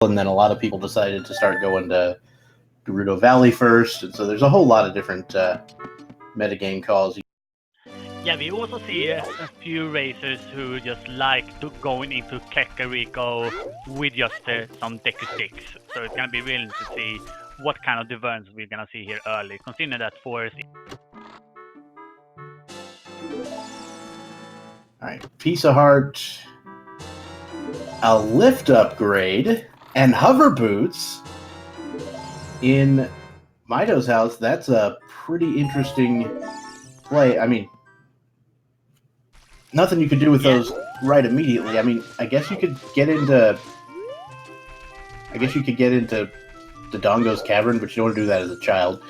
and then a lot of people decided to start going to Gerudo Valley first, and so there's a whole lot of different metagame calls. Yeah, we also see a few racers who just like to going into Kakariko with just some Deku sticks. So it's gonna be really interesting to see what kind of divergence we're gonna see here early, considering that Forest. Alright, Piece of Heart, a lift upgrade, and hover boots in Mito's house. That's a pretty interesting play. I mean, nothing you could do with those right immediately. I mean, I guess you could get into the Dongo's cavern, but you don't want to do that as a child.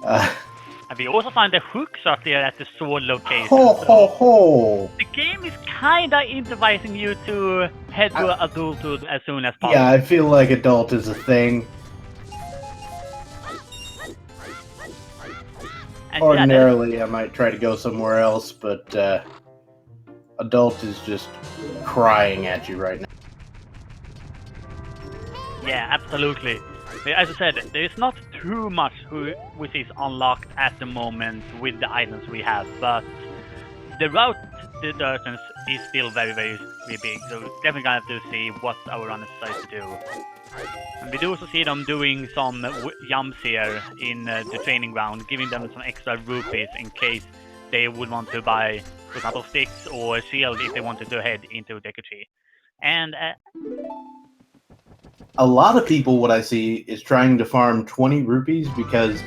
And we also find the hooks up there at the sword location. Ho. The game is kinda incentivizing you to head to adulthood as soon as possible. Yeah, I feel like adult is a thing. And ordinarily, I might try to go somewhere else, but adult is just crying at you right now. Yeah, absolutely. As I said, there is not too much which is unlocked at the moment with the items we have, but the route to the Earthens is still very, very, very big, so we're definitely gonna have to see what our runners decide to do. And we do also see them doing some jumps here in the training ground, giving them some extra rupees in case they would want to buy, for example, sticks or shield if they wanted to head into Deku. And a lot of people, what I see, is trying to farm 20 rupees because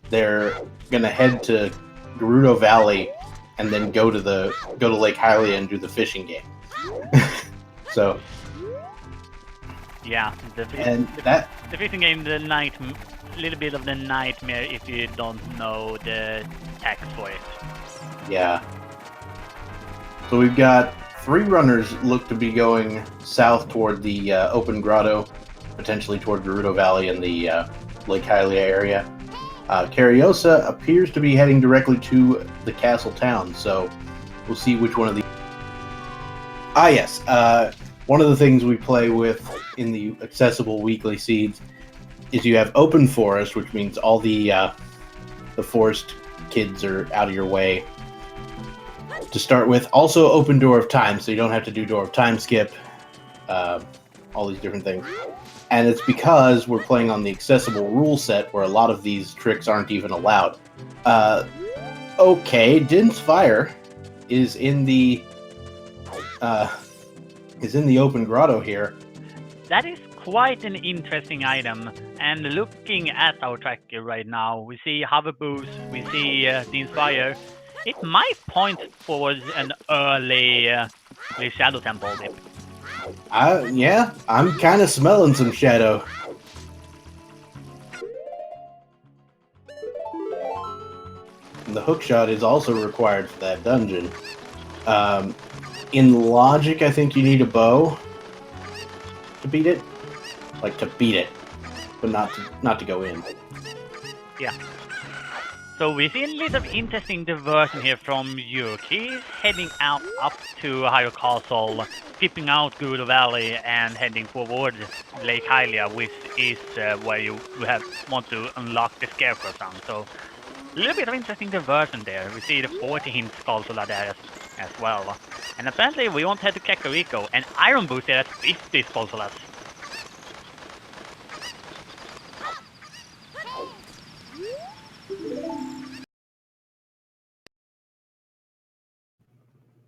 they're gonna head to Gerudo Valley and then go to Lake Hylia and do the fishing game. So yeah, the fishing game, the little bit of the nightmare if you don't know the tax for it. Yeah. So we've got 3 runners look to be going south toward the open grotto, potentially toward Gerudo Valley and the Lake Hylia area. Cariosa appears to be heading directly to the castle town, so we'll see which one of these. Yes. One of the things we play with in the accessible weekly seeds is you have open forest, which means all the forest kids are out of your way to start with. Also open Door of Time, so you don't have to do Door of Time skip, all these different things. And it's because we're playing on the accessible rule set where a lot of these tricks aren't even allowed. Okay, Din's Fire is in the open grotto here. That is quite an interesting item. And looking at our tracker right now, we see hover boost, we see Din's Fire. It might point towards an early Shadow Temple dip. Yeah, I'm kind of smelling some shadow. And the hookshot is also required for that dungeon. In logic, I think you need a bow to beat it. Like, to beat it, but not to go in. Yeah. So we see a little interesting diversion here from Yuk. He's heading out up to Hyrule Castle, skipping out Gerudo Valley and heading forward Lake Hylia, which is where you want to unlock the Scarecrow Sound. So a little bit of interesting diversion there. We see the 14 Skulltula there as well. And apparently we won't head to Kakariko, and Iron Boost there at 50 Skulltulas.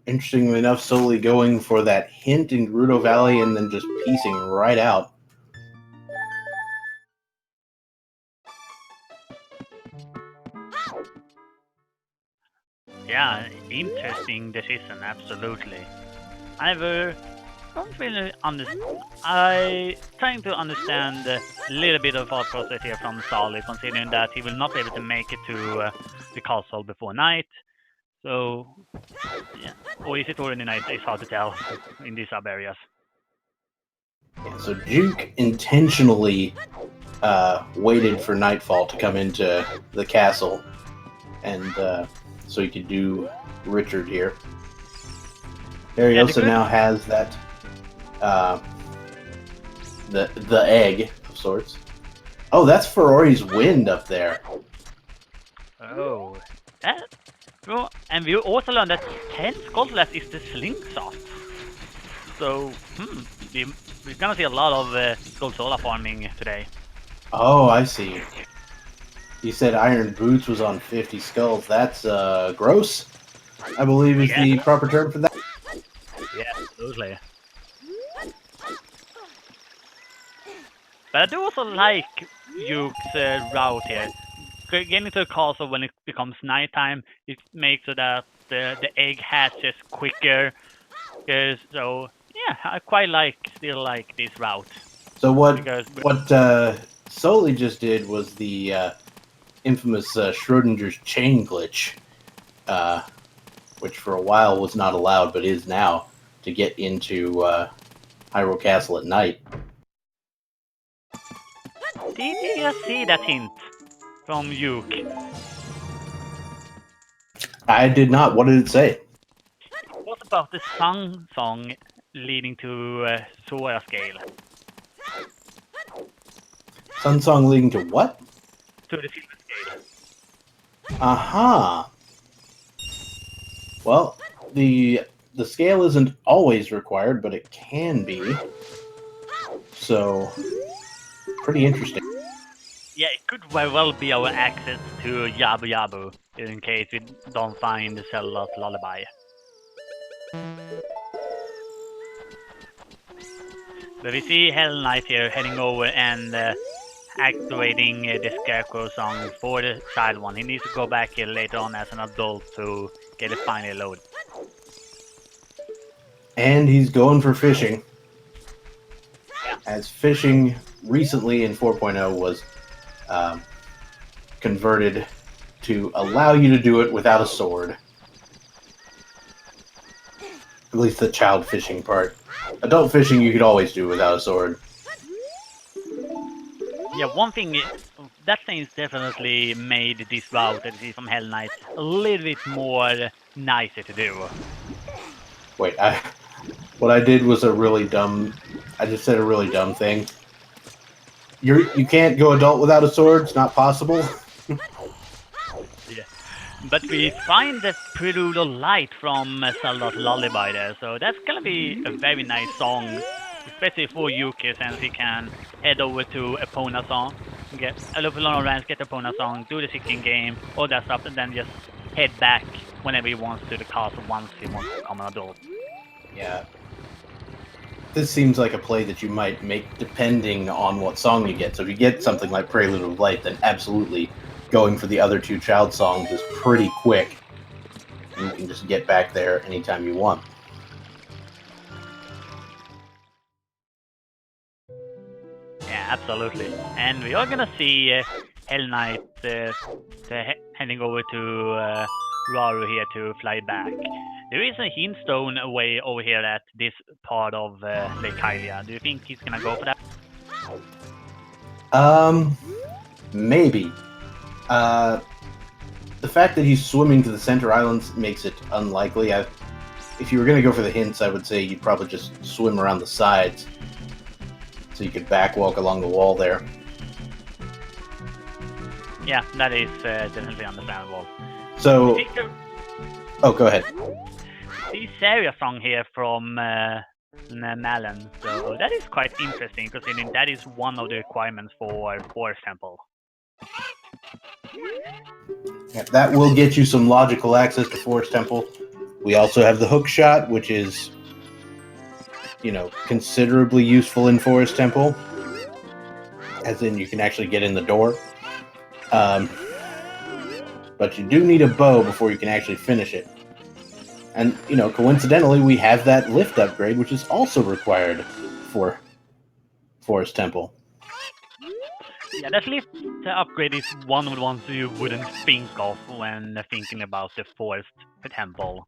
Interestingly enough, solely going for that hint in Gerudo Valley and then just piecing right out. Yeah, interesting decision, absolutely. I don't really understand. I'm trying to understand a little bit of our process here from Solly, considering that he will not be able to make it to the castle before night. So, yeah. Or is it already night? It's hard to tell in these sub-areas. Yeah, so Juke intentionally waited for nightfall to come into the castle, and so he could do Richard here. Ariosa now has that the egg of sorts. Oh, that's Ferrari's wind up there. Oh, that. Well, and we also learned that 10 Skullglass is the slingshot. So, we're gonna see a lot of Skullsola farming today. Oh, I see. You said Iron Boots was on 50 skulls. That's gross, I believe is the proper term for that. Yeah, absolutely. But I do also like Yuke's route here. Getting to the castle when it becomes nighttime, it makes so that the egg hatches quicker. So yeah, I still like this route. So what Because Soli just did was the infamous Schrodinger's chain glitch, which for a while was not allowed, but is now, to get into Hyrule Castle at night. Did you see that hint from Yuke? I did not. What did it say? What about the song leading to Sora scale? Sun Song leading to what? To the silver scale. Aha. Well, the scale isn't always required, but it can be. So, pretty interesting. Yeah, it could very well be our access to Yabu Yabu, in case we don't find the Cellulose Lullaby. But we see Hell Knight here heading over and activating the Scarecrow song for the child one. He needs to go back here later on as an adult to get it finally loaded. And he's going for fishing. As fishing recently in 4.0 was converted to allow you to do it without a sword. At least the child fishing part. Adult fishing you could always do without a sword. Yeah, one thing that thing's definitely made this route that we see from Hell Knight a little bit more nicer to do. Wait, what I did was a really dumb. I just said a really dumb thing. You can't go adult without a sword. It's not possible. Yeah, but we find the Prelude of Light from Zelda's Lullaby there, so that's gonna be a very nice song, especially for Yuki, since he can head over to Epona song, get a little on Rans, get Epona song, do the 16 game, all that stuff, and then just head back whenever he wants to the castle once he wants to become an adult. Yeah. This seems like a play that you might make depending on what song you get. So if you get something like Prelude of Light, then absolutely going for the other two child songs is pretty quick. And you can just get back there anytime you want. Yeah, absolutely. And we are gonna see Hell Knight heading over to Raru here to fly back. There is a hintstone away over here at this part of Lake Hylia. Do you think he's gonna go for that? Maybe. The fact that he's swimming to the center islands makes it unlikely. If you were going to go for the hints, I would say you'd probably just swim around the sides, so you could backwalk along the wall there. Yeah, that is definitely understandable. So, oh, go ahead. This area song here from Malin, so that is quite interesting, considering that is one of the requirements for Forest Temple. Yeah, that will get you some logical access to Forest Temple. We also have the hook shot, which is, considerably useful in Forest Temple. As in, you can actually get in the door. But you do need a bow before you can actually finish it. And, coincidentally, we have that lift upgrade, which is also required for Forest Temple. Yeah, that lift upgrade is one of the ones you wouldn't think of when thinking about the Forest Temple.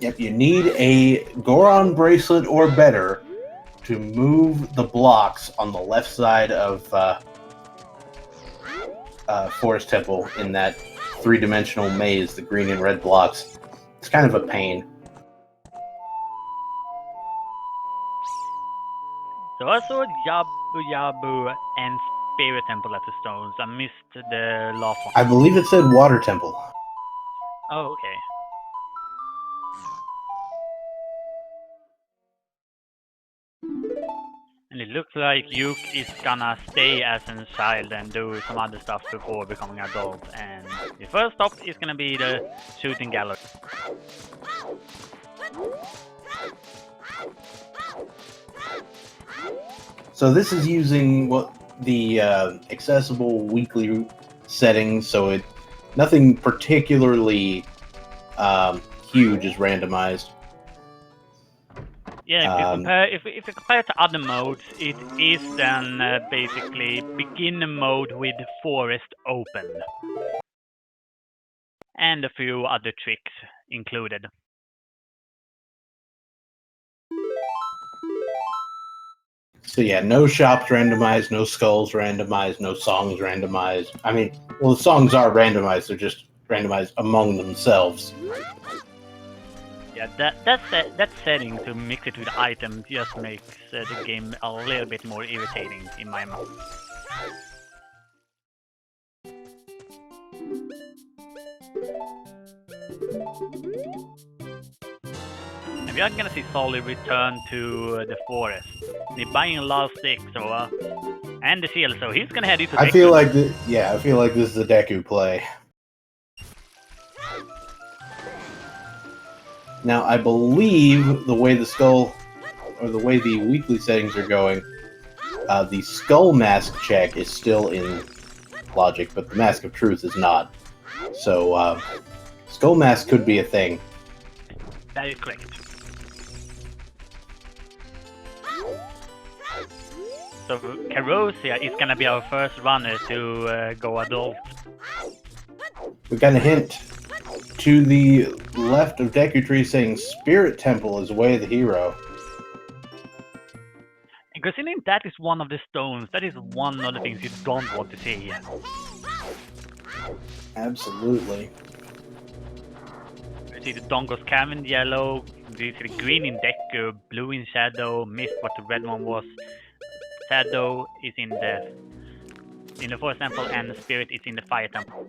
Yep, you need a Goron bracelet or better to move the blocks on the left side of Forest Temple in that three-dimensional maze, the green and red blocks. It's kind of a pain. So I saw Yabu Yabu and Spirit Temple at the stones. I missed the last one. I believe it said Water Temple. Oh, okay. And it looks like Yuke is gonna stay as a child and do some other stuff before becoming adult. And the first stop is gonna be the shooting gallery. So this is using what the accessible weekly settings, so nothing particularly huge is randomized. Yeah, if you compare to other modes, it is then basically beginner mode with forest open. And a few other tricks included. So yeah, no shops randomized, no skulls randomized, no songs randomized. I mean, well, the songs are randomized; they're just randomized among themselves. Yeah, that setting to mix it with items just makes the game a little bit more irritating in my mind. And we are gonna see Solly return to the forest. He's buying a lot of sticks, and the shield, so he's gonna head into Deku. I feel like this is a Deku play. Now, I believe the way the skull, or the way the weekly settings are going, the skull mask check is still in logic, but the mask of truth is not. So, skull mask could be a thing. That is correct. So Carosia is gonna be our first runner to go adult. We got a hint to the left of Deku Tree saying Spirit Temple is way of the hero. And considering that is one of the stones, that is one of the things you don't want to see. Absolutely. You see the Dongo's Cavern yellow, you see the green in Deku, blue in Shadow, missed what the red one was. Shadow is in the Forest Temple and Spirit is in the Fire Temple.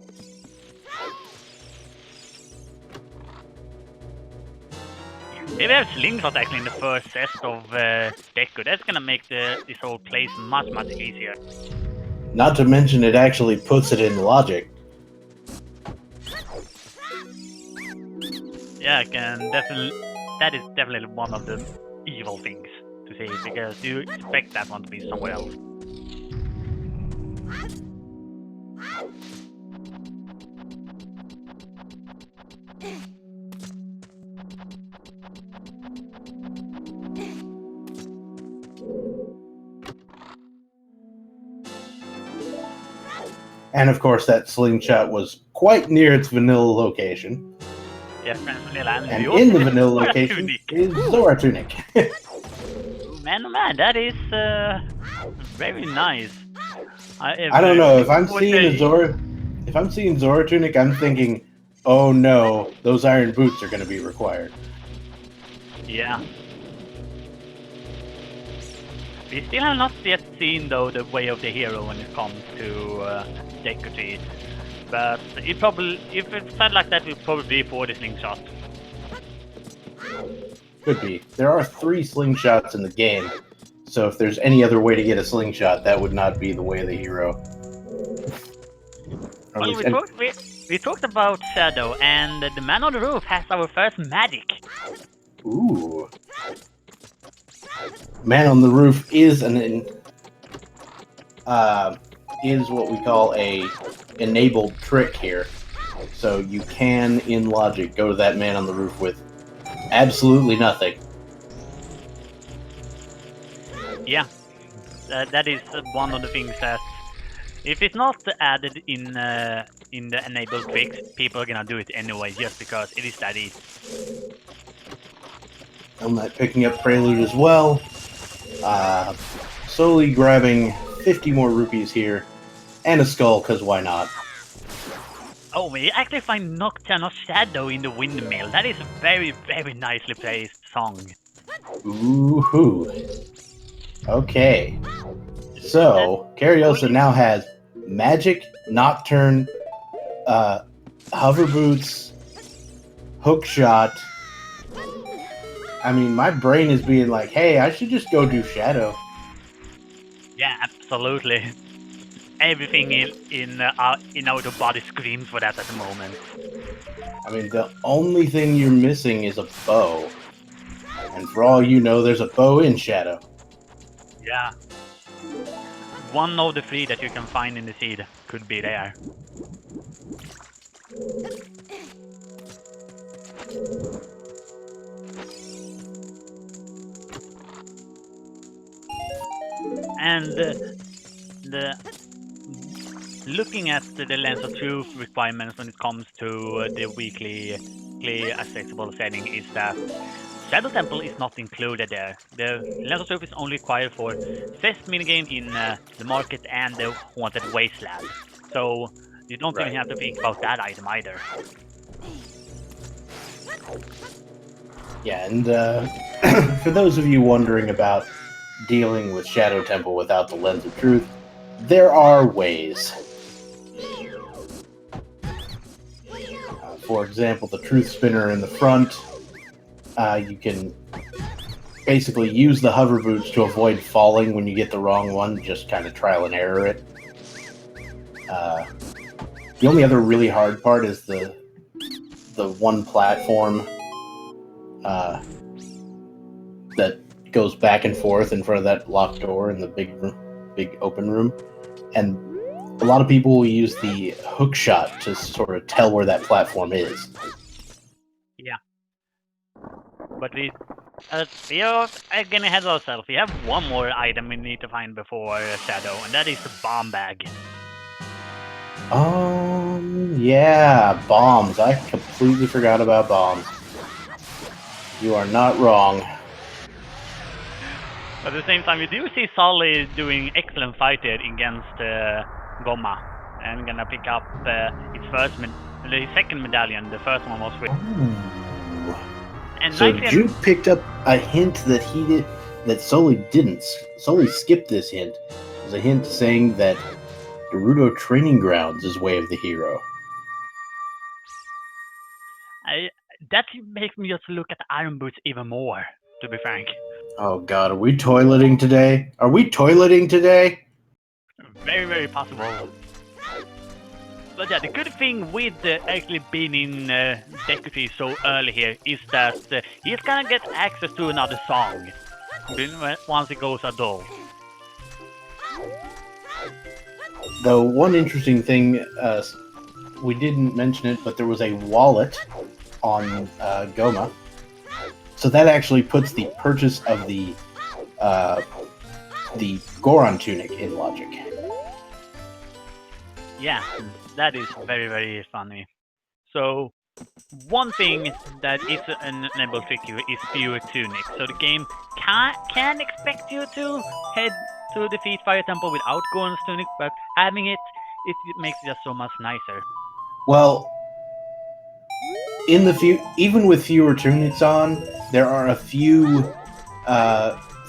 If we have slingshot actually in the first set of Deku, that's gonna make this whole place much easier. Not to mention it actually puts it in logic. Yeah, that is definitely one of the evil things to say, because you expect that one to be somewhere else. And of course, that slingshot was quite near its vanilla location. Yeah, and in the vanilla location is Zora Tunic. Man, oh man, that is very nice. I don't know if I'm seeing Zora Tunic, I'm thinking, oh no, those iron boots are going to be required. Yeah. We still have not yet seen though the way of the hero when it comes to Deku Tree. But it probably, if it's said like that, it will probably be for the slingshot. Could be. There are 3 slingshots in the game, so if there's any other way to get a slingshot, that would not be the way of the hero. Well, we talked about Shadow, and the man on the roof has our first magic. Ooh. Man on the roof is is what we call a enabled trick here. So you can, in logic, go to that man on the roof with absolutely nothing. Yeah, that is one of the things that, if it's not added in the enabled tricks, people are gonna do it anyway, just because it is that easy. I'm not picking up Prelude as well. Slowly grabbing 50 more rupees here, and a skull, because why not? Oh, we actually find Nocturnal Shadow in the windmill. That is a very nicely placed song. Ooh-hoo. Okay. So, Cariosa now has Magic, Nocturne, Hover Boots, Hookshot. I mean, my brain is being like, hey, I should just go do Shadow. Yeah, absolutely. Everything in our body screams for that at the moment. I mean, the only thing you're missing is a bow. And for all you know, there's a bow in Shadow. Yeah. One of the 3 that you can find in the seed could be there. And looking at the Lens of Truth requirements when it comes to the weekly accessible setting is that Shadow Temple is not included there. The Lens of Truth is only required for Fest minigame in the market and the Haunted Wasteland. So you don't even have to think about that item either. Yeah, and for those of you wondering about dealing with Shadow Temple without the Lens of Truth, there are ways. For example, the Truth Spinner in the front, you can basically use the hover boots to avoid falling when you get the wrong one, just kind of trial and error it. The only other really hard part is the one platform that goes back and forth in front of that locked door in the big open room, and a lot of people will use the hook shot to sort of tell where that platform is. Yeah. But we are getting ahead of ourselves. We have one more item we need to find before Shadow, and that is the bomb bag. Yeah, bombs. I completely forgot about bombs. You are not wrong. But at the same time, we do see Sully doing excellent fight here against Goma, and gonna pick up the second medallion. The first one was with. And so Jude picked up a hint that he did that Sully didn't. Sully skipped this hint. It was a hint saying that Gerudo Training Grounds is Way of the Hero. That makes me just look at the Iron Boots even more, to be frank. Oh god, are we toileting today? Are we toileting today? Very, very possible. But yeah, the good thing with actually being in Deku so early here is that he's gonna get access to another song once he goes adult. Though one interesting thing, we didn't mention it, but there was a wallet on Goma. So that actually puts the purchase of the Goron tunic in logic. Yeah, that is very, very funny. So one thing that is an enable trick here is fewer tunics. So the game can expect you to head to defeat Fire Temple without Goron's tunic, but having it makes it just so much nicer. Well, even with fewer tunics on, there are a few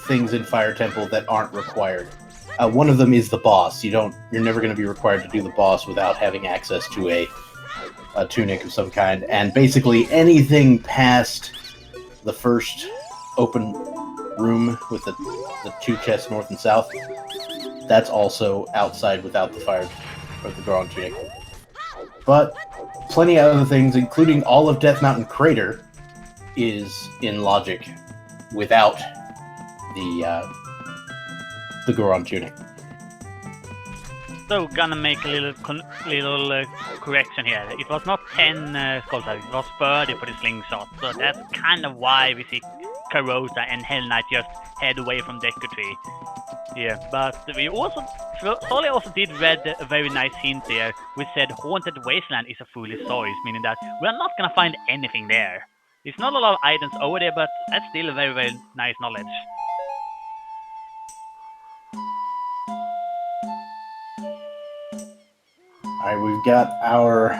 things in Fire Temple that aren't required. One of them is the boss. You're never going to be required to do the boss without having access to a tunic of some kind. And basically anything past the first open room with the 2 chests north and south, that's also outside without the fire or the Goron tunic. But plenty of other things, including all of Death Mountain Crater, is in logic without the Goron tunic. So, gonna make a little correction here. It was not 10 skull targets, it was 30 for the slingshot. So that's kind of why we see Karosa and Hell Knight just head away from Deku Tree. Yeah, but we also, Sully also did read a very nice hint there, which said Haunted Wasteland is a foolish choice, meaning that we're not gonna find anything there. There's not a lot of items over there, but that's still a very, very nice knowledge. Alright, we've got our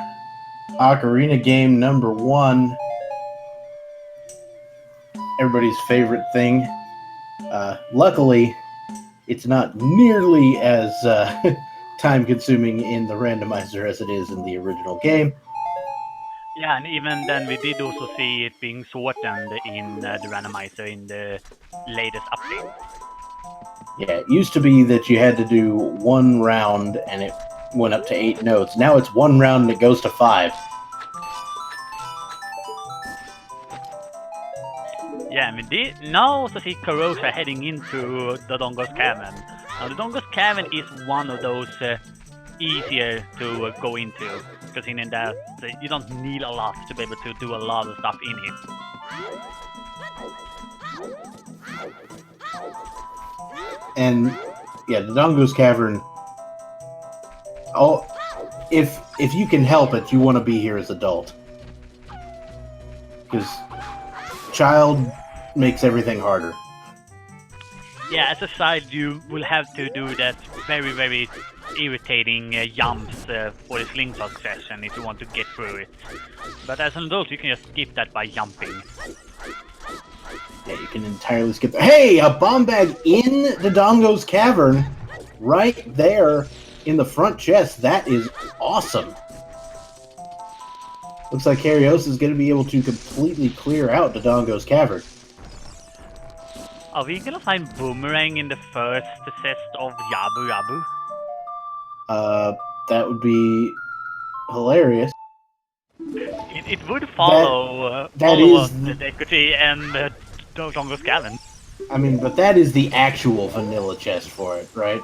Ocarina game number 1. Everybody's favorite thing. Luckily, it's not nearly as time-consuming in the randomizer as it is in the original game. Yeah, and even then we did also see it being shortened in the randomizer in the latest update. Yeah, it used to be that you had to do one round and it went up to 8 notes. Now it's one round and it goes to 5. Yeah, I mean, now also see Karosa heading into the Dongo's Cavern. Now, the Dongo's Cavern is one of those easier to go into, because in that you don't need a lot to be able to do a lot of stuff in it. And yeah, the Dongo's Cavern. Oh, if you can help it, you want to be here as adult, because child makes everything harder. Yeah, as a side, you will have to do that very, very irritating jumps for the slingshot session if you want to get through it. But as an adult, you can just skip that by jumping. Yeah, you can entirely skip. Hey, a bomb bag in the Dongo's Cavern, right there in the front chest. That is awesome. Looks like Karios is going to be able to completely clear out the Dongo's Cavern. Are we gonna find Boomerang in the first test of Yabu Yabu? That would be hilarious. It would follow the Decoty and the Dongo's Cavern. I mean, but that is the actual vanilla chest for it, right?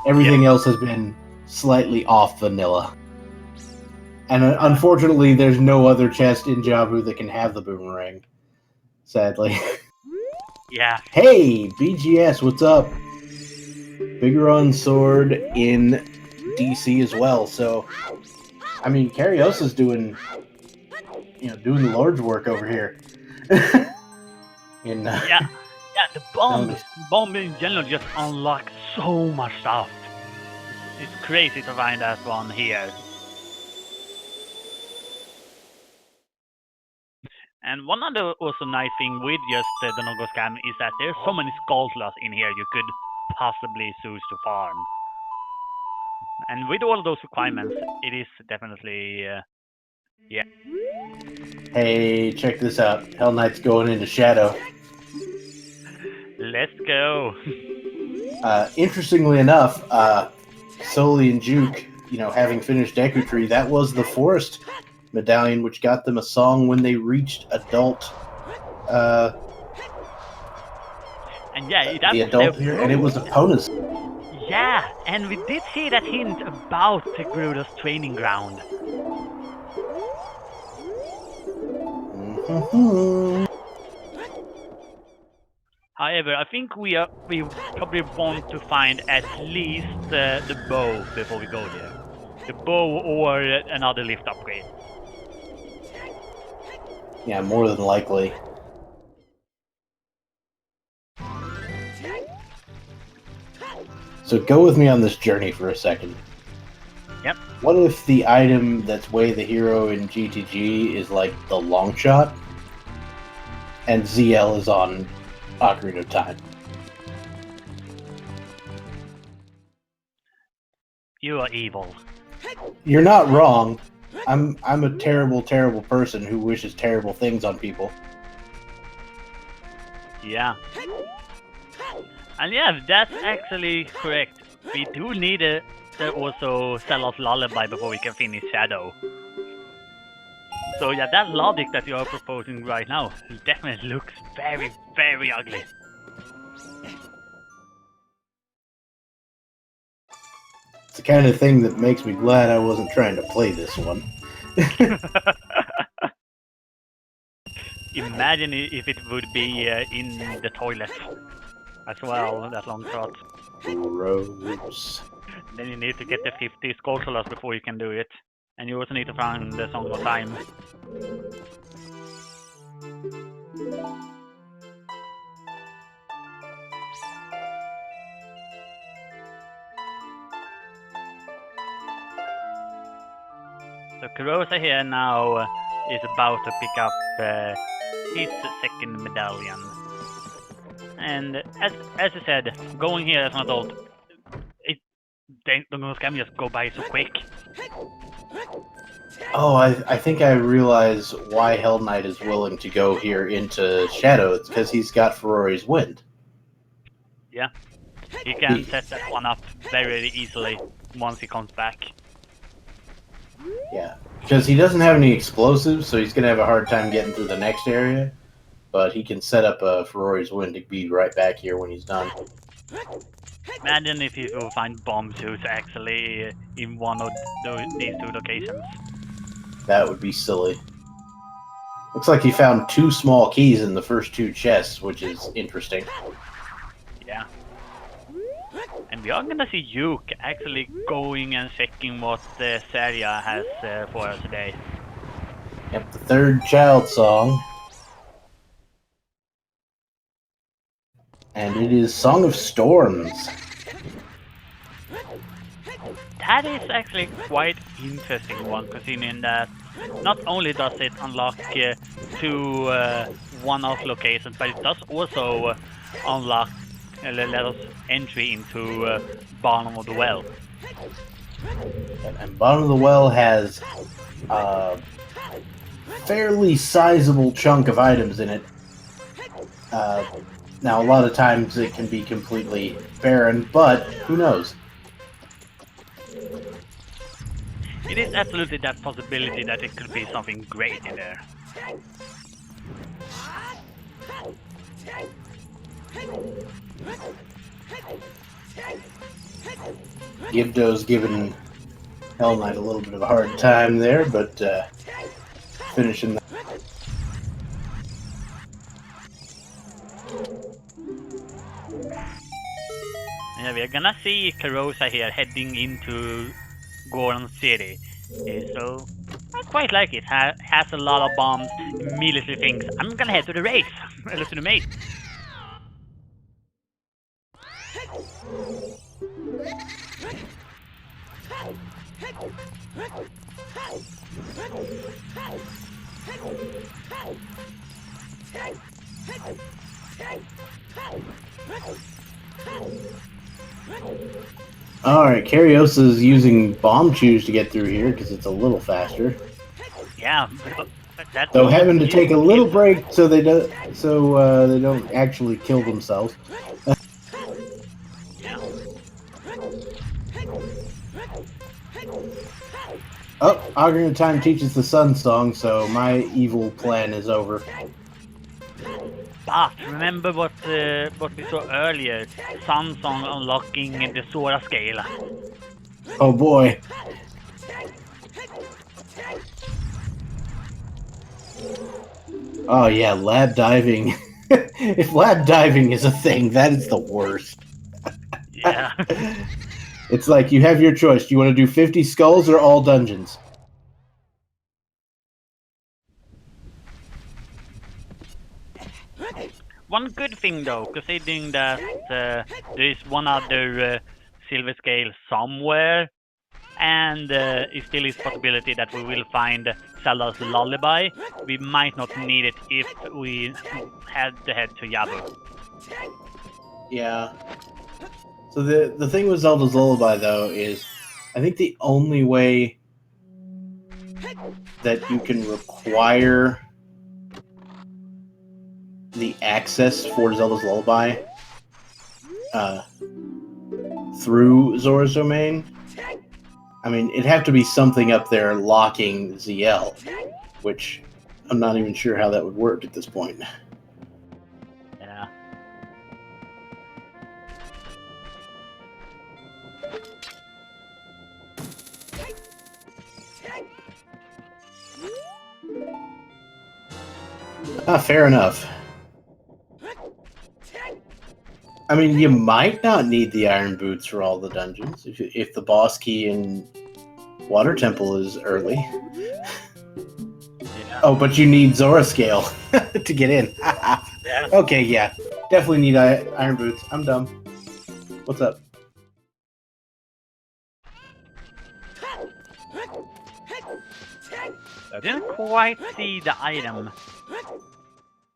Everything else has been slightly off vanilla. And unfortunately, there's no other chest in Jabu that can have the boomerang. Sadly. Yeah. Hey, BGS, what's up? Biggeron Sword in DC as well. So, I mean, Kariosa's doing the Lord's work over here. Yeah, the bomb in general just unlocks so much stuff. It's crazy to find that one here. And one other also nice thing with just the Dongo's Cavern is that there's so many Skulltlas in here you could possibly choose to farm. And with all those requirements, it is definitely, yeah. Hey, check this out. Hell Knight's going into Shadow. Let's go. Interestingly enough, Soli and Juke, having finished Deku Tree, that was the Forest Medallion, which got them a song when they reached adult. And yeah, the adult here, and it was Epona's. Yeah, and we did see that hint about Gerudo's training ground. However, I think we probably want to find at least the bow before we go there. The bow or another lift upgrade. Yeah, more than likely. So go with me on this journey for a second. Yep. What if the item that's Way the Hero in GTG is like the long shot, and ZL is on Ocarina of Time? You are evil. You're not wrong. I'm a terrible, terrible person who wishes terrible things on people. Yeah. And yeah, that's actually correct. We do need to also sell off Lullaby before we can finish Shadow. So yeah, that logic that you are proposing right now definitely looks very, very ugly. It's the kind of thing that makes me glad I wasn't trying to play this one. Imagine if it would be in the toilet as well, that long shot. Gross. Then you need to get the 50 Skulltulas before you can do it. And you also need to find the Song of Time. So Kurosa here now is about to pick up his second medallion. And as I said, going here as an adult, the game just go by so quick. Oh, I think I realize why Hell Knight is willing to go here into Shadow. It's because he's got Ferrari's Wind. Yeah, he can set that one up very easily once he comes back. Yeah, because he doesn't have any explosives, so he's going to have a hard time getting through the next area. But he can set up a Ferrari's Wind to be right back here when he's done. Imagine if he will find bomb suits actually in one of these two locations. That would be silly. Looks like he found 2 small keys in the first 2 chests, which is interesting. Yeah. And we are gonna see Yuke actually going and checking what Saria has for us today. Yep, the 3rd child song. And it is Song of Storms. That is actually quite interesting one, considering that not only does it unlock 2 one-off locations, but it does also unlock let us entry into Bottom of the Well. And Bottom of the Well has a fairly sizable chunk of items in it. Now, a lot of times it can be completely barren, but who knows? It is absolutely that possibility that it could be something great in there. Gibdo's giving Hell Knight a little bit of a hard time there, but finishing that. Yeah, we're gonna see Carosa here heading into Goron City. So I quite like it. Has a lot of bombs. Immediately thinks I'm gonna head to the race, or to the maze. Alright, Cariosa's using bomb chews to get through here because it's a little faster. Yeah, but that's Though having to take a little break so they don't actually kill themselves. Oh, Ocarina of Time teaches the Sun song, so my evil plan is over. But remember what we saw earlier, Sun Song unlocking the Sora scale. Oh boy. Oh yeah, lab diving. If lab diving is a thing, that is the worst. Yeah. It's like you have your choice. Do you want to do 50 skulls or all dungeons? One good thing though, considering that there is one other silver scale somewhere, and it still is possibility that we will find Zelda's Lullaby, we might not need it if we had to head to Yabu. Yeah. So the thing with Zelda's Lullaby, though, is I think the only way that you can require the access for Zelda's Lullaby through Zora's Domain, I mean, it'd have to be something up there locking ZL, which I'm not even sure how that would work at this point. Yeah. Fair enough. I mean, you might not need the iron boots for all the dungeons if the boss key in Water Temple is early. Yeah. Oh, but you need Zora Scale to get in. Yeah. Okay, yeah. Definitely need iron boots. I'm dumb. What's up? I didn't quite see the item,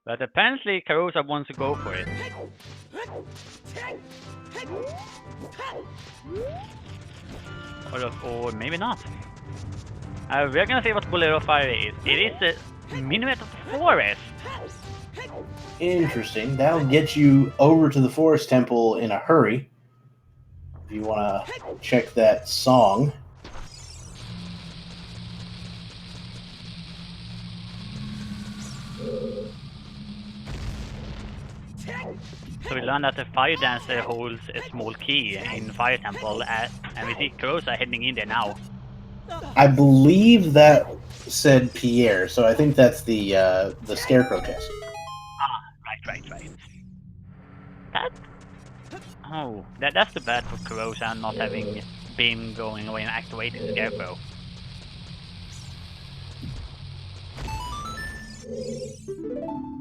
but apparently Carosa wants to go for it. Or maybe not. We're gonna see what Bolero Fire is. It is a Minuet of the Forest. Interesting. That'll get you over to the Forest Temple in a hurry. If you want to check that song. So we learned that the Fire Dancer holds a small key in Fire Temple, and we see Kurosa heading in there now. I believe that said Pierre, so I think that's the Scarecrow chest. Ah, right. That's the bad for Kurosa not having been going away and activating Scarecrow.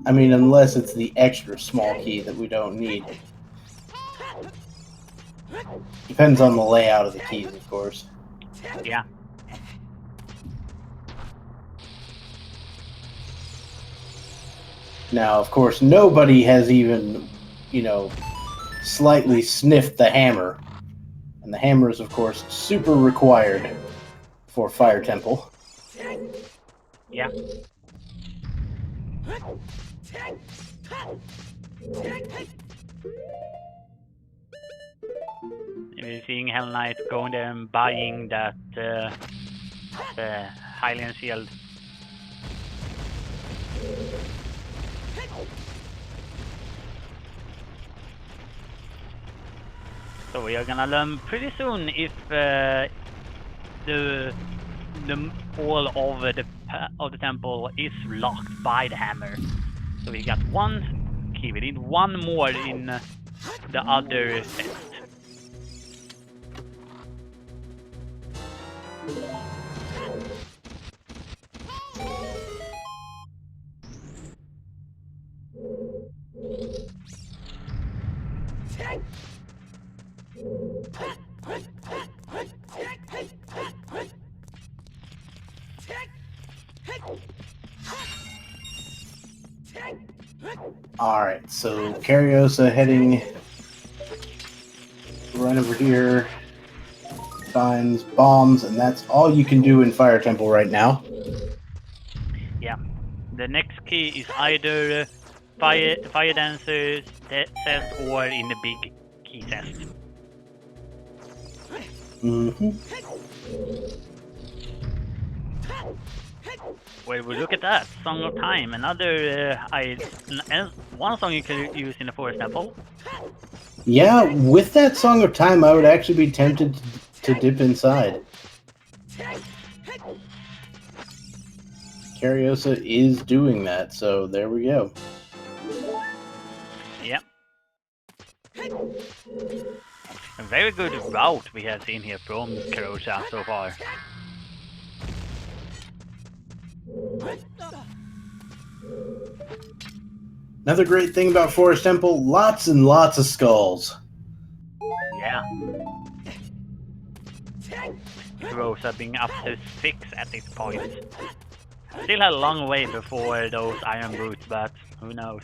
I mean, unless it's the extra small key that we don't need. Depends on the layout of the keys, of course. Yeah. Now, of course, nobody has even, slightly sniffed the hammer. And the hammer is, of course, super required for Fire Temple. Yeah. We're seeing Hell Knight going there and buying that Hylian shield. So we are gonna learn pretty soon if the all of the temple is locked by the hammer. So we got one key. We need one more in the other chest. Alright, so Cariosa heading right over here, finds bombs, and that's all you can do in Fire Temple right now. Yeah. The next key is either Fire Dancer's chest or in the big key chest. Well, we look at that. Song of Time. Another one song you can use in the Forest Temple. Yeah, with that Song of Time, I would actually be tempted to dip inside. Cariosa is doing that, so there we go. Yep. A very good route we have seen here from Kurosa so far. Another great thing about Forest Temple, lots and lots of skulls. Yeah. Kurosa being up to 6 at this point. Still had a long way before those iron boots, but who knows.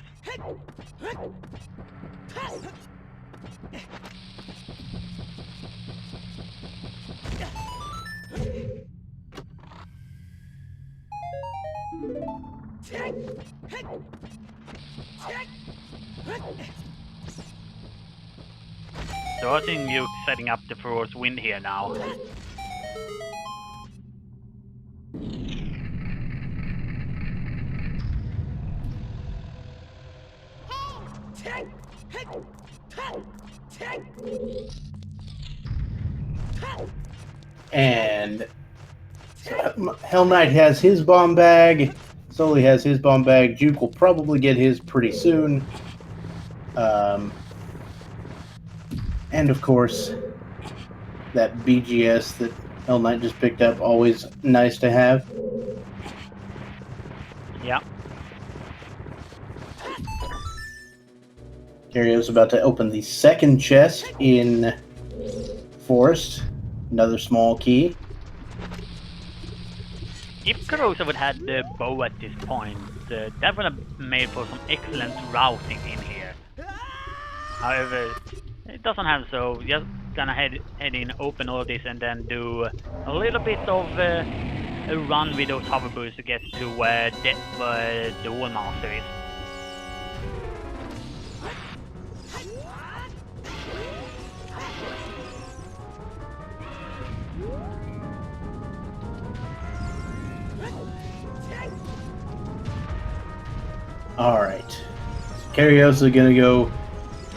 So I think you're setting up the Furor's Wind here now. And so Hell Knight has his bomb bag. Sully has his bomb bag. Juke will probably get his pretty soon. And of course, that BGS that Hell Knight just picked up, always nice to have. Yeah. Cario's about to open the second chest in Forest. Another small key. If Kurosa would have the bow at this point, that would have made for some excellent routing in here. However, it doesn't have, so just gonna head in, open all this, and then do a little bit of a run with those hover boosts to get to where the wall master is. Alright. Cariosa gonna go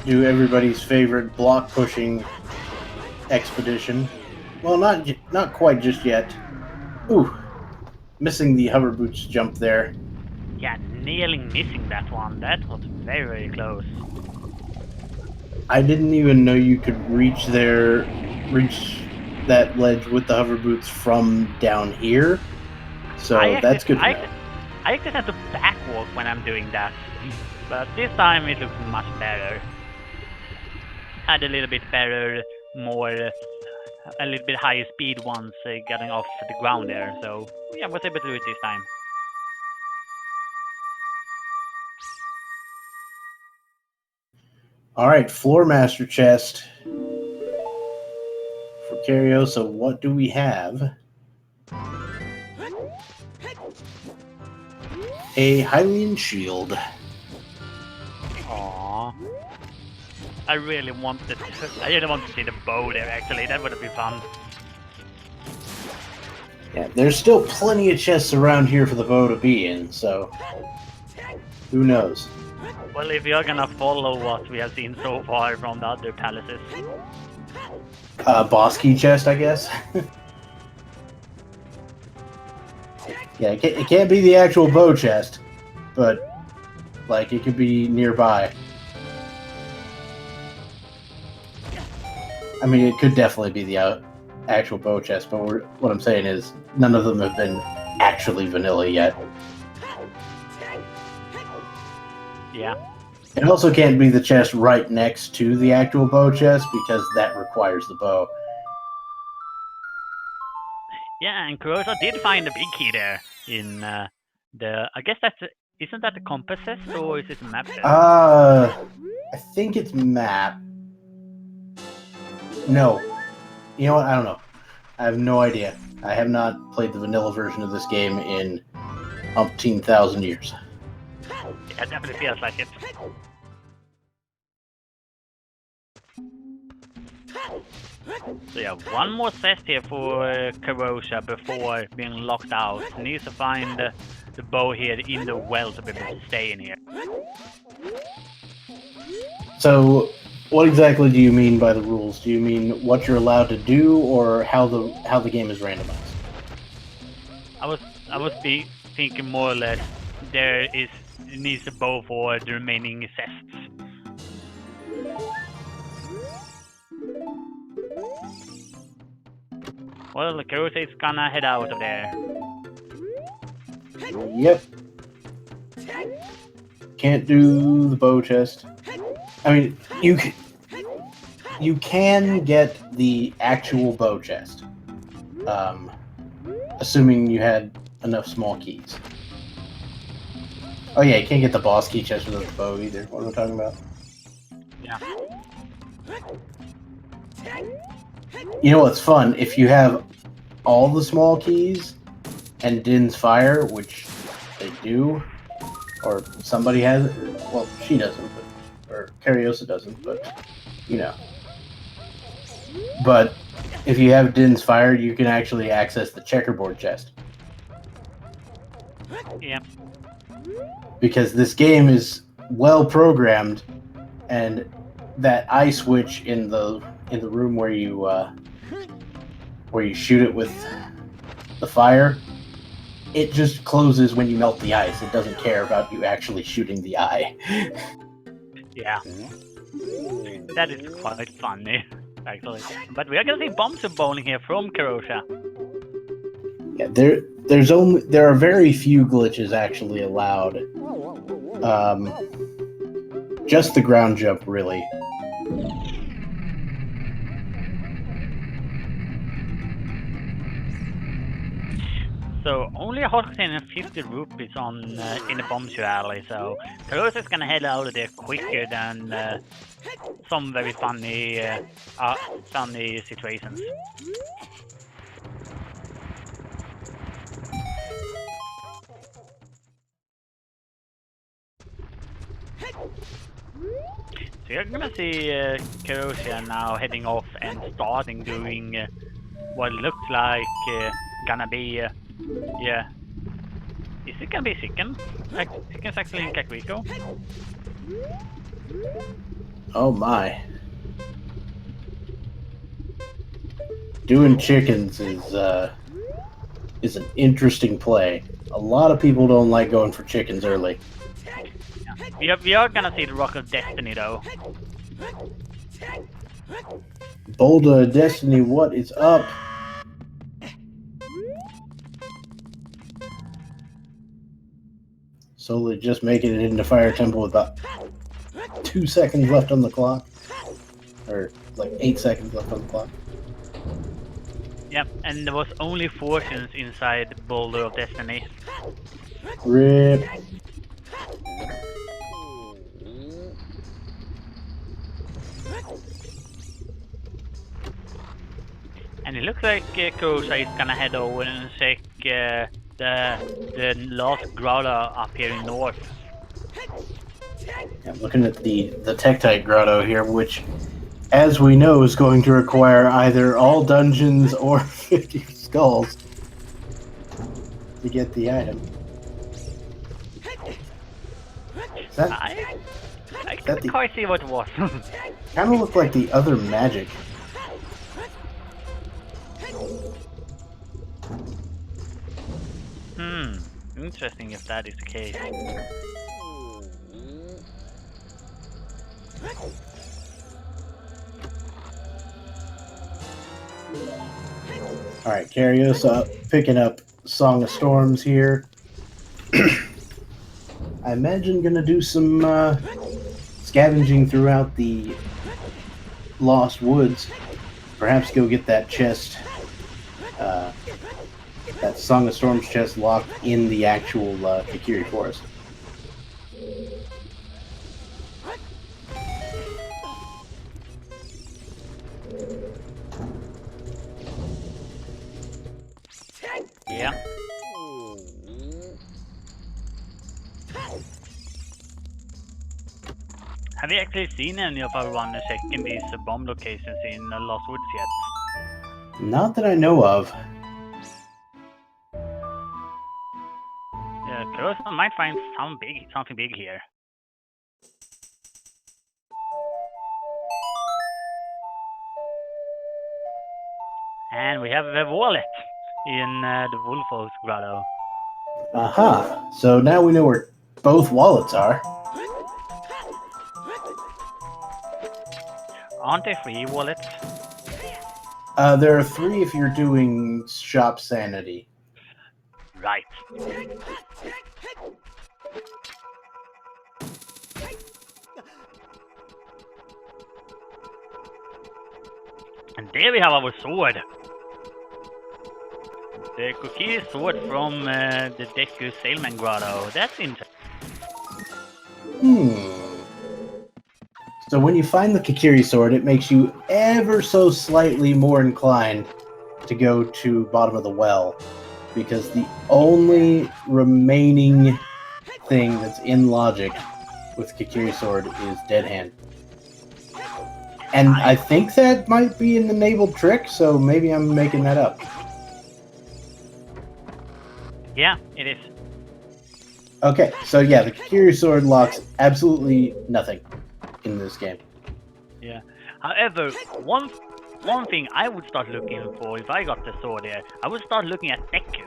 do everybody's favorite block pushing expedition. Well, not quite just yet. Ooh, missing the hover boots jump there. Yeah, nearly missing that one. That was very, very close. I didn't even know you could reach that ledge with the hover boots from down here. So that's good to know. I actually have to backwalk when I'm doing that, but this time it looks much better. Had a little bit better, a little bit higher speed once getting off the ground there, so yeah, I was able to do it this time. Alright, Floor Master chest. For Cariosa, what do we have? A Hylian shield. Aww. I really want to see the bow there, actually. That would have been fun. Yeah, there's still plenty of chests around here for the bow to be in, so who knows? Well, if you're gonna follow what we have seen so far from the other palaces. Boss key chest, I guess? Yeah, it can't be the actual bow chest, but, like, it could be nearby. I mean, it could definitely be the actual bow chest, but what I'm saying is, none of them have been actually vanilla yet. Yeah. It also can't be the chest right next to the actual bow chest, because that requires the bow. Yeah, and Kurosa did find a big key there in I guess isn't that the compass chest, or is it the map chest? I think it's map. No. You know what? I don't know. I have no idea. I have not played the vanilla version of this game in umpteen thousand years. Yeah, it definitely feels like it. So yeah, one more test here for Kurosa before being locked out. He needs to find the bow here in the well to be able to stay in here. So, what exactly do you mean by the rules? Do you mean what you're allowed to do, or how the game is randomized? I was thinking more or less it needs a bow for the remaining tests. Well, Kurosa is gonna head out of there. Yep. Can't do the bow chest. I mean, you can get the actual bow chest, assuming you had enough small keys. Oh yeah, you can't get the boss key chest without the bow either. What am I talking about? Yeah. You know what's fun? If you have all the small keys and Din's Fire, which they do, or somebody has it. Well, she doesn't, or Cariosa doesn't, but you know. But if you have Din's Fire, you can actually access the checkerboard chest. Yeah. Because this game is well programmed, and that eye switch in the room where you shoot it with the fire, it just closes when you melt the ice. It doesn't care about you actually shooting the eye. Yeah. That is quite funny, actually. But we are gonna see bombs of bowling here from Kurosa. Yeah, there are very few glitches actually allowed. Just the ground jump, really. So only 150 rupees on in the bombshell alley. So Carosa is gonna head out of there quicker than some very funny funny situations. So you're gonna see Carosia now heading off and starting doing what looks like gonna be yeah. Is it gonna be chicken? Like chicken's actually in Kakariko? Oh my. Doing chickens is an interesting play. A lot of people don't like going for chickens early. Yeah. We are gonna see the Rock of Destiny though. Boulder Destiny, what is up? Solely just making it into Fire Temple with about 2 seconds left on the clock. Or like 8 seconds left on the clock. Yep, and there was only fortunes inside Boulder of Destiny. RIP. And it looks like Kosa is gonna head over and check the last grotto up here in north. I'm looking at the Tektite Grotto here, which, as we know, is going to require either all dungeons or 50 skulls to get the item. I couldn't quite see what it was. Kind of looked like the other magic. Interesting if that is the case. Alright, Cariosa picking up Song of Storms here. I imagine gonna do some scavenging throughout the Lost Woods. Perhaps go get that chest, that Song of Storms chest locked in the actual Kikiri Forest. Yeah. Have you actually seen any of our runners checking these bomb locations in Lost Woods yet? Not that I know of. Yeah, Carosa might find something big here. And we have a wallet in the Wolfos Grotto. Aha! So now we know where both wallets are. Aren't there 3 wallets? There are 3 if you're doing Shop Sanity. Right. And there we have our sword. The cookie sword from the Deku Sailman Grotto. That's interesting. So when you find the Kikiri sword, it makes you ever so slightly more inclined to go to bottom of the well, because the only remaining thing that's in logic with Kikiri sword is Dead Hand. And I think that might be an enabled trick, so maybe I'm making that up. Yeah, it is. Okay, so yeah, the Kikiri sword locks absolutely nothing in this game. Yeah. However, one thing I would start looking for if I got the sword here, I would start looking at Deku.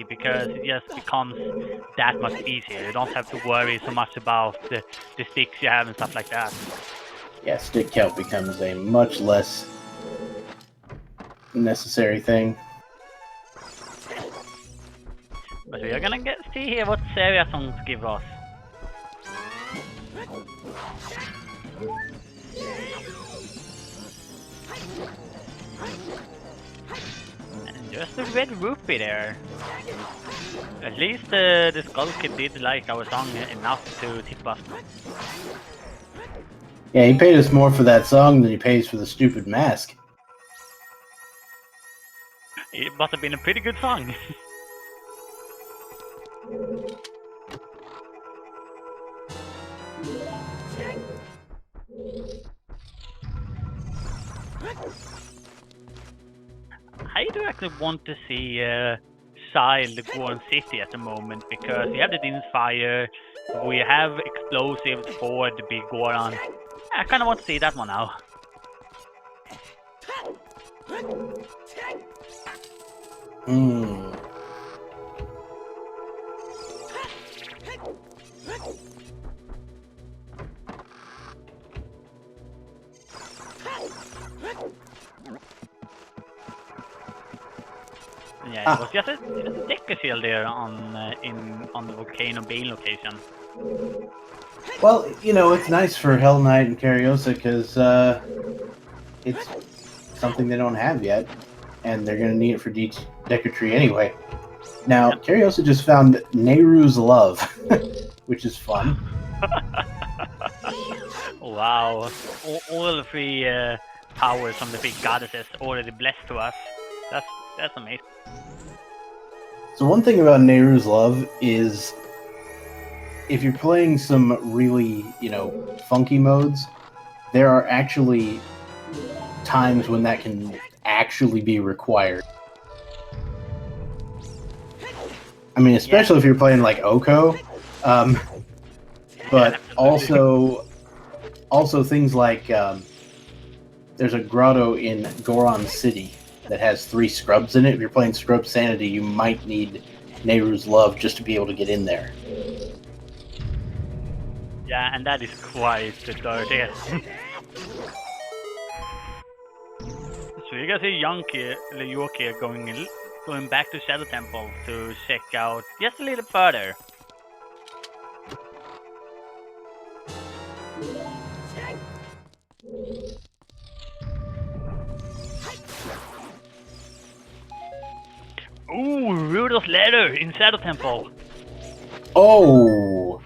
Because it just becomes that much easier. You don't have to worry so much about the sticks you have and stuff like that. Yeah, stick count becomes a much less necessary thing. But we are gonna see here what Seria songs give us. And just a red rupee there. At least the Skull Kid did like our song enough to tip us. Yeah, he paid us more for that song than he pays for the stupid mask. It must have been a pretty good song. I do actually want to see Child Goron City at the moment, because we have the Din's Fire, we have explosives for the big Goron. I kind of want to see that one now. Hmm. Yeah, it was just a sticker shield there on the Volcano Bane location. Well, you know, it's nice for Hell Knight and Cariosa because it's something they don't have yet, and they're going to need it for Decker Tree anyway. Now, Yep. Cariosa just found Nehru's Love, which is fun. Wow, all the three powers from the big goddesses already blessed to us. That's amazing. So one thing about Nehru's Love is if you're playing some really, you know, funky modes, there are actually times when that can actually be required. I mean, especially if you're playing like Oko, but also things like there's a grotto in Goron City that has 3 scrubs in it. If you're playing Scrub Sanity, you might need Nehru's Love just to be able to get in there. Yeah, and that is quite dirty. So you guys see York here going back to Shadow Temple to check out just a little further. Ooh, Rudolph's letter in Shadow Temple. Oh!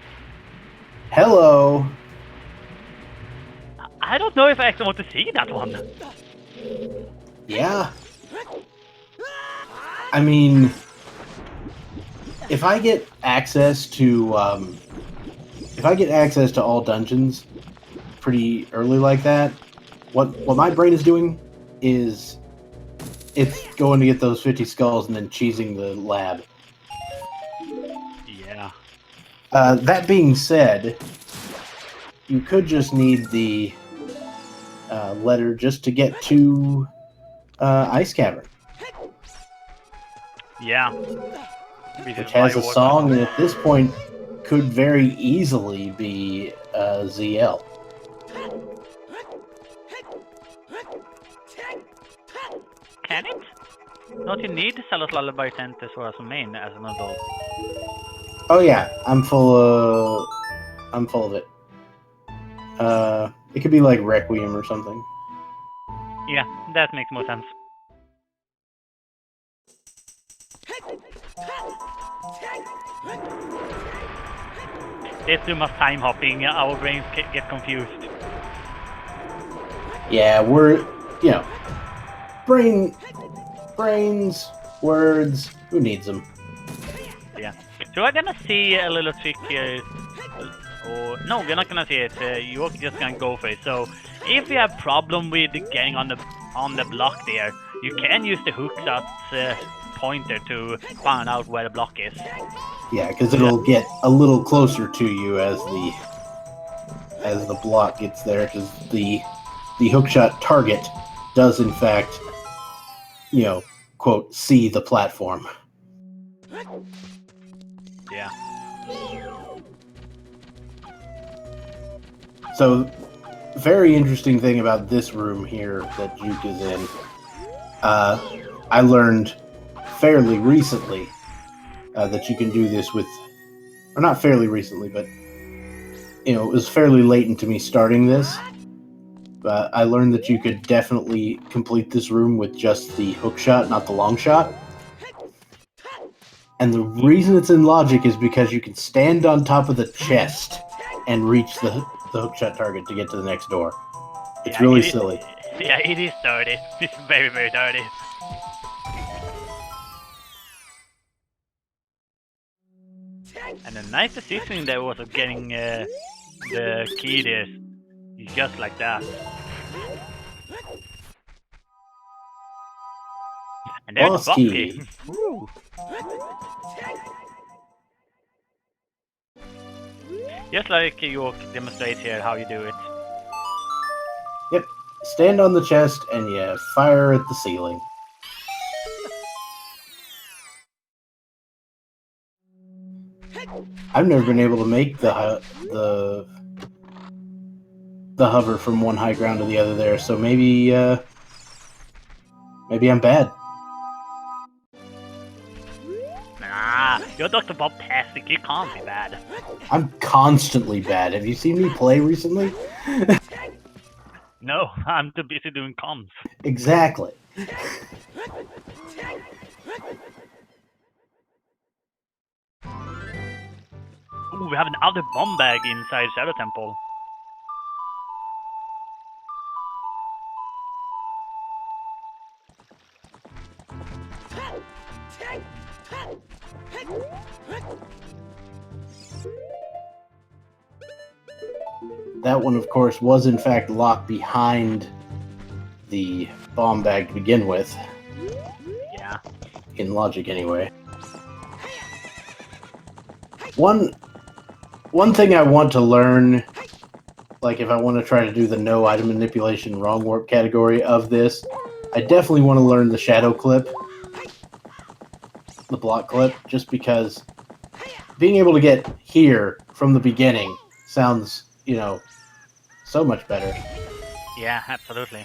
Hello! I don't know if I actually want to see that one. Yeah. I mean, if I get access to all dungeons pretty early like that, what my brain is doing is it's going to get those 50 skulls and then cheesing the lab. Yeah. That being said, you could just need the letter just to get to Ice Cavern. Yeah. Which has a song that at this point could very easily be ZL. Can it? Don't you need to sell us Lullaby Center as a main as an adult? Oh yeah, I'm full of it. It could be like Requiem or something. Yeah, that makes more sense. There's too much time hopping, our brains get confused. Yeah, we're, you know, brains, words, who needs them? Yeah. So we're gonna see a little trick here. Or no, we're not gonna see it. You're just gonna go for it. So if you have problem with getting on the block there, you can use the hookshot's pointer to find out where the block is. Yeah, because it'll get a little closer to you as the block gets there, because the hookshot target does in fact, you know, quote, see the platform. Yeah. So, very interesting thing about this room here that Juke is in. I learned fairly recently that you can do this with, or not fairly recently, but you know, it was fairly latent to me starting this. I learned that you could definitely complete this room with just the hook shot, not the long shot. And the reason it's in logic is because you can stand on top of the chest and reach the hookshot target to get to the next door. It's really silly. Yeah, it is dirty. It's very, very dirty. And a nice decision there was of getting the key there, just like that. And there's Boss Buffy. key. Just like York demonstrates here how you do it. Yep. Stand on the chest and you fire at the ceiling. I've never been able to make the hover from one high ground to the other there, so maybe maybe I'm bad. Nah, you're Dr. Bob-tastic. You can't be bad. I'm constantly bad. Have you seen me play recently? No, I'm too busy doing comms. Exactly. Ooh, we have another bomb bag inside Shadow Temple. That one, of course, was in fact locked behind the bomb bag to begin with. Yeah. In logic, anyway. One thing I want to learn, like if I want to try to do the no item manipulation wrong warp category of this, I definitely want to learn the shadow clip, the block clip, just because being able to get here from the beginning sounds, you know, so much better. Yeah, absolutely.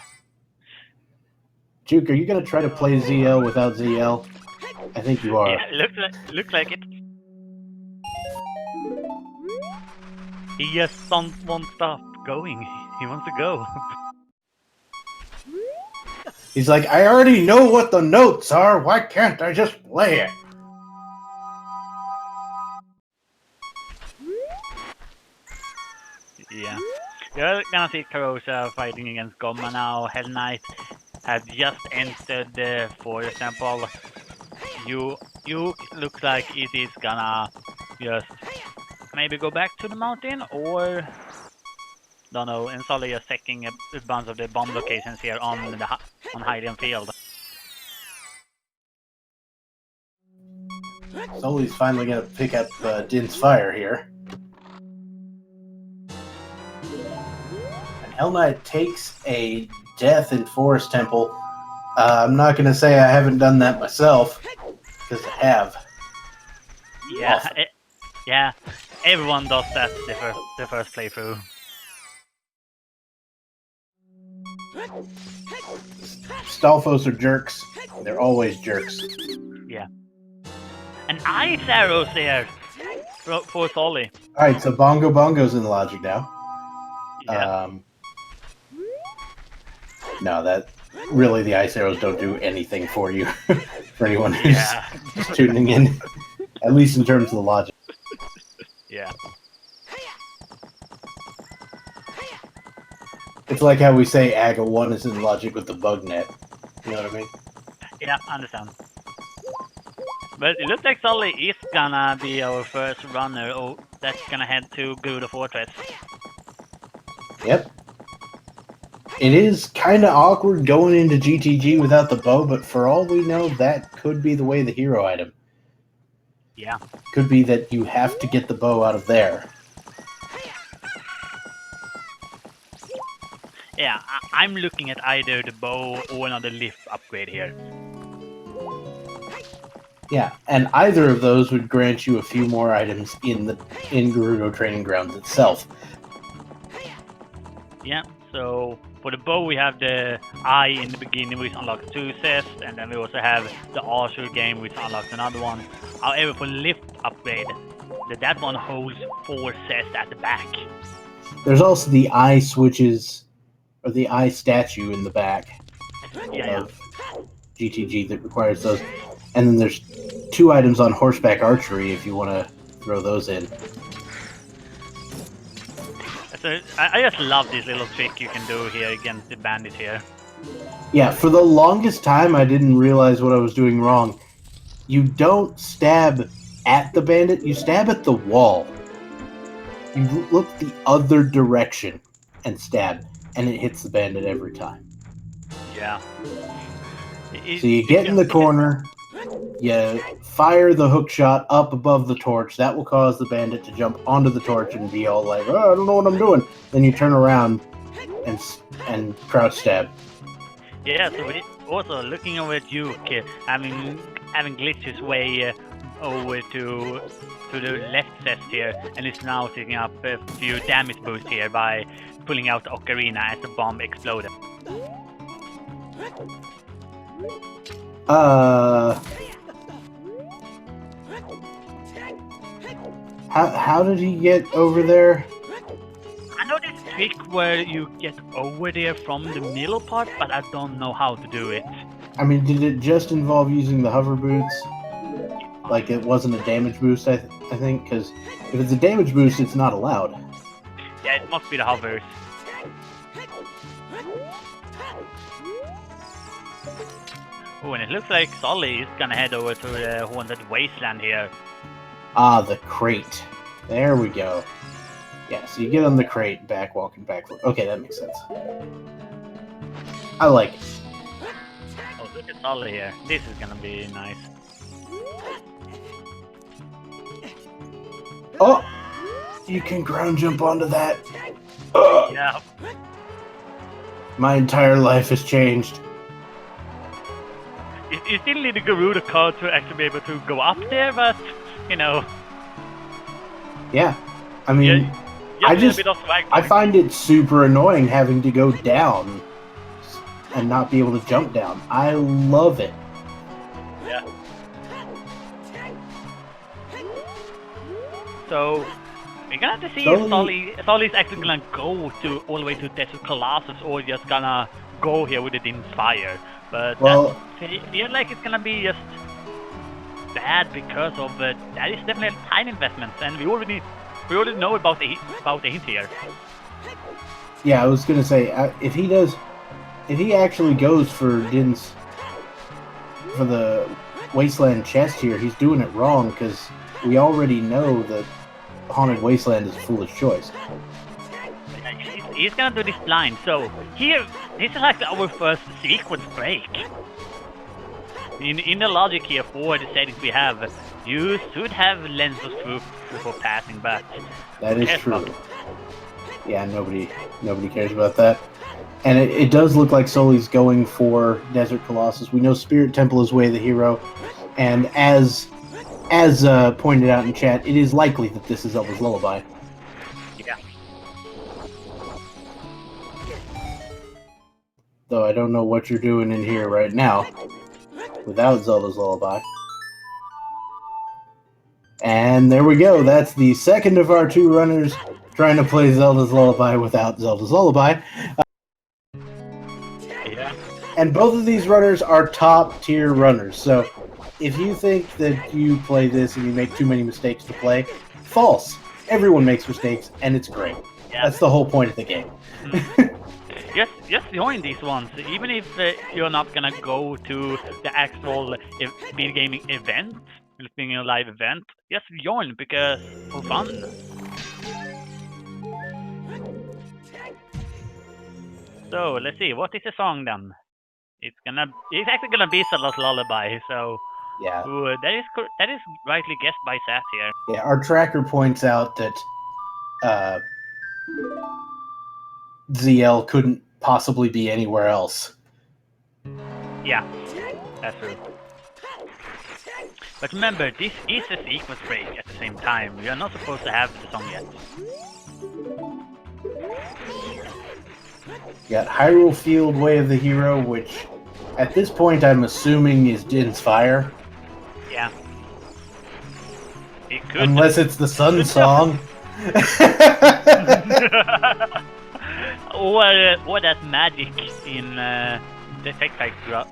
Juke, are you going to try to play ZL without ZL? I think you are. Yeah, looks like it. He just won't stop going. He wants to go. He's like, I already know what the notes are. Why can't I just play it? Yeah. You're gonna see Carosa fighting against Gomma now. Hell Knight have just entered the forest temple. You looks like it is gonna just maybe go back to the mountain, or don't know. And Solly is checking a bunch of the bomb locations here on Hylian Field. Sully's finally gonna pick up Din's fire here. And Hell Knight takes a death in Forest Temple. I'm not gonna say I haven't done that myself, because I have. Yeah, yeah. Everyone does that the first playthrough. Stalfos are jerks. They're always jerks. Yeah. And ice arrows there for Solly. Alright, so Bongo's in logic now. Yeah. No, that really the ice arrows don't do anything for you. For anyone who's just tuning in. At least in terms of the logic. Yeah. It's like how we say AGA 1 is in logic with the bug net. You know what I mean? Yeah, I understand. But it looks like Sully is gonna be our first runner that's gonna head to Gerudo Fortress. Yep. It is kind of awkward going into GTG without the bow, but for all we know, that could be the way the hero item. Yeah. Could be that you have to get the bow out of there. Yeah, I'm looking at either the bow or another lift upgrade here. Yeah, and either of those would grant you a few more items in Gerudo Training Grounds itself. Yeah, so for the bow we have the eye in the beginning which unlocks 2 chests, and then we also have the Archer game which unlocks another one. However, for lift upgrade, that one holds 4 chests at the back. There's also the eye switches, or the eye statue in the back of GTG that requires those. And then there's 2 items on horseback archery if you want to throw those in. So I just love this little trick you can do here against the bandit here. Yeah, for the longest time I didn't realize what I was doing wrong. You don't stab at the bandit, you stab at the wall. You look the other direction and stab, and it hits the bandit every time. Yeah. So you get in the corner, you fire the hook shot up above the torch. That will cause the bandit to jump onto the torch and be all like, "Oh, I don't know what I'm doing." Then you turn around and crouch stab. Yeah, so we also looking over at Duke, having glitched his way over to the left chest here, and is now taking up a few damage boosts here by pulling out the Ocarina as the bomb exploded. How did he get over there? I know this trick where you get over there from the middle part, but I don't know how to do it. I mean, did it just involve using the hover boots? Like it wasn't a damage boost, I think, because if it's a damage boost, it's not allowed. Yeah, it must be the hovers. Oh, and it looks like Solly is gonna head over to the Haunted Wasteland here. Ah, the crate. There we go. Yeah, so you get on the crate, walking backward. Okay, that makes sense. I like it. Oh, look at Solly here. This is gonna be nice. Oh! You can ground jump onto that. Yeah. My entire life has changed. You still need a Garuda card to actually be able to go up there, but, you know. Yeah. I mean, I find it super annoying having to go down and not be able to jump down. I love it. Yeah. So, we're gonna have to see if Solly's actually gonna go all the way to Desert Colossus or just gonna go here with the Inspire. But I feel like it's gonna be just bad because of that is definitely a time investment, and we already know about the hint here. Yeah, I was gonna say if he actually goes for the Wasteland chest here, he's doing it wrong because we already know that Haunted Wasteland is a foolish choice. He's gonna do this blind, so here, this is like our first sequence break. In the logic here for the settings we have, you should have lens of truth before passing, but that is true. Yeah, nobody cares about that. And it does look like Sully's going for Desert Colossus. We know Spirit Temple is Way of the Hero, and as pointed out in chat, it is likely that this is Zelda's Lullaby. Yeah. Though I don't know what you're doing in here right now without Zelda's Lullaby. And there we go. That's the second of our 2 runners trying to play Zelda's Lullaby without Zelda's Lullaby. Yeah. And both of these runners are top tier runners. So if you think that you play this and you make too many mistakes to play, false. Everyone makes mistakes, and it's great. Yeah. That's the whole point of the game. Just join these ones, even if you're not gonna go to the actual SpeedGaming event, being a live event. Just join because for fun. So let's see, what is the song then? It's actually gonna be Zelda's Lullaby. So yeah, that is rightly guessed by Sat here. Yeah, our tracker points out that ZL couldn't possibly be anywhere else. Yeah, that's true. But remember, this is a sequence break at the same time. We are not supposed to have the song yet. You got Hyrule Field, Way of the Hero, which at this point I'm assuming is Din's Fire. Yeah. It could. Unless it's the Sun Song. or that magic in the Effect Rod.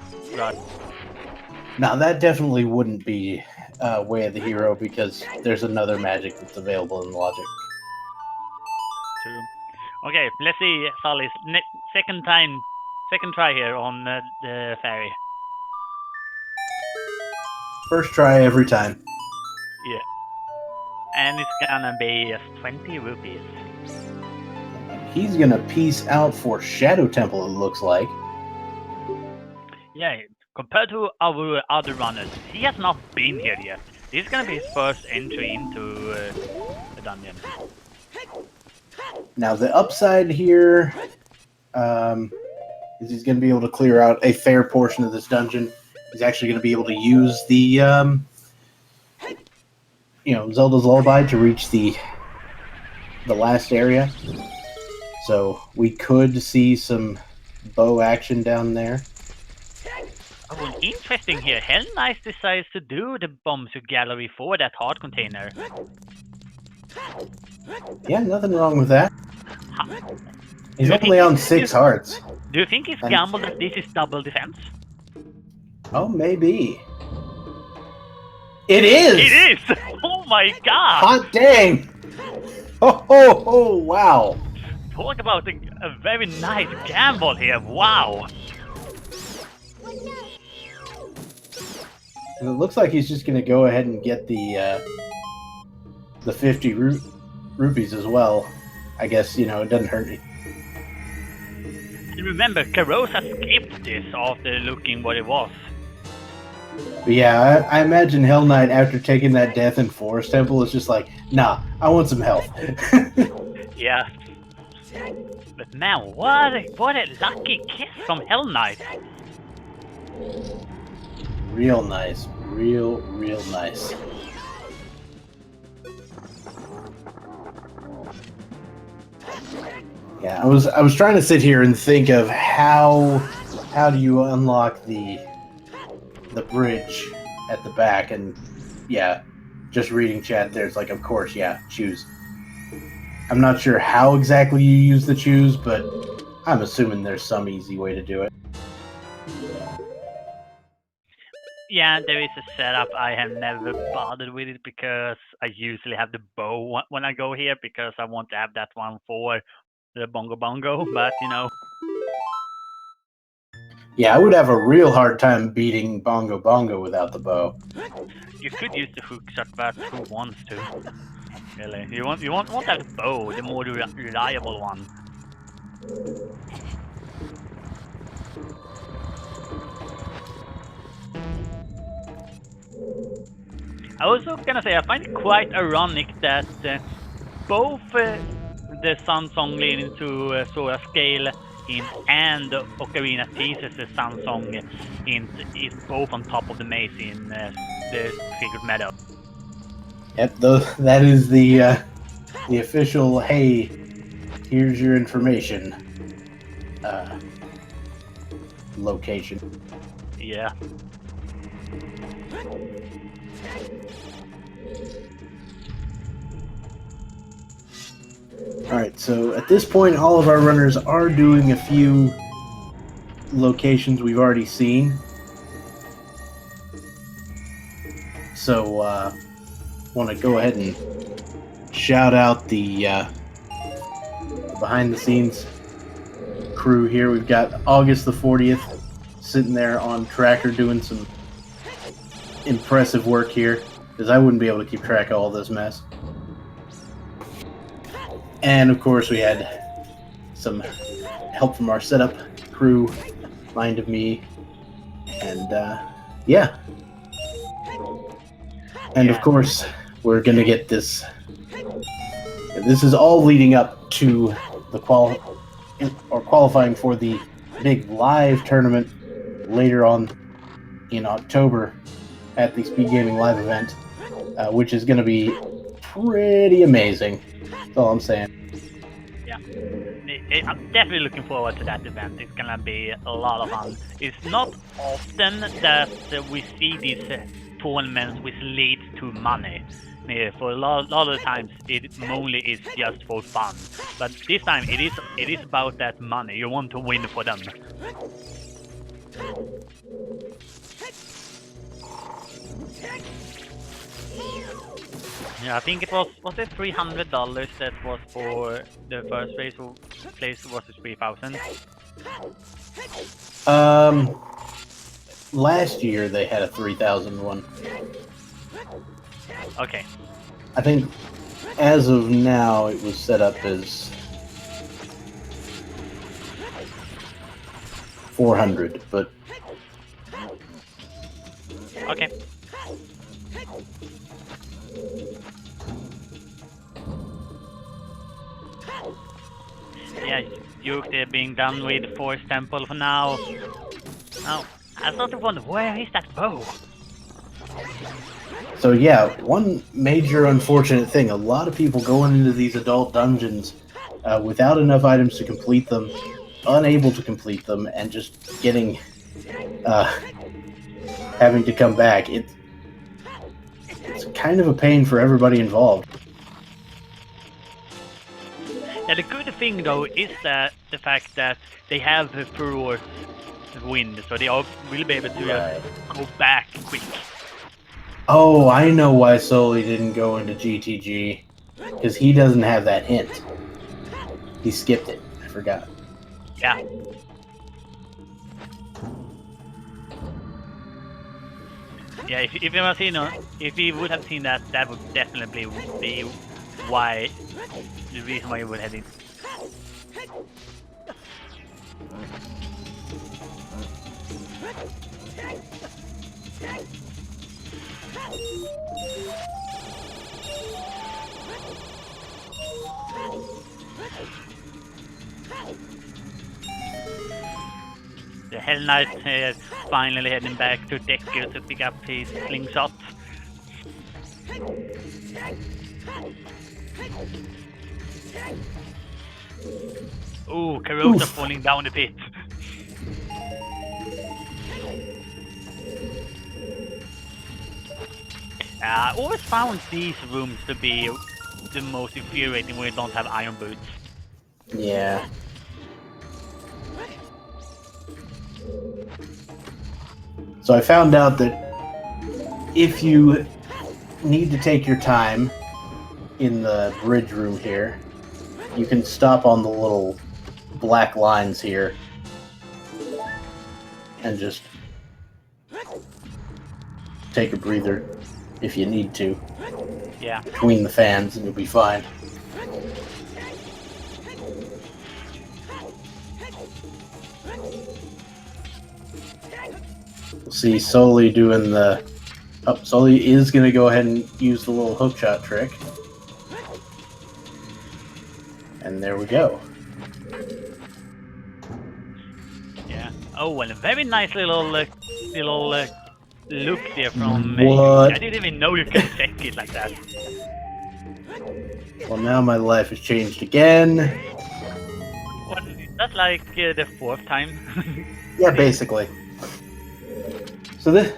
Now that definitely wouldn't be Way of the Hero because there's another magic that's available in Logic. True. Okay, let's see, Sully's second try here on the ferry. First try every time. Yeah. And it's gonna be 20 rupees. He's gonna peace out for Shadow Temple, it looks like. Yeah, compared to our other runners, he has not been here yet. This is gonna be his first entry into the dungeon. Now the upside here is he's going to be able to clear out a fair portion of this dungeon. He's actually going to be able to use the Zelda's Lullaby to reach the last area. So we could see some bow action down there. Oh, interesting here. Hell Knight decides to do the bomb to gallery for that heart container. Yeah, nothing wrong with that. He's Do you only think on 6 hearts. Do you think he's gambled that this is double defense? Oh, maybe. It is! It is! Oh my god! Hot dang! Oh, wow. Talk about a very nice gamble here. Wow! And it looks like he's just going to go ahead and get the 50 rupees as well. I guess, it doesn't hurt me. And remember, Carosa skipped this after looking what it was. But yeah, I imagine Hell Knight, after taking that death in Forest Temple, is just like, nah, I want some health. Yeah. But man, what a lucky kiss from Hell Knight. Real nice. Real nice. Yeah, I was trying to sit here and think of how do you unlock the bridge at the back, and yeah, just reading chat there, it's like, of course, yeah, choose. I'm not sure how exactly you use the choose, but I'm assuming there's some easy way to do it. Yeah, there is a setup. I have never bothered with it because I usually have the bow when I go here because I want to have that one for the bongo, but Yeah, I would have a real hard time beating bongo without the bow. You could use the hook shot, but who wants to? Really, you want that bow, the more reliable one. I was also gonna say I find it quite ironic that both the Sun Song leading to Sora Scale hint and Ocarina teases the Sun Song hint is both on top of the maze in the Secret Meadow. Yep, that is the official, hey, here's your information location. Yeah. Alright, so at this point, all of our runners are doing a few locations we've already seen. So, want to go ahead and shout out the behind-the-scenes crew here. We've got August the 40th sitting there on tracker doing some impressive work here, because I wouldn't be able to keep track of all this mess. And of course, we had some help from our setup crew, Mind of Me, and yeah. And of course, we're gonna get this. This is all leading up to the qualifying for the big live tournament later on in October at the SpeedGaming live event, which is going to be pretty amazing. That's all I'm saying. Yeah, I'm definitely looking forward to that event. It's gonna be a lot of fun. It's not often that we see these tournaments which lead to money. For a lot of times, it mainly is just for fun. But this time, it is about that money. You want to win for them. Yeah, I think it was it $300 that was for the first place, or place was it 3,000? Last year they had a 3,000 one. Okay. I think as of now it was set up as 400, but Okay. Yeah, Yukti being done with Forest Temple for now. Now, I started to wonder, where is that bow? so yeah, one major unfortunate thing, a lot of people going into these adult dungeons without enough items to complete them, unable to complete them, and just getting having to come back. It's kind of a pain for everybody involved. Yeah, the good thing though is that the fact that they have the Furor's wind, so they all will be able to just go back quick. Oh, I know why Soli didn't go into GTG. Because he doesn't have that hint. He skipped it. I forgot. Yeah. Yeah, if you have seen, if he would have seen that, that would definitely be why, the reason why he would have it. The Hell Knight is finally heading back to Deku to pick up his slingshot. Ooh, Karota falling down the pit. I always found these rooms to be the most infuriating when you don't have iron boots. Yeah. So I found out that if you need to take your time in the bridge room here, you can stop on the little black lines here and just take a breather if you need to. Yeah. Between the fans, and you'll be fine. We'll see Soli doing the... Oh, Soli is going to go ahead and use the little hookshot trick. And there we go. Yeah. Oh, and a very nice little look there from What? I didn't even know you could check it like that. Well, now my life has changed again. What, that's like the fourth time. Yeah, basically. So this...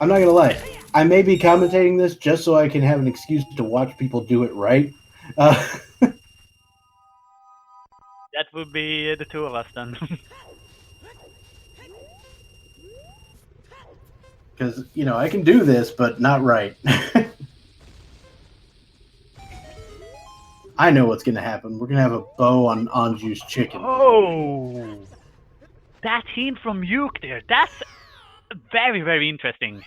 I'm not going to lie. I may be commentating this just so I can have an excuse to watch people do it right. That would be the two of us then. Because, you know, I can do this, but not right. I know what's going to happen. We're going to have a bow on Anju's chicken. Oh! That hint from Yuke there, that's very, very interesting.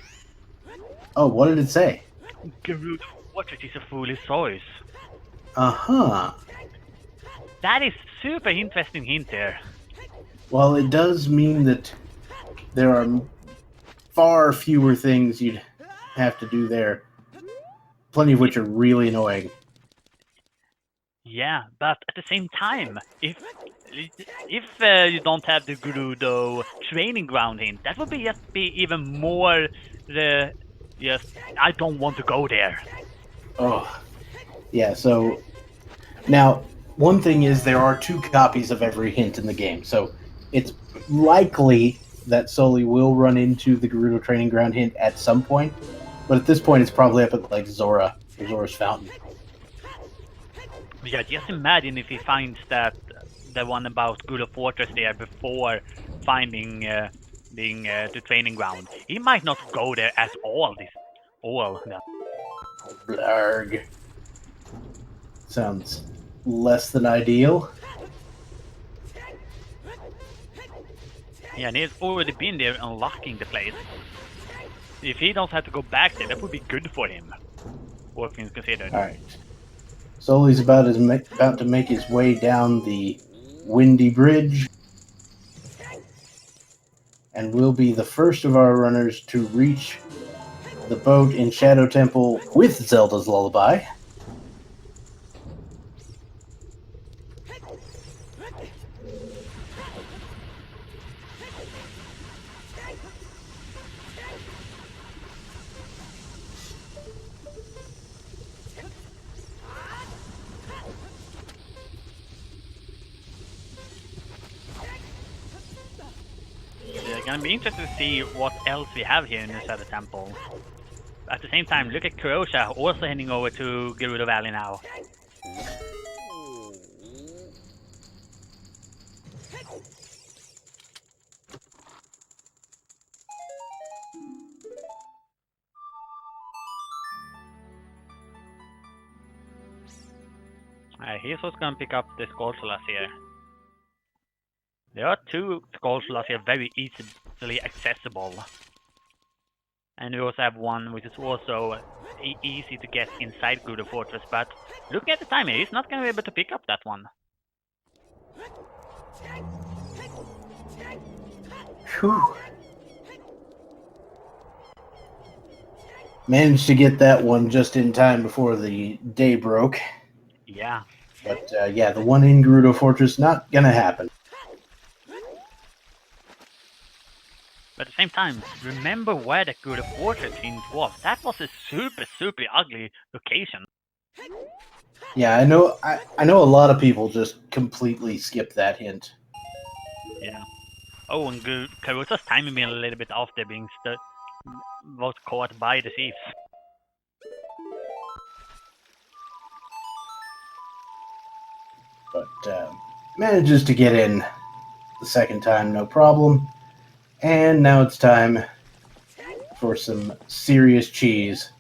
Oh, what did it say? Gerudo, what it is a foolish choice. Uh-huh. That is super interesting hint there. Well, it does mean that there are far fewer things you'd have to do there. Plenty of which are really annoying. Yeah, but at the same time, if you don't have the Gerudo training ground hint, that would be even more the I don't want to go there. Oh, yeah. So now, one thing is there are 2 copies of every hint in the game, so it's likely that Soli will run into the Gerudo training ground hint at some point, but at this point, it's probably up at like Zora's Fountain. Yeah, just imagine if he finds that the one about Gerudo Fortress there before finding the training ground. He might not go there at all. Oh well, yeah. Blarg. Sounds less than ideal. Yeah, and he's already been there unlocking the place. If he don't have to go back there, that would be good for him. All things considered. Alright. Sully's about to make his way down the windy bridge, and will be the first of our runners to reach the boat in Shadow Temple with Zelda's Lullaby. It's gonna be interesting to see what else we have here in the Shadow Temple. At the same time, look at Croatia also heading over to Gerudo Valley now. Here's what's gonna pick up the Skulltulas here. There are two Skulltulas here very easily accessible. And we also have one which is also easy to get inside Gerudo Fortress, but looking at the time here, he's not gonna be able to pick up that one. Whew. Managed to get that one just in time before the day broke. Yeah. But yeah, the one in Gerudo Fortress, not gonna happen. But at the same time, remember where the Gerudo Fortress hint was. That was a super ugly location. Yeah, I know a lot of people just completely skip that hint. Yeah. Oh, and Carusa's timing me a little bit after being was caught by the thieves. But manages to get in the second time, no problem. And now it's time for some serious cheese.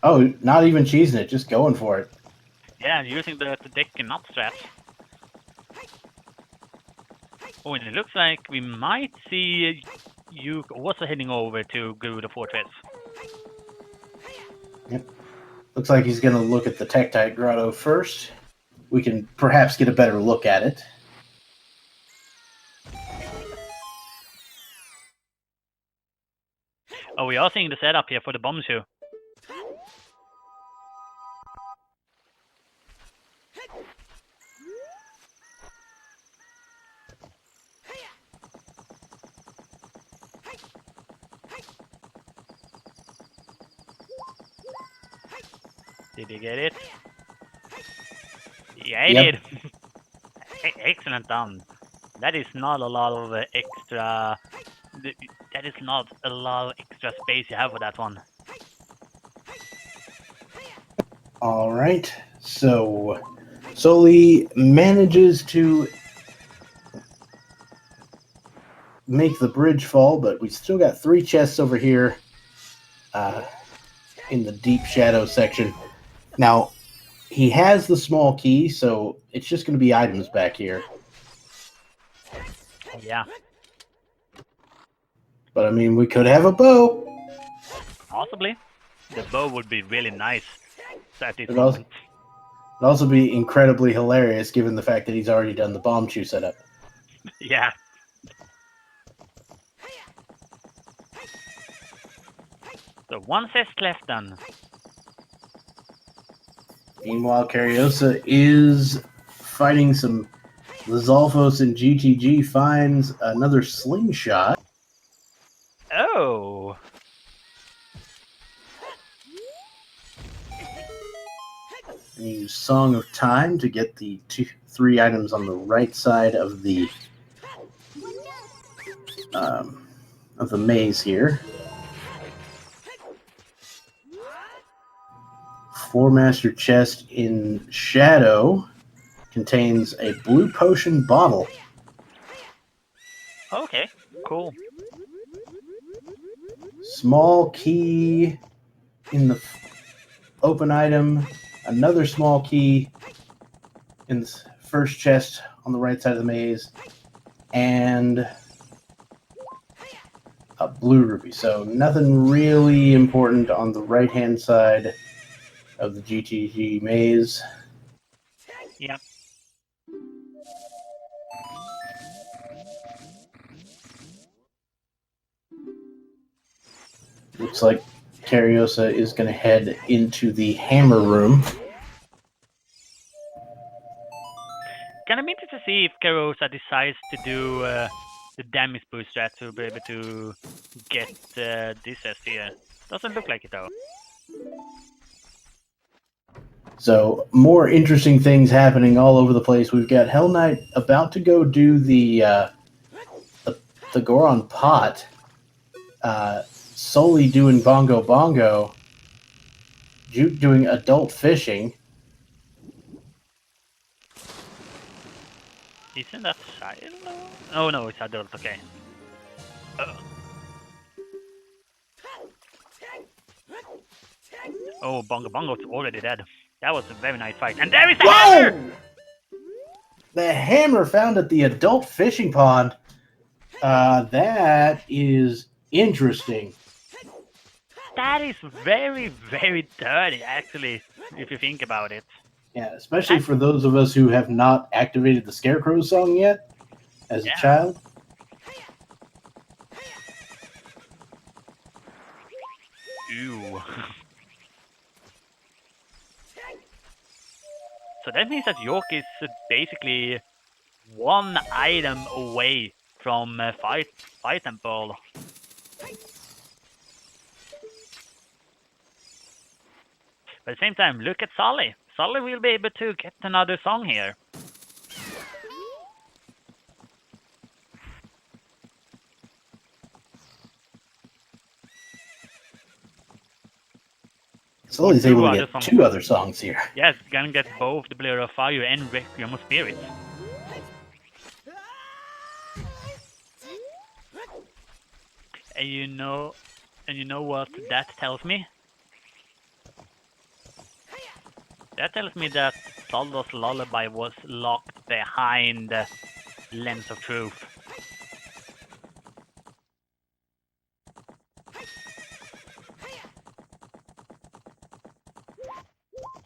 Oh, not even cheesing it, just going for it. Yeah, using the deck and up strat. Oh, and it looks like we might see you also heading over to Gerudo Fortress. Yep. Looks like he's going to look at the Tektite Grotto first. We can perhaps get a better look at it. Oh, we are seeing the setup here for the bomb shoe. Did you get it? Yeah, he did. Excellent done. That is not a lot of extra. That is not a lot of extra space you have for that one. All right. So Soli manages to make the bridge fall, but we still got 3 chests over here in the deep shadow section. Now, he has the small key, so it's just going to be items back here. Yeah. But, I mean, we could have a bow. Possibly. The bow would be really nice at this It'd moment. also be incredibly hilarious given the fact that he's already done the bomb chew setup. Yeah. So 1 cest left then. Meanwhile, Cariosa is fighting some Lizalfos, and GTG finds another slingshot. Oh. And use Song of Time to get the 3 items on the right side of the maze here. 4-master chest in Shadow contains a blue potion bottle. Okay, cool. Small key in the open item, another small key in the first chest on the right side of the maze, and a blue ruby. So nothing really important on the right-hand side of the GTG maze. Yep. Looks like Cariosa is going to head into the hammer room. Kind of interested to see if Carosa decides to do the damage boost strat to be able to get this S here. Doesn't look like it though. So more interesting things happening all over the place. We've got Hell Knight about to go do the Goron pot, solely doing Bongo Bongo, Juke doing adult fishing. Isn't that child? Oh no, it's adult. Okay. Oh, Bongo Bongo's already dead. That was a very nice fight. And there is the hammer! The hammer found at the adult fishing pond. That is interesting. That is very, very dirty, actually, if you think about it. Yeah, especially for those of us who have not activated the Scarecrow song yet as a child. Ew. So that means that York is basically one item away from Fight Temple. But at the same time, look at Sully. Sully will be able to get another song here. Sully's able to get two other songs here. Yes, gonna get both the Blur of Fire and Requiem of Spirit. And you know what that tells me? That tells me that Soldo's Lullaby was locked behind Lens of Truth.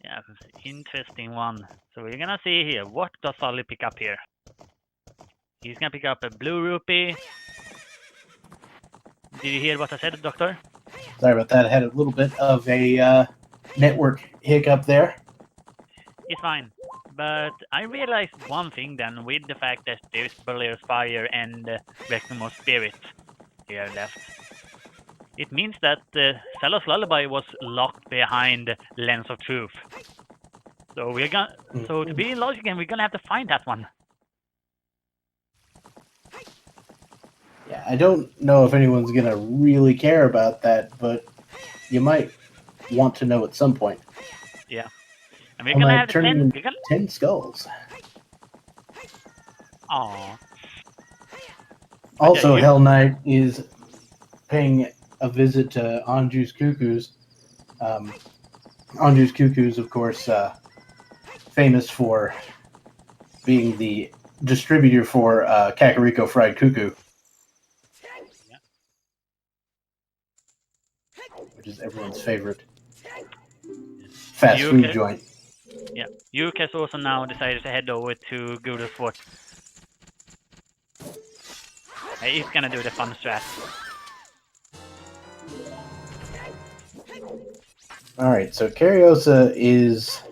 Yeah, interesting one. So we're gonna see here, what does Sully pick up here? He's gonna pick up a blue rupee. Did you hear what I said, Doctor? Sorry about that. I had a little bit of a network hiccup there. It's fine. But I realized one thing then with the fact that there's Balear's Fire and Requiem of Spirit here left. It means that Celos Lullaby was locked behind Lens of Truth. So we're gonna. So to be in logic again, we're gonna have to find that one. Yeah, I don't know if anyone's gonna really care about that, but you might want to know at some point. Yeah. And we're gonna have the 10 skulls. Aww. Also, Hell Knight is paying a visit to Anju's Cuckoos. Anju's Cuckoos, of course, famous for being the distributor for Kakariko Fried Cuckoo. Which is everyone's favorite fast food joint. Yeah, Yuke has also now decided to head over to Gouda's Fort. He's gonna do the fun strat. Alright, so Cariosa is,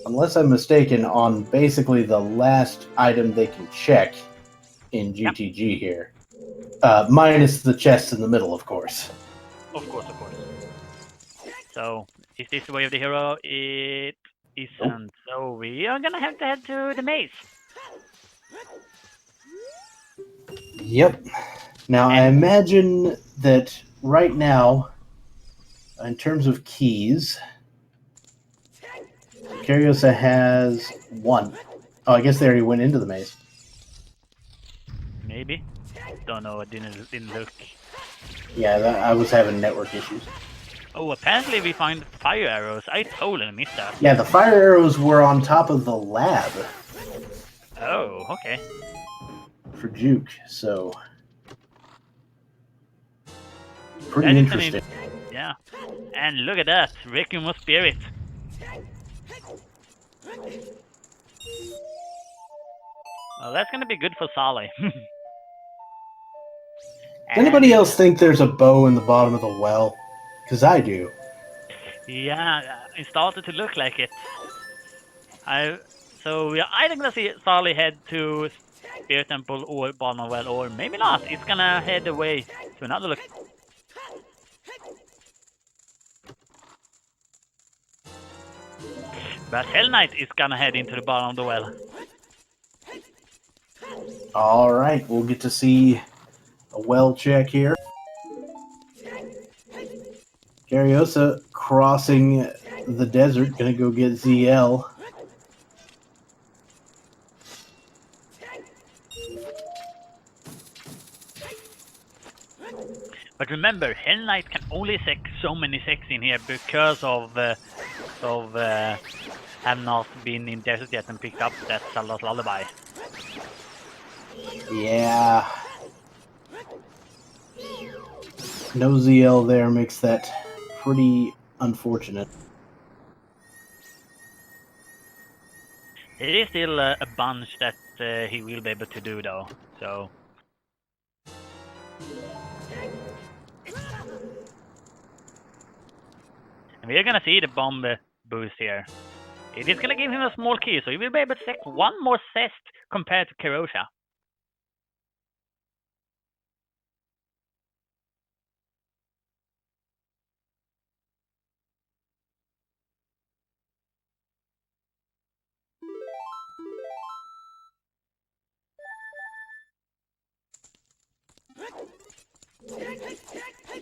unless I'm mistaken, on basically the last item they can check in GTG here. Minus the chest in the middle, of course. Of course. So, is this the way of the hero? It isn't. So we are gonna have to head to the maze. Yep. Now, I imagine that right now, in terms of keys, Cariosa has one. Oh, I guess they already went into the maze. Maybe. Don't know. I didn't look. Yeah, I was having network issues. Oh, apparently we find fire arrows. I totally missed that. Yeah, the fire arrows were on top of the lab Oh, okay. for Juke, so That pretty is interesting. Yeah. And look at that, Requiem of Spirit. Well, that's gonna be good for Sally. Does anybody else think there's a bow in the bottom of the well? Because I do. Yeah, it started to look like it. So we are either gonna see Sally head to Spirit Temple or bottom well, or maybe not. It's gonna head away to another look. But Hell Knight is gonna head into the bottom of the well. All right, we'll get to see a well check here. Cariosa crossing the desert, gonna go get ZL. But remember, Hell Knight can only sec so many secs in here because of have not been in desert yet and picked up that Salda's Lullaby. Yeah. No ZL there makes that pretty unfortunate. It is still a bunch that he will be able to do though, so... And we're gonna see the bomb boost here. It is gonna give him a small key, so he will be able to take one more cest compared to Kerosha.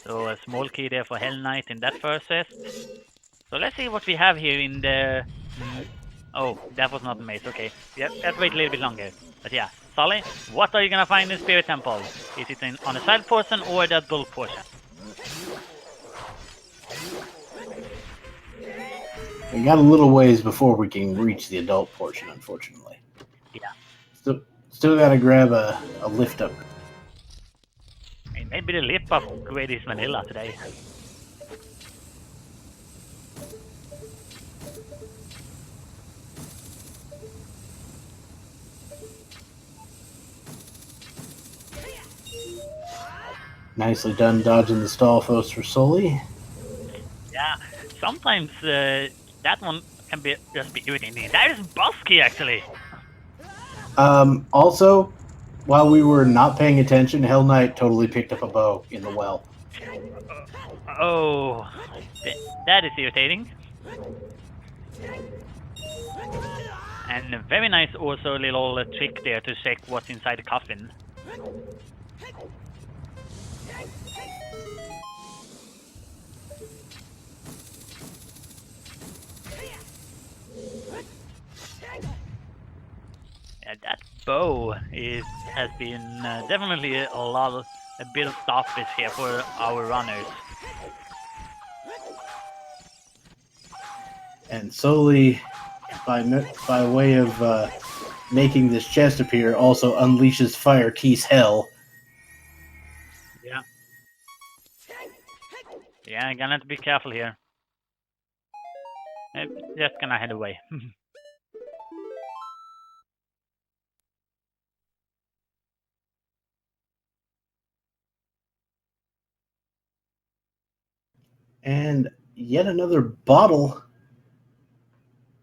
So a small key there for Hell Knight in that first cest. So let's see what we have here in the... Oh, that was not a maze, okay. Yeah, let's wait a little bit longer. But yeah, Sully, what are you gonna find in Spirit Temple? Is it on the side portion or the bulk portion? We got a little ways before we can reach the adult portion, unfortunately. Yeah. Still gotta grab a lift up. I mean, maybe the lip upgrade is vanilla today. Nicely done dodging the Stalfos for Sully. Yeah, sometimes that one can be just be irritating. That is Busky actually. Also, while we were not paying attention, Hell Knight totally picked up a bow in the well. Oh, that is irritating. And very nice also little trick there to check what's inside the coffin. Yeah, that bow has been definitely a bit of stoppage here for our runners. And solely by way of making this chest appear, also unleashes Fire Keys Hell. Yeah. Yeah, I'm gonna have to be careful here. I'm just gonna head away. And yet another bottle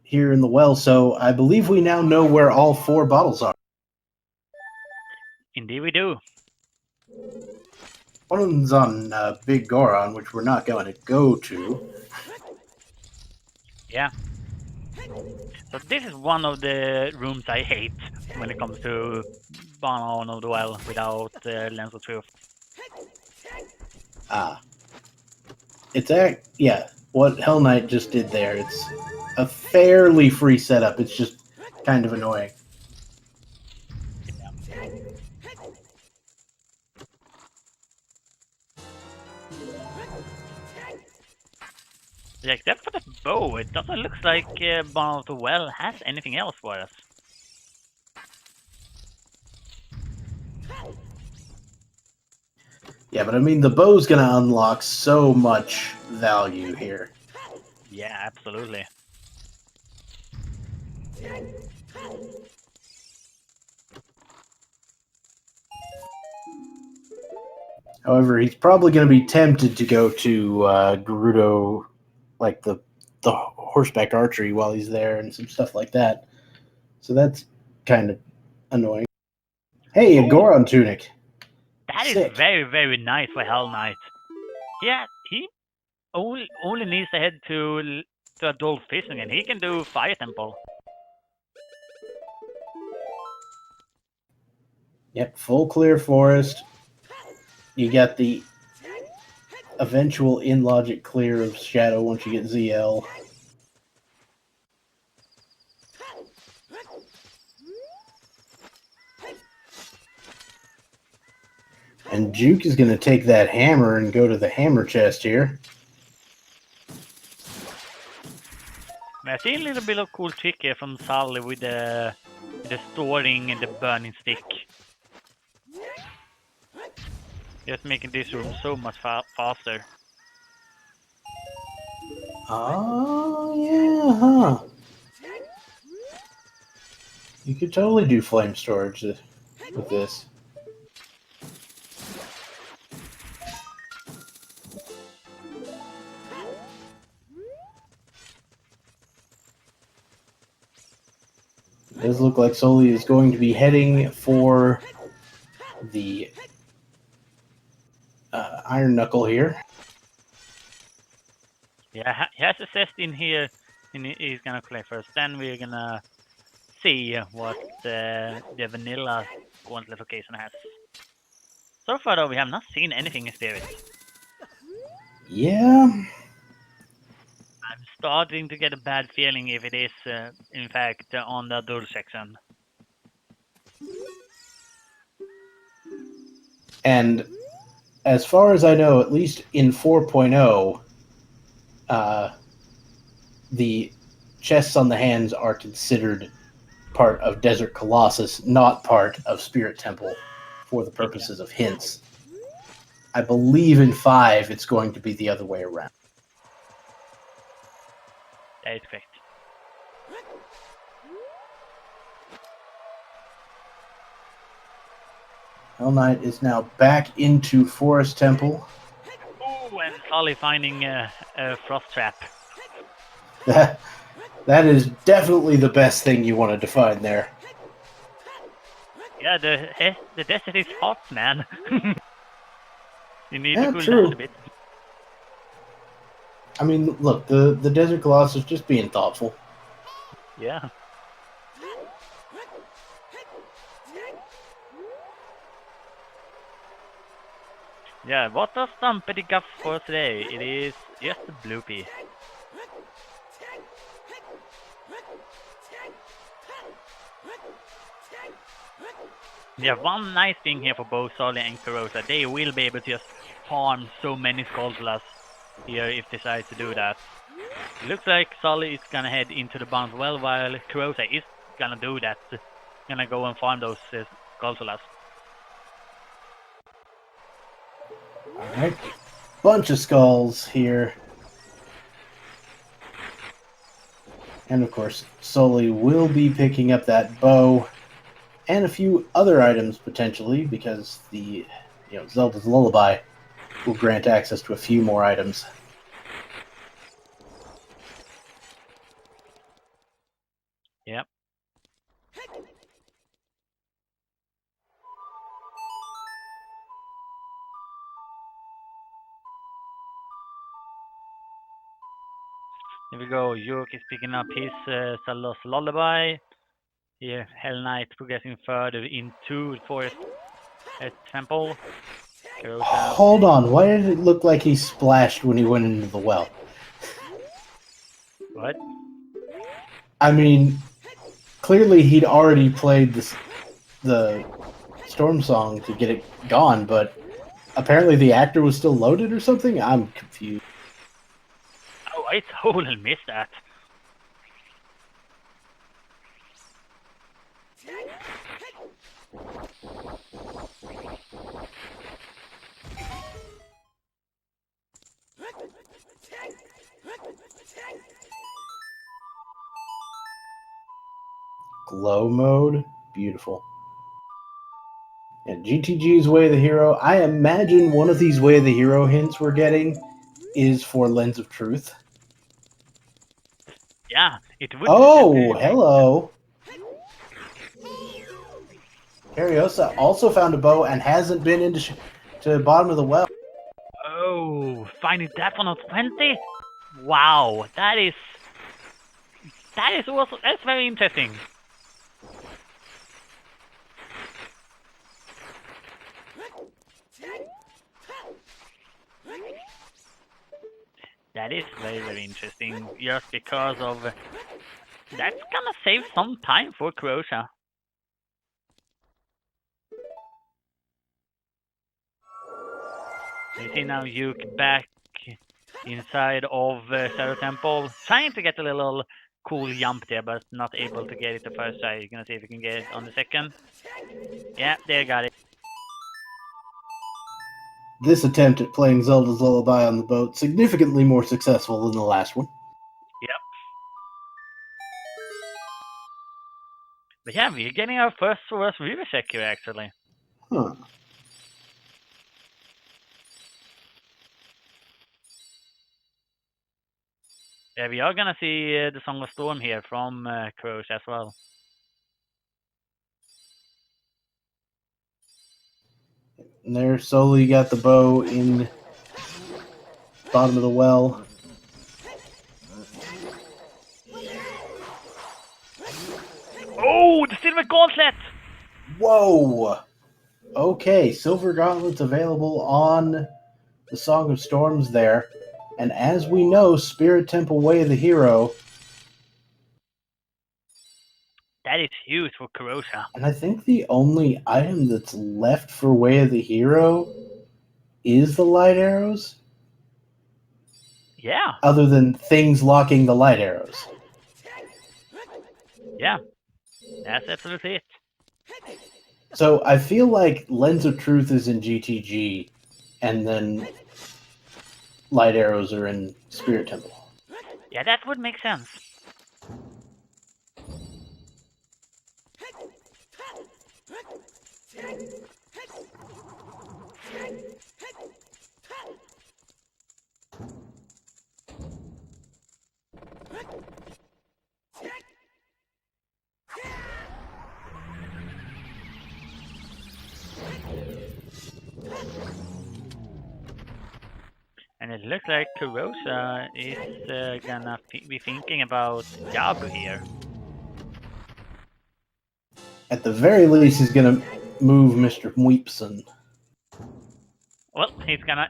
here in the well, so I believe we now know where all 4 bottles are. Indeed we do. One of them's on Big Goron, which we're not going to go to. Yeah. So this is one of the rooms I hate when it comes to Barn of the Well without Lens of Truth. Yeah, what Hell Knight just did there, it's a fairly free setup. It's just kind of annoying. Yeah, except for the bow, it doesn't look like Barn of the Well has anything else for us. Yeah, but I mean, the bow's gonna unlock so much value here. Yeah, absolutely. However, he's probably gonna be tempted to go to Gerudo, like the horseback archery while he's there and some stuff like that. So that's kind of annoying. Hey, a Oh, Goron tunic. that is Sick. very, very nice for Hell Knight. Yeah, he only needs to head to Adult Fishing and he can do Fire Temple. Yep, full clear forest. You got the eventual in logic clear of Shadow once you get ZL. And Juke is going to take that hammer and go to the hammer chest here. I see a little bit of cool trick here from Sully with the storing and the burning stick. Just making this room so much faster. Oh, yeah, huh. You could totally do flame storage with this. It does look like Soli is going to be heading for the Iron Knuckle here. Yeah, he has a chest in here and he's gonna collect first. Then we're gonna see what the vanilla gauntlet location has. So far though, we have not seen anything in Spirit. Yeah. I'm starting to get a bad feeling if it is, in fact, on the adult section. And as far as I know, at least in 4.0, the chests on the hands are considered part of Desert Colossus, not part of Spirit Temple for the purposes of hints. I believe in 5 it's going to be the other way around. That is correct. Hell Knight is now back into Forest Temple. Oh, and Sully finding a frost trap. That is definitely the best thing you wanted to find there. Yeah, the desert is hot, man. You need Yeah, to cool true. down a bit. I mean, look, the Desert Colossus just being thoughtful. Yeah. Yeah, what does Stumpy got for today? It is just a bloopy. Yeah, one nice thing here for both Sully and Carosa, they will be able to just farm so many Skulltulas here if they decide to do that. It looks like Sully is gonna head into the bounce well, while Carosa is gonna do that. Gonna go and farm those Skulltulas. Alright. Bunch of skulls here. And of course, Sully will be picking up that bow and a few other items potentially, because the Zelda's Lullaby will grant access to a few more items. Yep. Here we go. York is picking up his Zelda's Lullaby. Here, Hell Knight progressing further into the forest temple. Carosa. Hold on, why did it look like he splashed when he went into the well? What? I mean, clearly he'd already played the Storm Song to get it gone, but apparently the actor was still loaded or something? I'm confused. Oh, I totally missed that. Glow mode, beautiful. And GTG's Way of the Hero. I imagine one of these Way of the Hero hints we're getting is for Lens of Truth. Yeah, it would. Oh, hello. Cariosa also found a bow and hasn't been into to the bottom of the well. Oh, finding that one on 20? Wow, that is also that's very interesting. That is very, very interesting, just because of that's gonna save some time for Croatia. You see now Yuke back inside of Shadow Temple, trying to get a little cool jump there, but not able to get it the first try. You're gonna see if you can get it on the second. Yeah, there, got it. This attempt at playing Zelda's Lullaby on the boat significantly more successful than the last one. Yep. But yeah, we're getting our first viewer check here, actually. Huh. Yeah, we are gonna see the Song of Storm here from Croatia as well. And there, slowly got the bow in bottom of the well. Oh, the Silver Gauntlet! Whoa! Okay, Silver Gauntlet's available on the Song of Storms there. And as we know, Spirit Temple Way of the Hero. That is huge for Croatia. And I think the only item that's left for Way of the Hero is the light arrows. Yeah. Other than things locking the light arrows. Yeah. That's absolutely it. So I feel like Lens of Truth is in GTG, and then light arrows are in Spirit Temple. Yeah, that would make sense. And it looks like Croatia is gonna be thinking about Yabu here. At the very least, he's going to move Mr. Mweepson. Well, he's gonna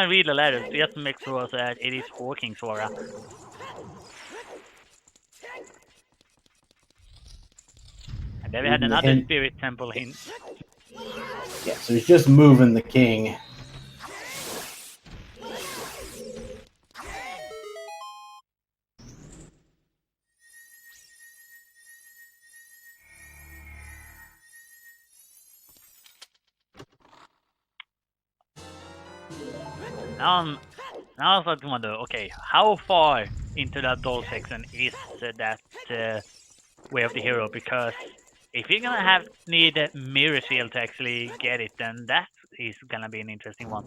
read the letters just to make sure that it is for King Sora. And then we had another Spirit Temple hint. Yeah, so he's just moving the king. Now I was wonder, okay, how far into that doll section is that Way of the Hero? Because if you're gonna need a mirror shield to actually get it, then that is gonna be an interesting one.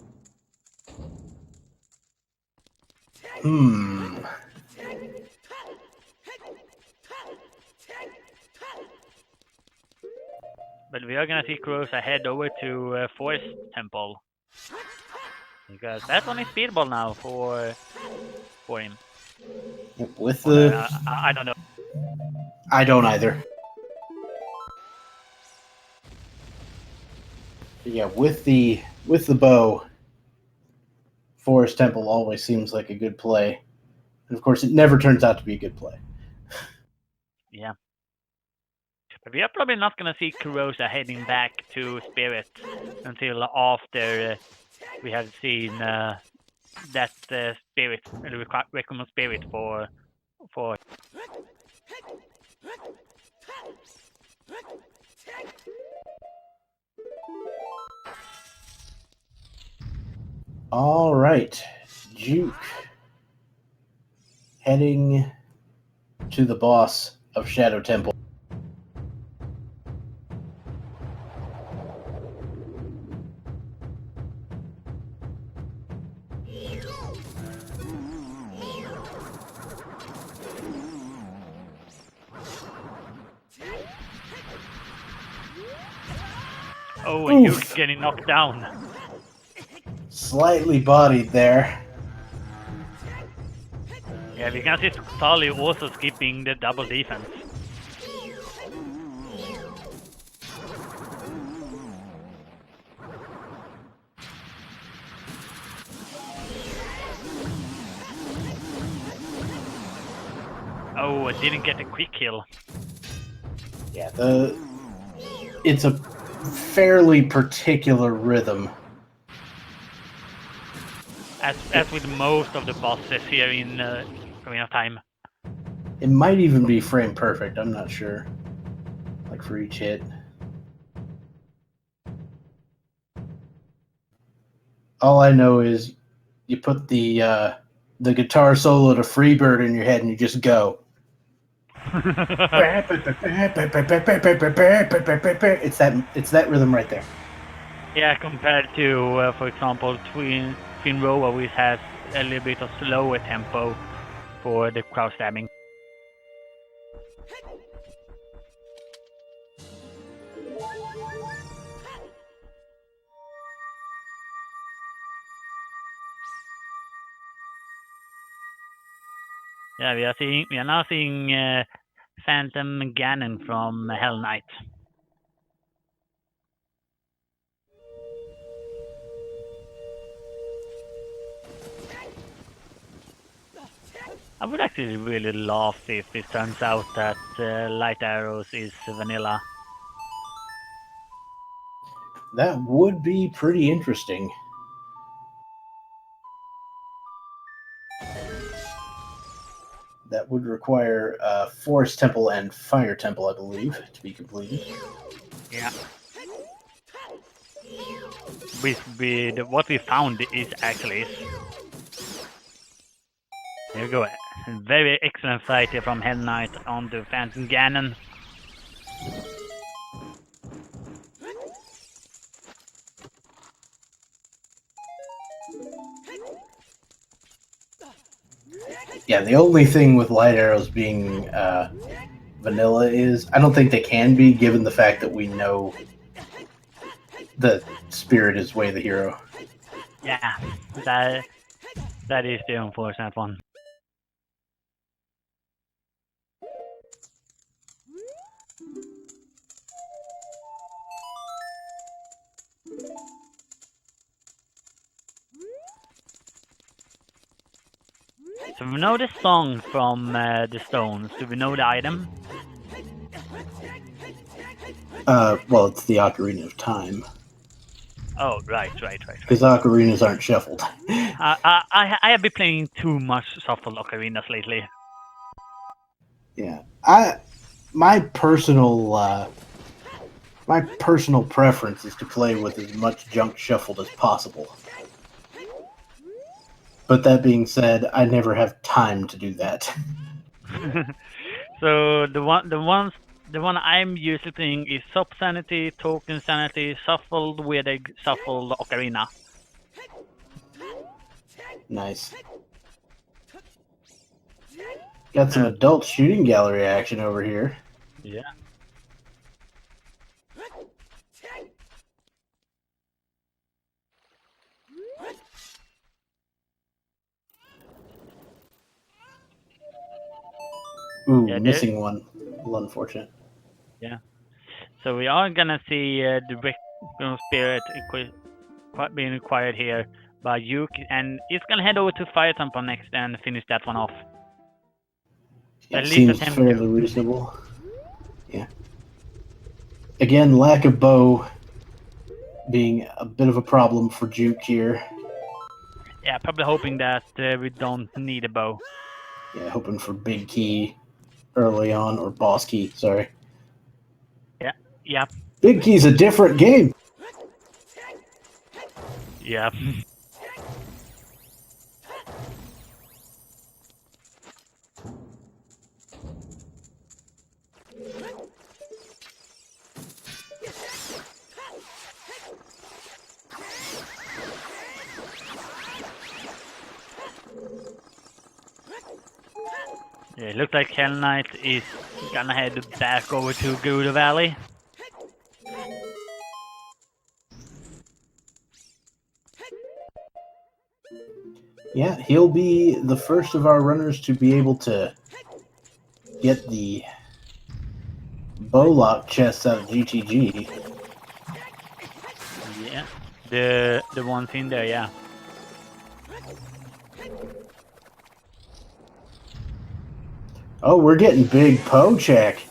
But we are gonna see Croatia head over to Forest Temple. Because that's only speedball now for him. With the... I don't know. I don't either. Yeah, with the bow, Forest Temple always seems like a good play. And of course, it never turns out to be a good play. Yeah. But we are probably not going to see Croatia heading back to Spirit until after we have seen that spirit, recommend spirit for. All right, Juke heading to the boss of Shadow Temple. Oh, and Oof. Yuke's getting knocked down. Slightly bodied there. Yeah, we can see Sally also skipping the double defense. Oh, I didn't get a quick kill. Yeah, it's a fairly particular rhythm. As with most of the bosses here in Ocarina of Time. It might even be frame perfect, I'm not sure. Like for each hit. All I know is you put the guitar solo to Freebird in your head and you just go. It's that rhythm right there. Yeah, compared to, for example, Twin Rowa, which has a little bit of slower tempo for the crowd stabbing. Yeah, we are now seeing Phantom Ganon from Hell Knight. I would actually really love if it turns out that Light Arrows is vanilla. That would be pretty interesting. That would require Forest Temple and Fire Temple, I believe, to be completed. Yeah. What we found is actually... Here we go. Very excellent fight here from Hell Knight on the Phantom Ganon. Yeah, the only thing with light arrows being vanilla is I don't think they can be, given the fact that we know the spirit is way the hero. Yeah, that is the unfortunate one. So we know the song from the Stones. Do we know the item? Well, it's the Ocarina of Time. Oh, right. Because ocarinas aren't shuffled. I have been playing too much shuffled ocarinas lately. Yeah, my personal preference is to play with as much junk shuffled as possible. But that being said, I never have time to do that. So the one I'm usually playing is Sop Sanity, Token Sanity, Shuffled with a Shuffled Ocarina. Nice. Got some adult shooting gallery action over here. Yeah. Ooh, Yeah, missing one. A little unfortunate. Yeah. So we are gonna see the Recon Spirit being acquired here by Yuke, and he's gonna head over to Fire Temple next and finish that one off. Yeah, At least seems attempt fairly to. reasonable. Yeah. Again, lack of bow being a bit of a problem for Juke here. Yeah, probably hoping that we don't need a bow. Yeah, hoping for big key early on, or boss key, sorry. Yeah. Big key's a different game. Yeah. Yeah, it looks like Hell Knight is gonna head back over to Gerudo Valley. Yeah, he'll be the first of our runners to be able to get the Bowlock chests out of GTG. Yeah. The ones in there, yeah. Oh, we're getting big Poe check.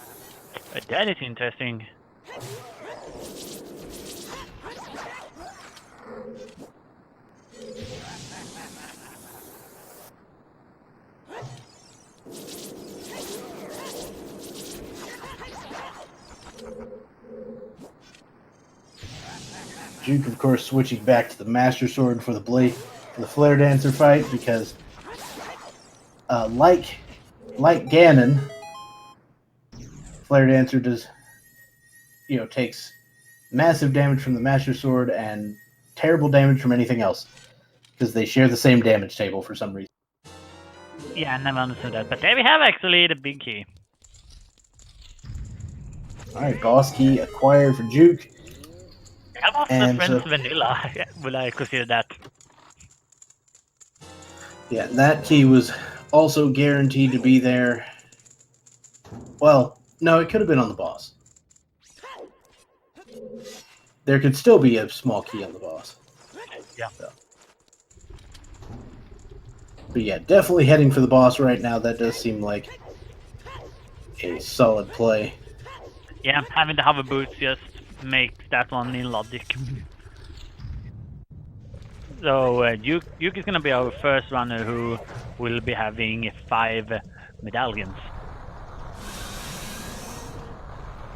That is interesting. Juke, of course, switching back to the Master Sword for the Flare Dancer fight, because like Ganon, Flare Dancer takes massive damage from the Master Sword and terrible damage from anything else, because they share the same damage table for some reason. Yeah, I never understood that. But there we have actually the big key. Alright, boss key acquired for Juke. That was the Friends Vanilla, will I consider that. Yeah, that key was also guaranteed to be there. Well, no, it could have been on the boss. There could still be a small key on the boss. Yeah. So. But yeah, definitely heading for the boss right now. That does seem like a solid play. Yeah, having the hover boots just makes that one illogic. So Yuke is gonna be our first runner who will be having 5 medallions.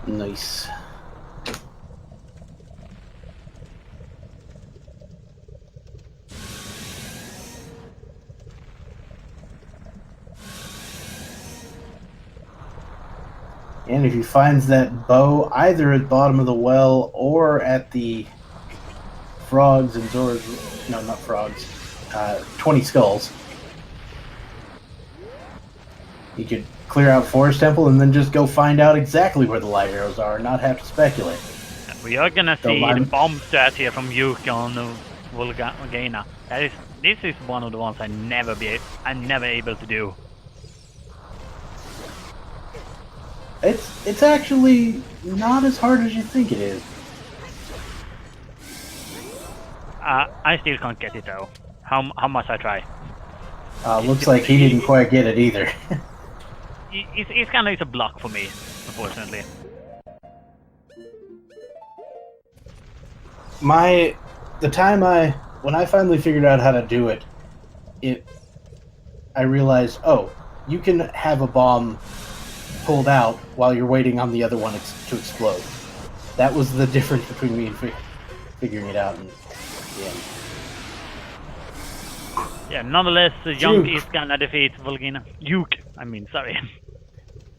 Nice. And if he finds that bow either at the bottom of the well or at the frogs and Zora's... No, not frogs. 20 skulls. He could clear out Forest Temple and then just go find out exactly where the light arrows are and not have to speculate. We are gonna see the bomb strat here from Yuke on Volgana. This is one of the ones I'm never able to do. It's actually not as hard as you think it is. I still can't get it though. How much I try. Looks like he didn't quite get it either. It's kind of a block for me, unfortunately. When I finally figured out how to do it, I realized, oh, you can have a bomb pulled out while you're waiting on the other one to explode. That was the difference between me and figuring it out. And, yeah, nonetheless, Young is gonna defeat Volgina. Yuke, sorry.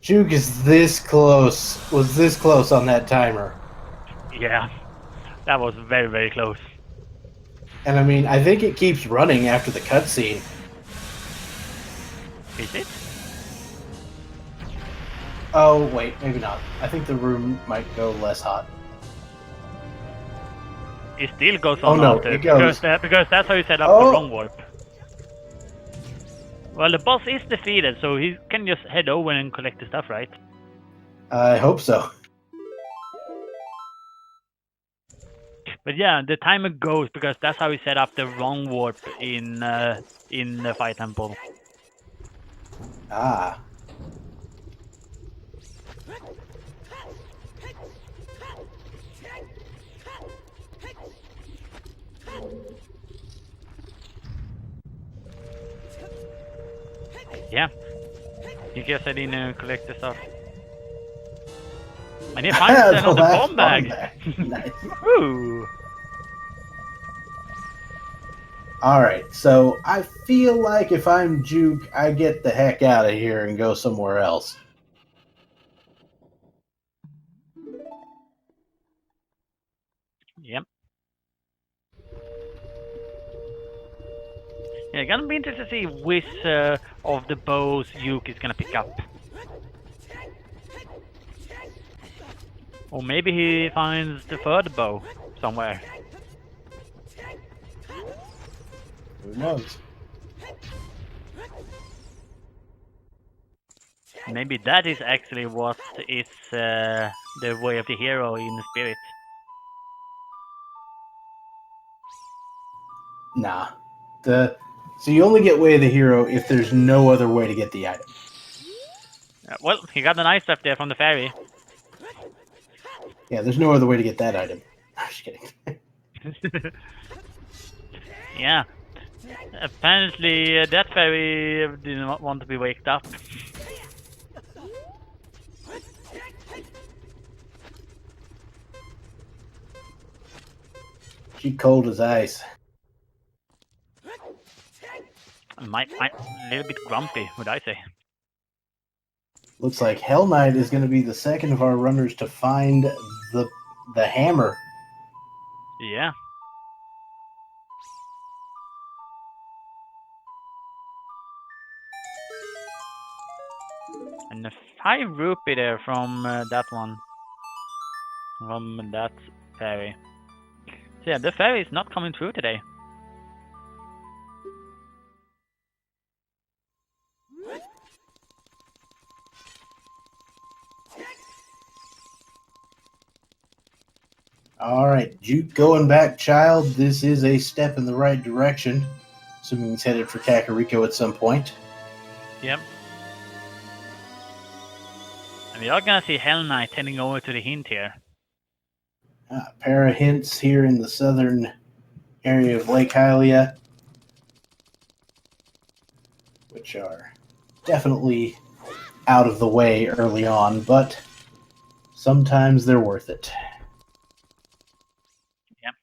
Juke is this close. Was this close on that timer. Yeah, that was very, very close. And I think it keeps running after the cutscene. Is it? Oh, wait, maybe not. I think the room might go less hot. It still goes on after, it goes. Because that's how you set up the wrong warp. Well, the boss is defeated, so he can just head over and collect the stuff, right? I hope so. But yeah, the timer goes because that's how we set up the wrong warp in the Fire Temple. Ah. Yeah. You guess I didn't collect the stuff. And he finds The another last bomb bag. Nice. Woo! Alright, so I feel like if I'm Juke, I get the heck out of here and go somewhere else. Yep. Yeah, gonna be interested to see which of the bows Yuke is gonna pick up. Or maybe he finds the third bow somewhere. Who knows? Maybe that is actually what is the way of the hero in spirit. Nah. So you only get way of the hero if there's no other way to get the item. Well, he got an ice up there from the fairy. Yeah, there's no other way to get that item. I'm just kidding. Yeah. Apparently that fairy did not want to be waked up. She cold as ice. Might a little bit grumpy, would I say. Looks like Hell Knight is going to be the second of our runners to find the hammer. Yeah. And the 5 rupee there from that one. From that fairy. So yeah, the fairy is not coming through today. Alright, Juke going back, child. This is a step in the right direction. Assuming he's headed for Kakariko at some point. Yep. And we are gonna see Hell Knight heading over to the hint here. A pair of hints here in the southern area of Lake Hylia, which are definitely out of the way early on, but sometimes they're worth it. Yep.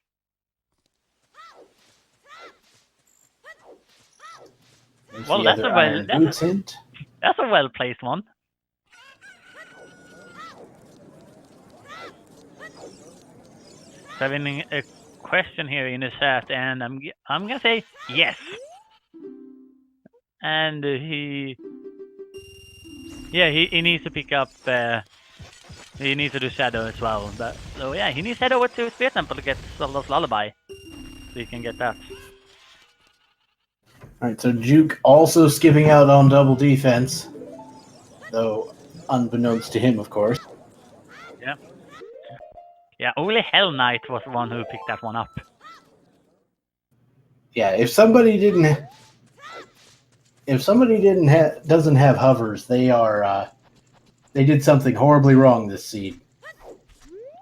There's Well, the that's other a Iron Boots hint. That's a well placed one. So having a question here in the chat, and I'm gonna say yes. And he needs to pick up. He needs to do Shadow as well. But so yeah, he needs to head over to Spirit Temple to get Solo's Lullaby, so he can get that. Alright, so Juke also skipping out on double defense, though unbeknownst to him, of course. Yeah. Yeah, only Hell Knight was the one who picked that one up. Yeah, if somebody doesn't have hovers, they are they did something horribly wrong this seed.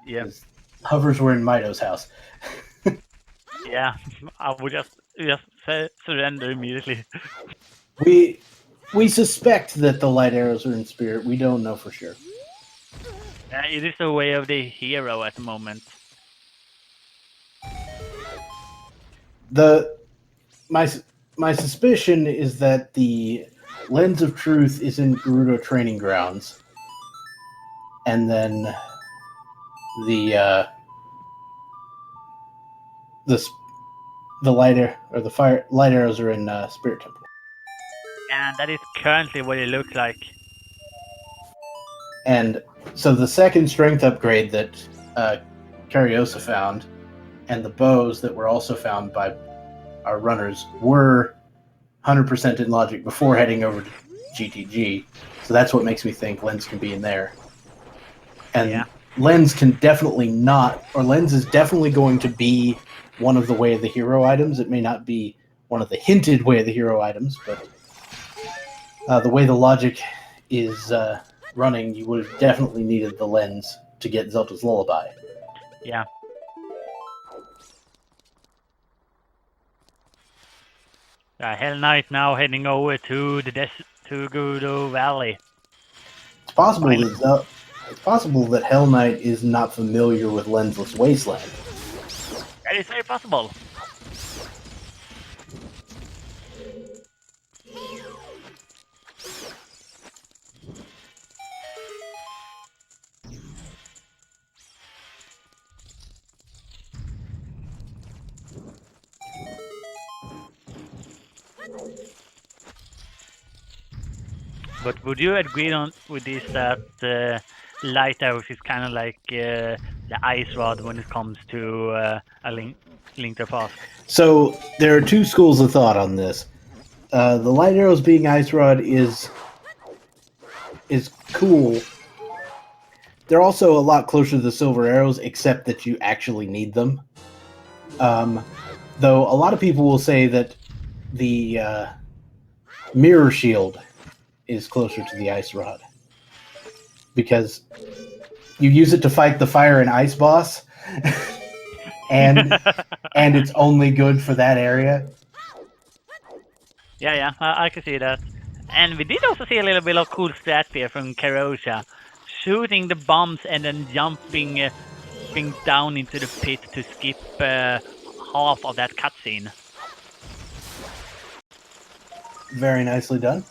Yeah. Hovers were in Mito's house. Yeah, I would just surrender immediately. We suspect that the light arrows are in spirit. We don't know for sure. It is the way of the hero at the moment. My suspicion is that the Lens of Truth is in Gerudo Training Grounds, and then the light arrows are in Spirit Temple. And that is currently what it looks like. And so the second strength upgrade that Cariosa found, and the bows that were also found by our runners, were 100% in logic before heading over to GTG. So that's what makes me think Lens can be in there. And yeah. Lens is definitely going to be one of the Way of the Hero items. It may not be one of the hinted Way of the Hero items, but the way the logic is running, you would have definitely needed the Lens to get Zelda's Lullaby. Yeah. Hell Knight now heading over to to Gerudo Valley. It's possible that Hell Knight is not familiar with Lensless Wasteland. That is very possible. But would you agree with this that Lighthouse is kind of like the ice rod when it comes to a link to the past? So there are two schools of thought on this. The light arrows being ice rod is cool. They're also a lot closer to the silver arrows, except that you actually need them. Though a lot of people will say that the mirror shield is closer to the ice rod because you use it to fight the fire and ice boss, and it's only good for that area. Yeah, I can see that. And we did also see a little bit of cool strat here from Karosa, shooting the bombs and then jumping down into the pit to skip half of that cutscene. Very nicely done.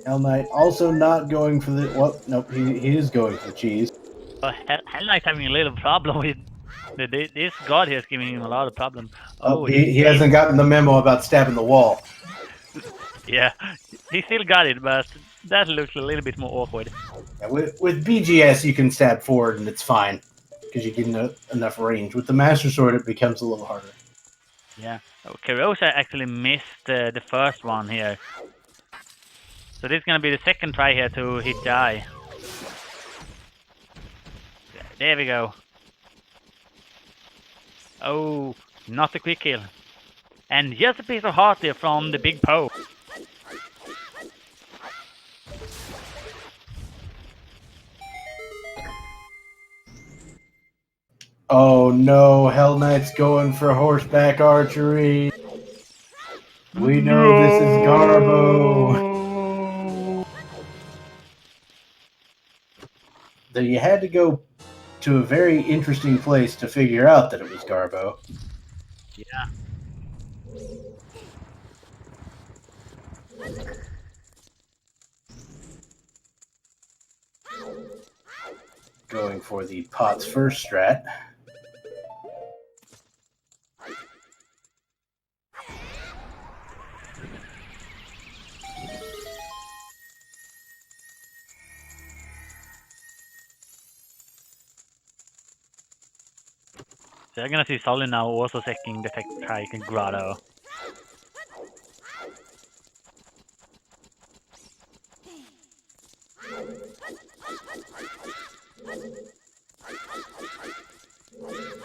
Hell Knight also not going for the... Well, nope, he is going for the cheese. Hell Knight's having a little problem with... This god here is giving him a lot of problem. Oh, he hasn't gotten the memo about stabbing the wall. Yeah, he still got it, but that looks a little bit more awkward. Yeah, with BGS, you can stab forward and it's fine, because you get enough range. With the Master Sword, it becomes a little harder. Yeah. Oh, Karosa actually missed the first one here. So this is going to be the second try here to hit the eye. There we go. Oh, not a quick kill. And just a piece of heart here from the big Poe. Oh no, Hell Knight's going for horseback archery. We know this is Garbo. Though you had to go to a very interesting place to figure out that it was Garbo. Yeah. Going for the pots first strat. So you're gonna see Solid now also taking the tech grotto.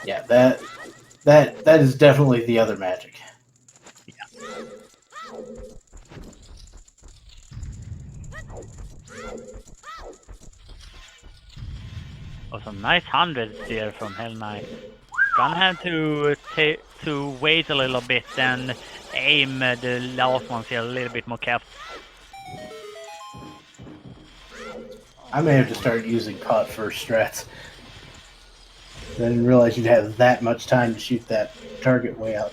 Yeah, that is definitely the other magic. Yeah. Oh, some nice hundreds here from Hell Knight. Gonna have to wait a little bit and aim the last ones here a little bit more careful. I may have to start using pot first strats. I didn't realize you'd have that much time to shoot that target way out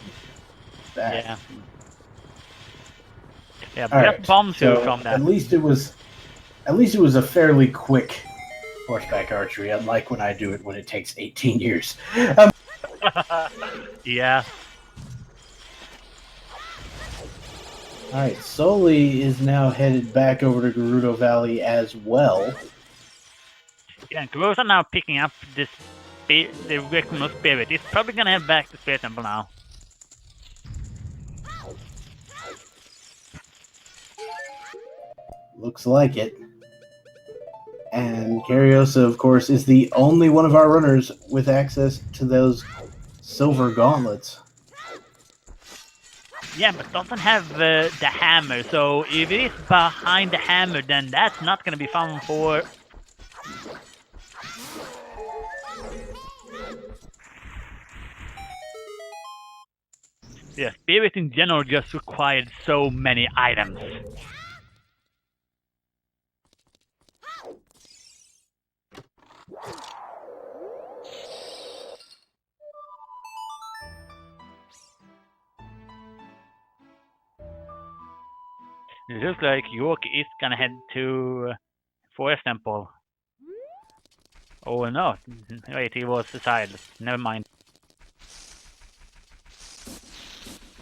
back. Yeah. Yeah, All but right, just bombs you so from that. at least it was a fairly quick horseback archery, unlike when I do it when it takes 18 years. Yeah. Alright, Sully is now headed back over to Gerudo Valley as well. Yeah, and Gross are now picking up the Requiem of Spirit. He's probably gonna head back to Spirit Temple now. Looks like it. And Cariosa, of course, is the only one of our runners with access to those silver gauntlets. Yeah, but doesn't have the hammer, so if it is behind the hammer, then that's not gonna be fun for... Yeah, Spirit in general just required so many items. It looks like York is gonna head to Forest Temple. Oh no, wait, he was aside. Never mind.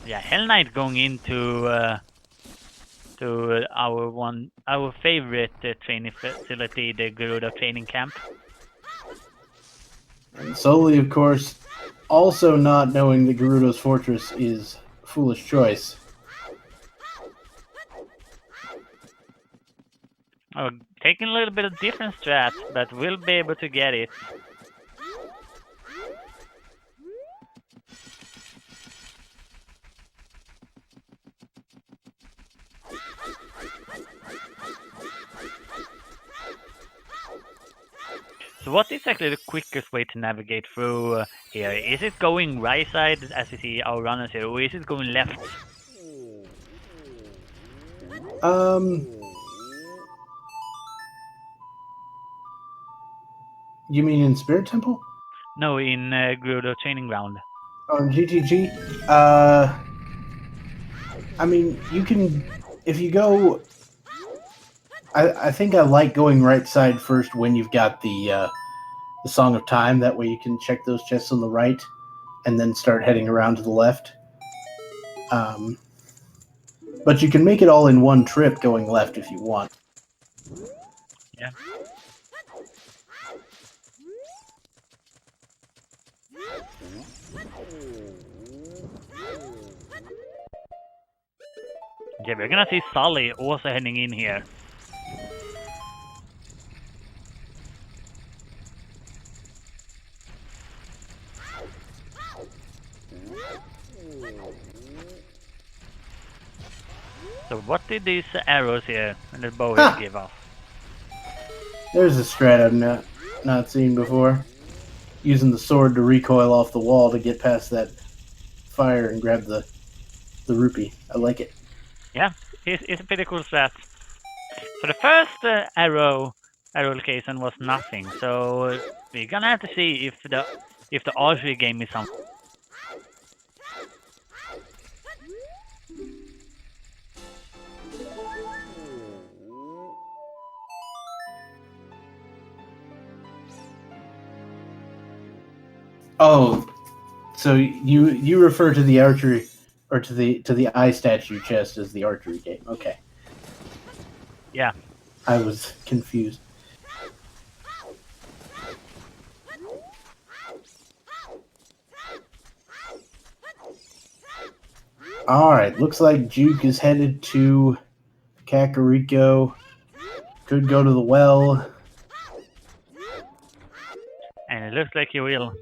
Yeah, Hell Knight going into to our favorite training facility, the Garuda training camp. And solely, of course, also not knowing that Gerudo's fortress is a foolish choice. Oh, taking a little bit of different strat, but we'll be able to get it. So what is actually the quickest way to navigate through here? Is it going right side as you see our runners here, or is it going left? You mean in Spirit Temple? No, in Garuda training ground. On GTG? I mean, you can, if you go, I think I like going right side first when you've got the Song of Time. That way you can check those chests on the right and then start heading around to the left. But you can make it all in one trip going left if you want. Yeah. Yeah, we're gonna see Sully also heading in here. So what did these arrows here and the bow here give us? There's a strat I've not seen before. Using the sword to recoil off the wall to get past that fire and grab the rupee. I like it. Yeah, it's a pretty cool strat. So the first arrow location was nothing. So we're gonna have to see if the archery game is something. Oh, so you refer to the archery or to the eye statue chest as the archery game? Okay. Yeah. I was confused. All right, looks like Juke is headed to Kakariko. Could go to the well. And it looks like he will.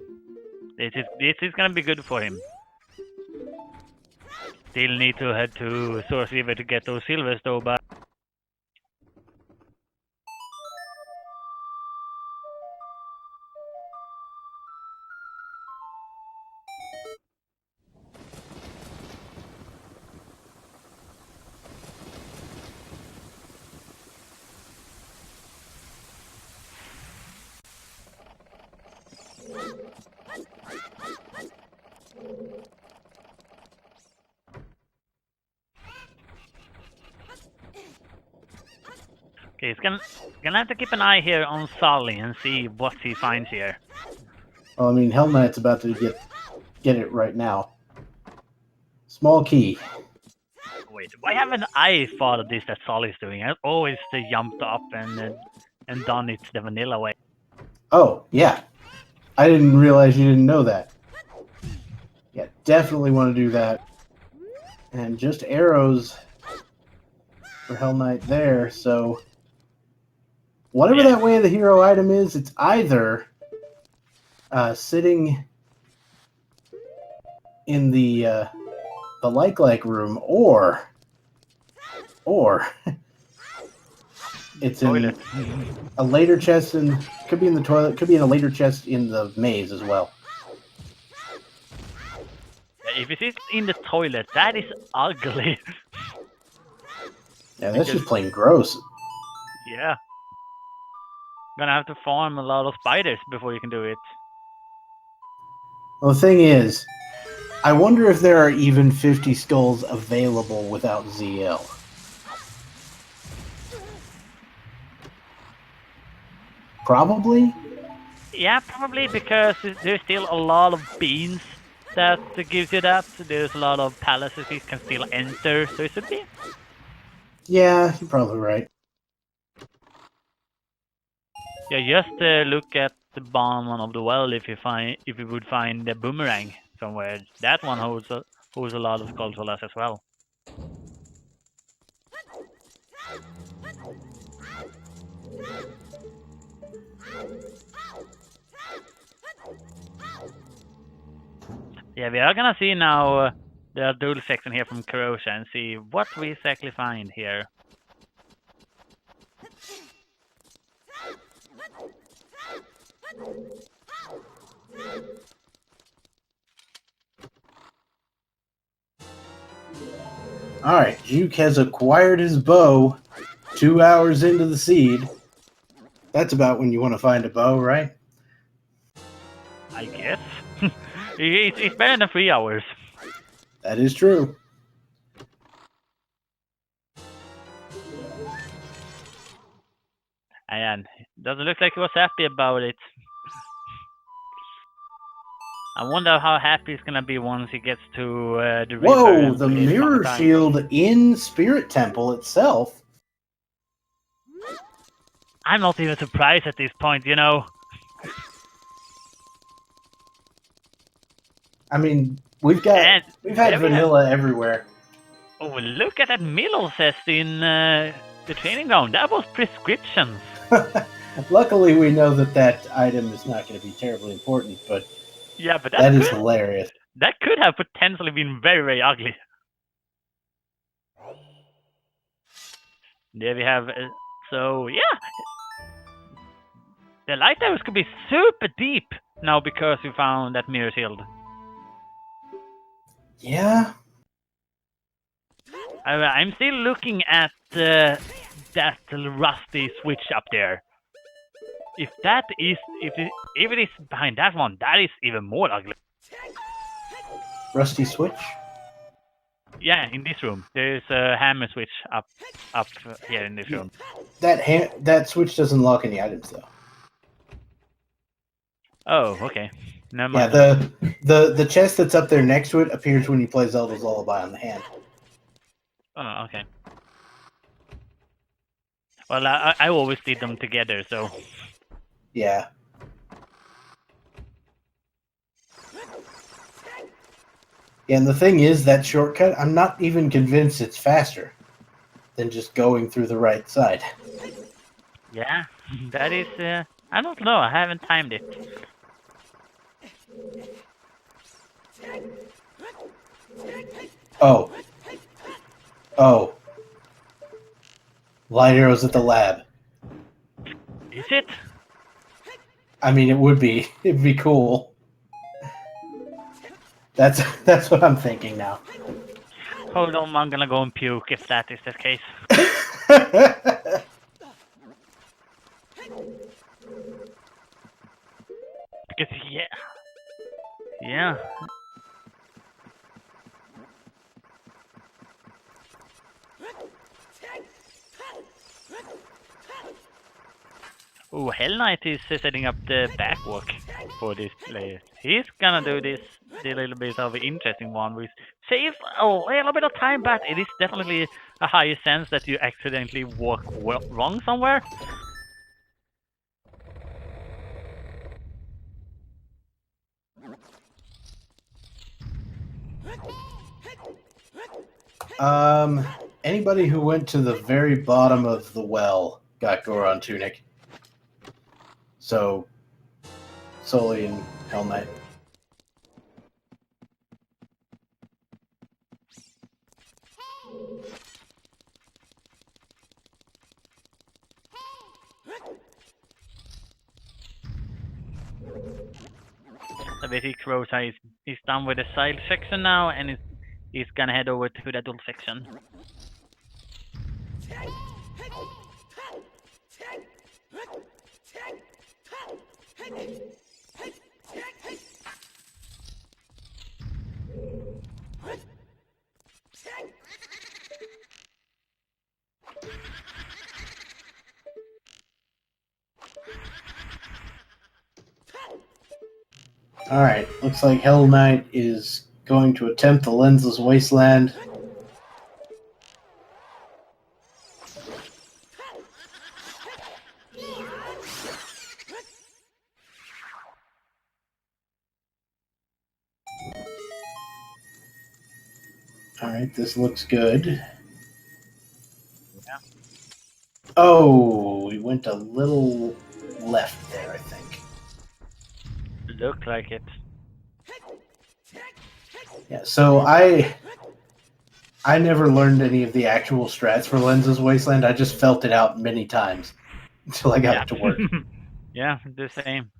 This is gonna be good for him. Still need to head to Source River to get those silvers though, but okay, he's gonna have to keep an eye here on Sully and see what he finds here. Well, I mean, Hell Knight's about to get it right now. Small key. Wait, why haven't I thought of this that Sully's doing? I've always jumped up and done it the vanilla way. Oh, yeah. I didn't realize you didn't know that. Yeah, definitely want to do that. And just arrows for Hell Knight there, so whatever that way of the hero item is, it's either sitting in the like room, or it's in a later chest, and could be in the toilet, could be in a later chest in the maze as well. If it is in the toilet, that is ugly. Yeah, that's just plain gross. Yeah. Gonna have to farm a lot of spiders before you can do it. Well, the thing is, I wonder if there are even 50 skulls available without ZL. Probably? Yeah, probably because there's still a lot of beans that gives you that. There's a lot of palaces you can still enter, so it should be. Yeah, you're probably right. Yeah, just look at the bottom of the well if you would find the boomerang somewhere. That one holds a lot of skulltulas as well. Yeah, we are gonna see now the dual section here from Corrosion and see what we exactly find here. Alright, Juke has acquired his bow 2 hours into the seed. That's about when you want to find a bow, right? I guess. It's better than 3 hours. That is true. And doesn't look like he was happy about it. I wonder how happy he's gonna be once he gets to the river. Whoa, the mirror shield in Spirit Temple itself. I'm not even surprised at this point, you know. I mean, we've had vanilla everywhere. Oh, look at that Milo zest in the training ground. That was prescriptions. Luckily, we know that item is not going to be terribly important, but yeah, but that is hilarious. That could have potentially been very, very ugly. There we have. So yeah, the light levels could be super deep now because we found that mirror shield. Yeah. I'm still looking at that rusty switch up there. If it is behind that one, that is even more ugly. Rusty switch? Yeah, in this room. There's a hammer switch up here in this room. That switch doesn't lock any items though. Oh, okay. Never mind. Yeah, the chest that's up there next to it appears when you play Zelda's Lullaby on the hand. Oh, okay. Well, I always did them together, so. Yeah. Yeah, and the thing is, that shortcut, I'm not even convinced it's faster than just going through the right side. Yeah, that is, I don't know, I haven't timed it. Oh. Oh. Light arrows at the lab. Is it? I mean, it would be. It'd be cool. That's what I'm thinking now. Hold on, I'm gonna go and puke if that is the case. Because, yeah. Oh, Hell Knight is setting up the backwalk for this player. He's gonna do this a little bit of an interesting one, which saves a little bit of time, but it is definitely a higher sense that you accidentally walk wrong somewhere. Anybody who went to the very bottom of the well got Goron Tunic. So, Sully and Hell Knight. basic Rosa is done with the child section now, and he's gonna head over to the adult section. Alright, looks like Hell Knight is going to attempt the Lensless Wasteland. Alright, this looks good. Yeah. Oh, we went a little left there, I think. Looked like it. Yeah, so I never learned any of the actual strats for Lensless Wasteland. I just felt it out many times until I got it to work. Yeah, the same.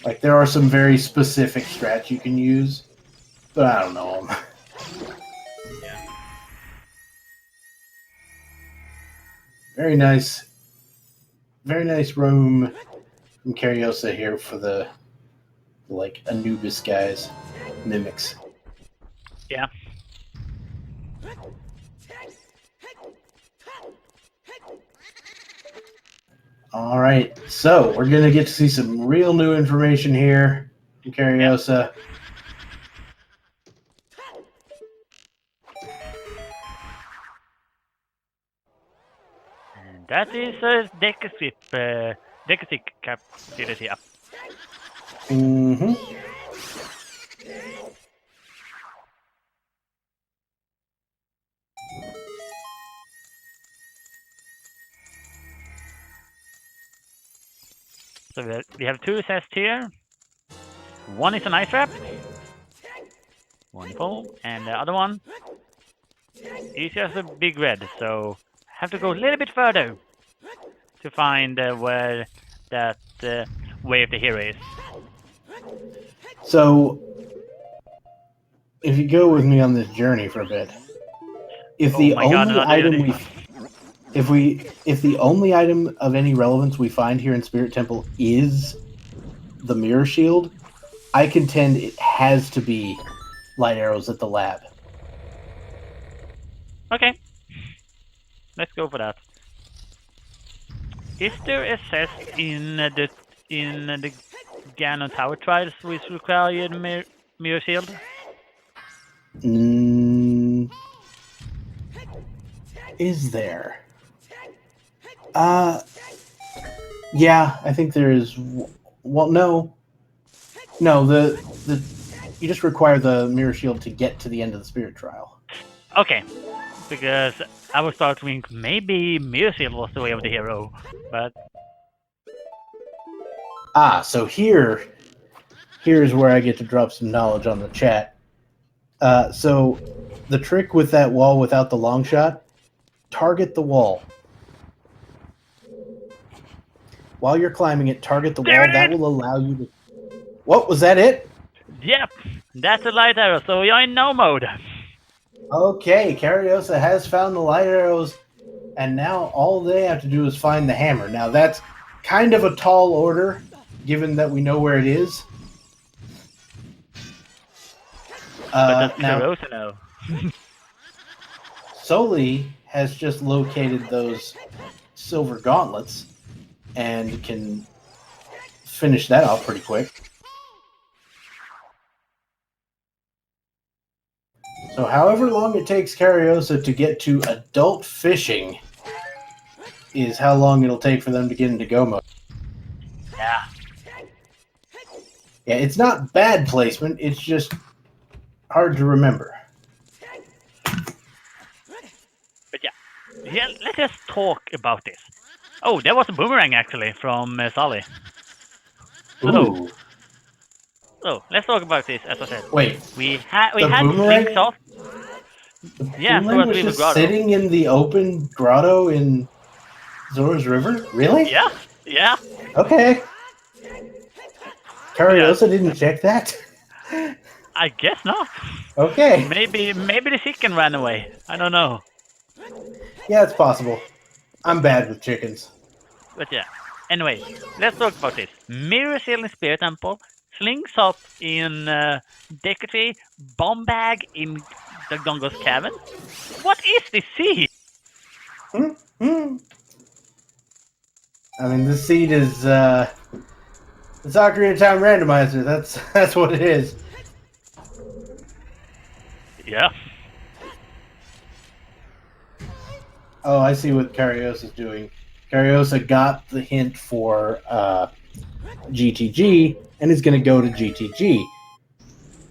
Like, there are some very specific strats you can use, but I don't know them. Yeah. Very nice room from Cariosa here for the, like, Anubis guys, mimics. Yeah. All right, so we're gonna get to see some real new information here from Cariosa. And that is a Decasic capacity up. Mm-hmm. So we have two chests here. One is an ice trap. Wonderful. And the other one is just a big red. So have to go a little bit further to find where that way of the hero is. So, if you go with me on this journey for a bit, if the only item of any relevance we find here in Spirit Temple is the mirror shield, I contend it has to be light arrows at the lab. Okay, let's go for that. Is there a chest in the Ganon Tower trials which require the mirror shield? Is there? Yeah, I think there is. Well, no, the you just require the mirror shield to get to the end of the spirit trial. Okay, because I was starting to think maybe mirror shield was the way of the hero, but So here's where I get to drop some knowledge on the chat. So the trick with that wall without the long shot, target the wall. While you're climbing it, target the wall. That will allow you to... What, was that it? yep, that's a light arrow, so you're in no mode. Okay, Cariosa has found the light arrows, and now all they have to do is find the hammer. Now that's kind of a tall order, given that we know where it is. But that's now, Cariosa now. Soli has just located those silver gauntlets and can finish that off pretty quick. So however long it takes Cariosa to get to adult fishing is how long it'll take for them to get into go mode. Yeah. Yeah, it's not bad placement, it's just hard to remember. But yeah, let's just talk about this. Oh, there was a boomerang actually from Sally. Ooh. So let's talk about this. As I said, Wait, we had boomerang? links off. Yeah, Boomerang was just sitting in the open grotto in Zora's River? Really? Yeah. Okay. Cariosa didn't check that? I guess not. Okay. Maybe the chicken ran away. I don't know. Yeah, it's possible. I'm bad with chickens. But yeah. Anyway, let's talk about this. Mirror Seal in Spirit Temple, Slingshot in Decree, Bomb Bag in the Gongo's Cavern. What is this seed? I mean, this seed is it's Ocarina of Time Randomizer. That's what it is. Yeah. Oh, I see what Cariosa's doing. Cariosa got the hint for GTG and is going to go to GTG.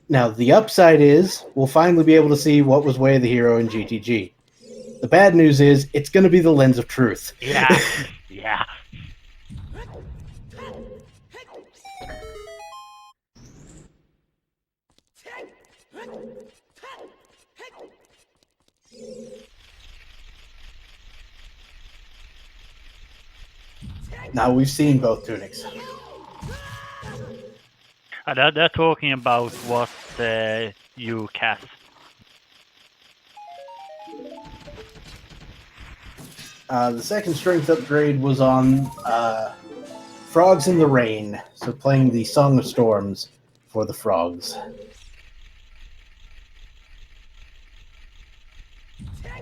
Now, the upside is we'll finally be able to see what was Way of the Hero in GTG. The bad news is it's going to be the Lens of Truth. Yeah. Yeah. Now, we've seen both tunics. They're talking about what you cast. The second strength upgrade was on Frogs in the Rain, so playing the Song of Storms for the frogs.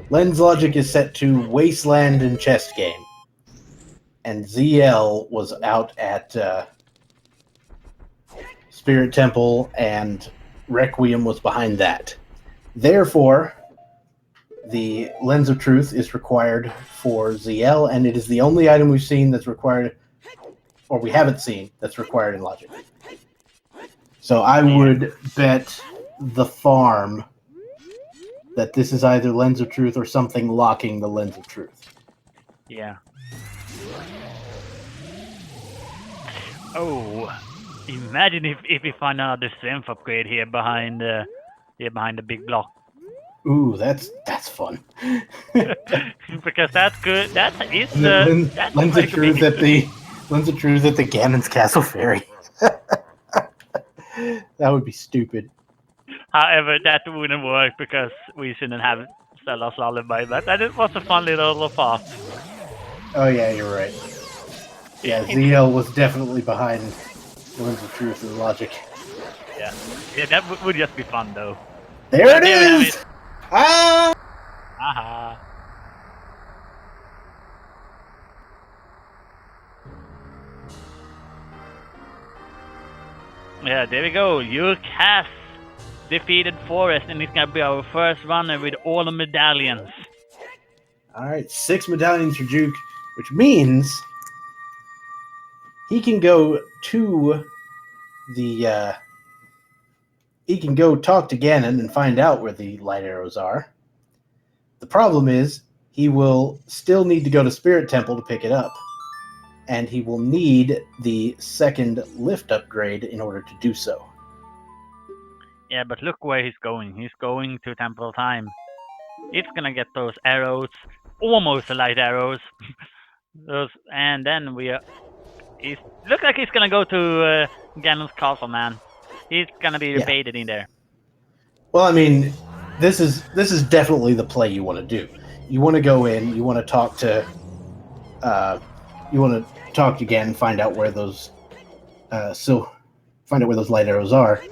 Lens logic is set to Wasteland and Chest Game. And ZL was out at Spirit Temple, and Requiem was behind that. Therefore, the Lens of Truth is required for ZL, and it is the only item we've seen that's required, or we haven't seen, that's required in Logic. So I would bet the farm that this is either Lens of Truth or something locking the Lens of Truth. Yeah. Oh, imagine if we find another strength upgrade here behind the big block. Ooh, that's fun. Because that's good. That's Lens of Truth at the Ganon's Castle Ferry. That would be stupid. However, that wouldn't work because we shouldn't have Stella's Lullaby. But that was a fun little thought. Oh yeah, you're right. Yeah, ZL was definitely behind Lens of Truth and Logic. Yeah, that would just be fun though. There it is! Ah! Aha. Yeah, there we go. Yurk has defeated Forest, and it's gonna be our first runner with all the medallions. Alright, 6 medallions for Juke, which means he can go to the he can go talk to Ganon and find out where the light arrows are. The problem is he will still need to go to Spirit Temple to pick it up, and he will need the second lift upgrade in order to do so. Yeah, but look where he's going. He's going to Temple of Time. It's gonna get those arrows, almost the light arrows. And then looks like he's gonna go to Ganon's castle, man. He's gonna be debated in there. Well, I mean, this is definitely the play you want to do. You want to go in. You want to talk to Ganon, find out where those light arrows are.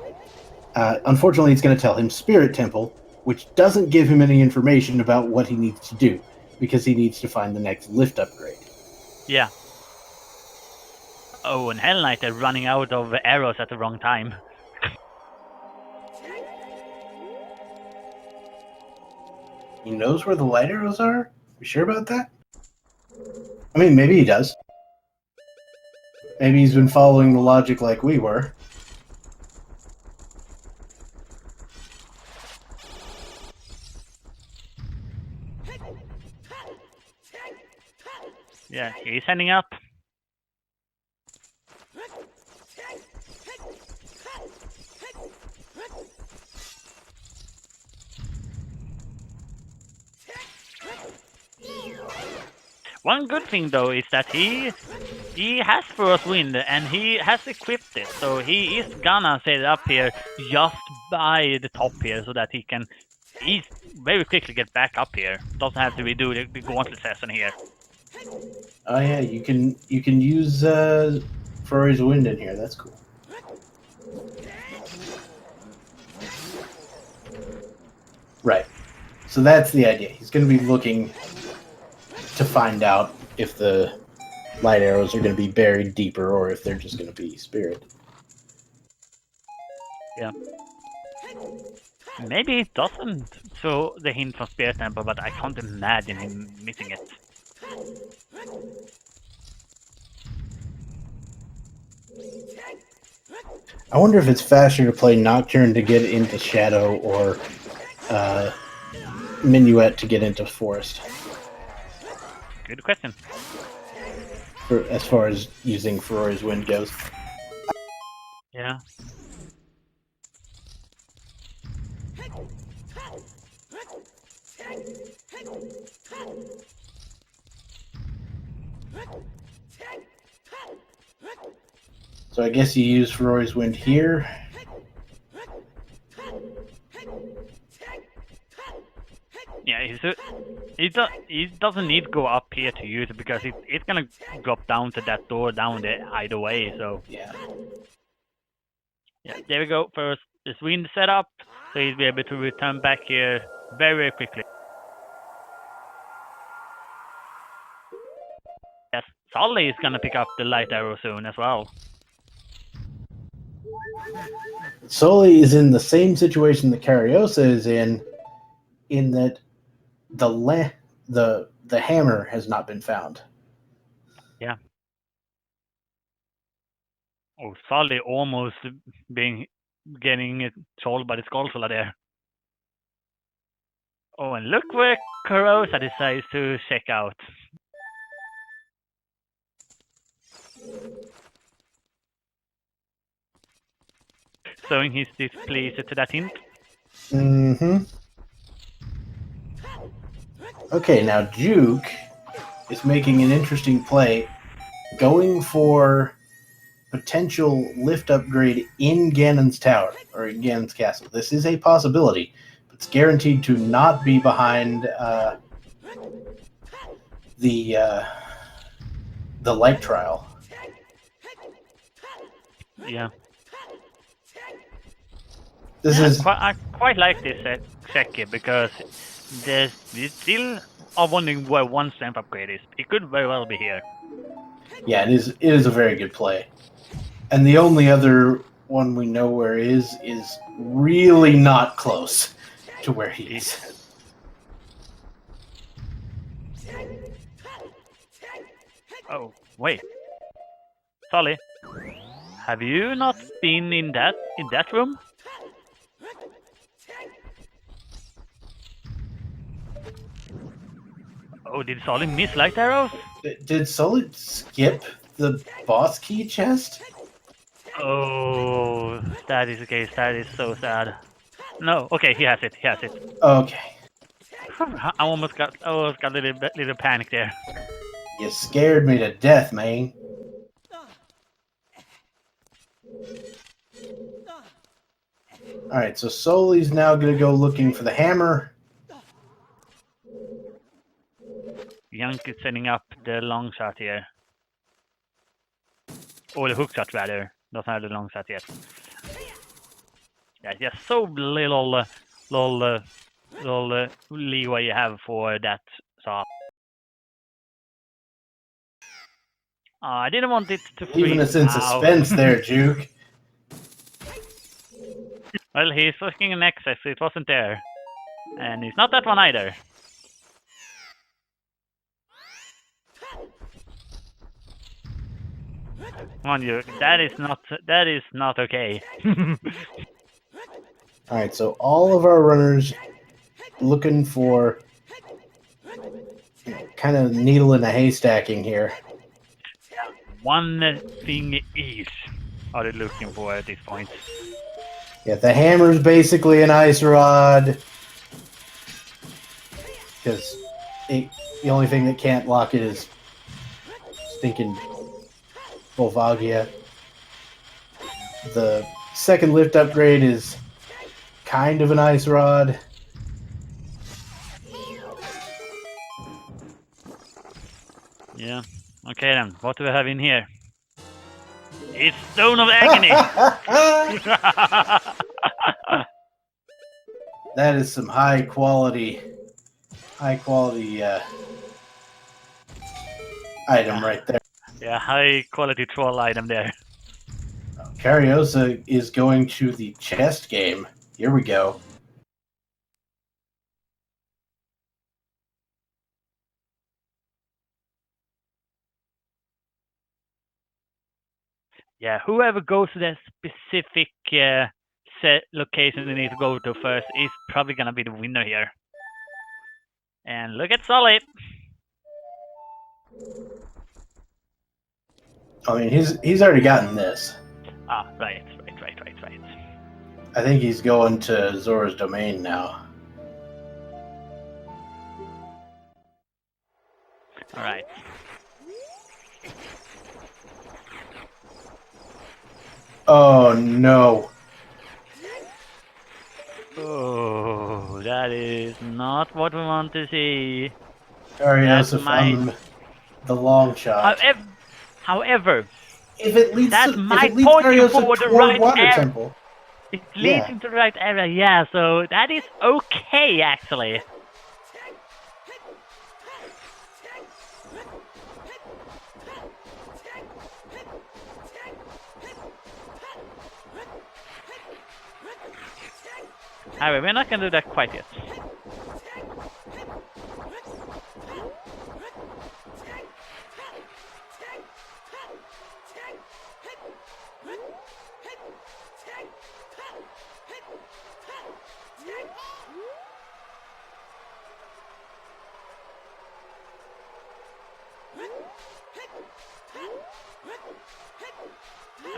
Unfortunately, it's going to tell him Spirit Temple, which doesn't give him any information about what he needs to do, because he needs to find the next lift upgrade. Yeah. Oh, and Hell Knight are running out of arrows at the wrong time. He knows where the light arrows are? You sure about that? I mean, maybe he does. Maybe he's been following the logic like we were. Yeah, he's heading up. One good thing though is that he he has First Wind and he has equipped it, so he is gonna set it up here just by the top here so that he can very quickly get back up here. Doesn't have to redo the gauntlet session here. Oh yeah, you can use Ferrari's Wind in here. That's cool. Right. So that's the idea. He's going to be looking to find out if the light arrows are going to be buried deeper or if they're just going to be spirit. Yeah. Maybe it doesn't show the hint from Spirit Temple, but I can't imagine him missing it. I wonder if it's faster to play Nocturne to get into Shadow or Minuet to get into Forest. Good question. As far as using Ferrari's Wind goes. Yeah. So I guess you use Ferrari's Wind here. Yeah, he doesn't need to go up here to use it because it's gonna drop down to that door down there either way. So yeah, there we go. First, this wind setup, so he'll be able to return back here very quickly. Yes, Sully is gonna pick up the light arrow soon as well. Sully is in the same situation that Cariosa is in that the hammer has not been found. Yeah. Oh, Sully almost getting it sold by the Skulltula there. Oh, and look where Cariosa decides to check out. Showing his displeasure to that hint. Mm-hmm. Okay, now Juke is making an interesting play, going for potential lift upgrade in Ganon's tower, or in Ganon's castle. This is a possibility, but it's guaranteed to not be behind the light trial. Yeah. I quite like this check here because we still are wondering where one strength upgrade is. It could very well be here. Yeah, it is a very good play. And the only other one we know where is really not close to where he is. Oh, wait. Sully, have you not been in that room? Oh, did Sully miss light arrows? Did Sully skip the boss key chest? Oh, that is the case. That is so sad. No, okay, he has it. Okay. I almost got a little panic there. You scared me to death, man. Alright, so Sully's now going to go looking for the hammer. Yank is setting up the long shot here. Or the hook shot, rather. Doesn't have the long shot yet. Yeah, just so little leeway you have for that shot. I didn't want it to freeze. Even it's in suspense there, Juke. Well, he's looking an excess. It wasn't there. And it's not that one either. Come on, you. That is not okay. Alright, so all of our runners looking for kind of needle in a haystacking here. One thing each are they looking for at this point. Yeah, the hammer's basically an ice rod. Because the only thing that can't lock it is stinking Volvagia. The second lift upgrade is kind of an ice rod. Yeah. Okay then. What do we have in here? It's Stone of Agony. That is some high quality item right there. Yeah, high quality troll item there. Cariosa is going to the chest game. Here we go. Yeah, whoever goes to that specific set location they need to go to first is probably gonna be the winner here. And look at Solid. I mean, he's already gotten this. Ah, right. I think he's going to Zora's Domain now. All right. Oh no! Oh, that is not what we want to see. Cariosa found the long shot. However, If it leads that to, might if it leads point you Cariosa for the toward right Water area. Temple. It leads into the right area, yeah, so that is okay, actually. However, we're not gonna do that quite yet.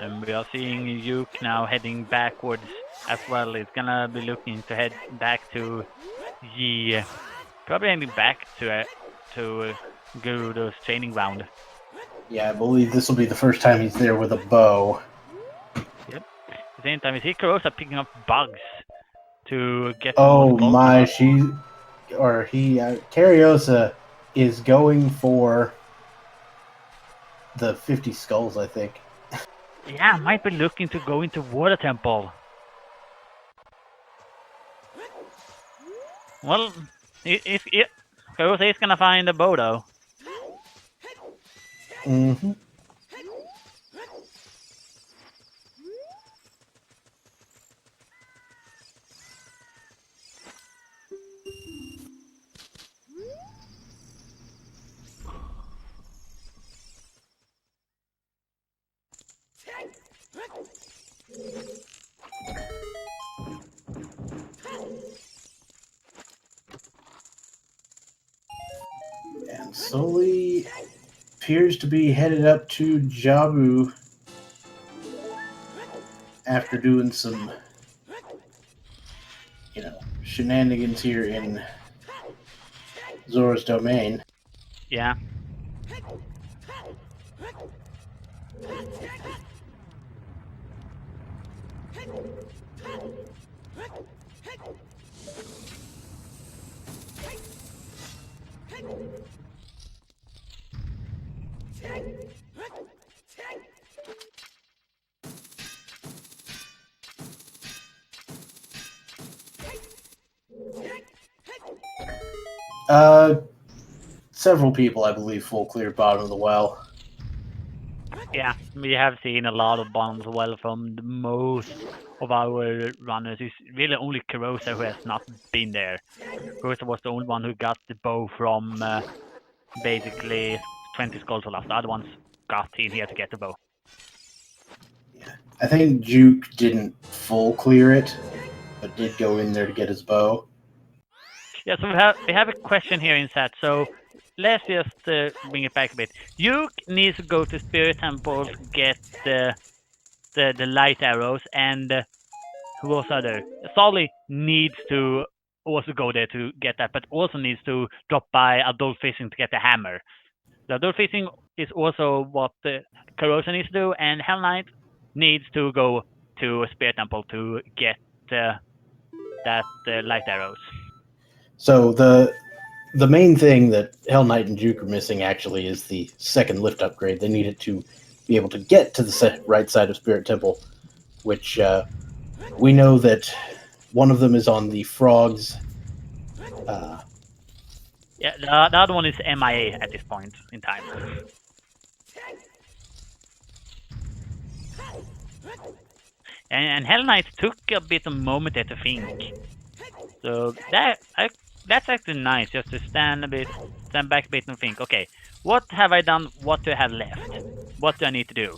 And we are seeing Yuke now heading backwards as well. He's gonna be looking to head back to the probably heading back to Gerudo's training ground. Yeah, I believe this will be the first time he's there with a bow. Yep. At the same time, is Hikarosa picking up bugs to get Oh more my, Cariosa is going for the 50 skulls, I think. Yeah, might be looking to go into Water Temple. Well, Hikarosa is gonna find a bow though. Mm-hmm. And Sully appears to be headed up to Jabu after doing some, shenanigans here in Zora's Domain. Yeah. Several people, I believe, full clear bottom of the well. Yeah, we have seen a lot of bombs well from the most of our runners. It's really only Kurosa who has not been there. Kurosa was the only one who got the bow from basically 20 skulls or last. The other ones got in here to get the bow. Yeah. I think Juke didn't full clear it, but did go in there to get his bow. Yeah, so we have a question here in chat. So let's just bring it back a bit. Yuke needs to go to Spirit Temples, get the light arrows, and who was other? Solly needs to also go there to get that, but also needs to drop by Adult Fishing to get the hammer. The Adult Fishing is also what Corrosion needs to do, and Hell Knight needs to go to Spear Temple to get that light arrows. So the main thing that Hell Knight and Juke are missing actually is the second lift upgrade. They need it to be able to get to the right side of Spirit Temple, which we know that one of them is on the frogs. Yeah, the other one is MIA at this point in time. And Hell Knight took a bit of a moment there to think. So that's actually nice, just to stand back a bit and think, okay, what have I done? What do I have left? What do I need to do?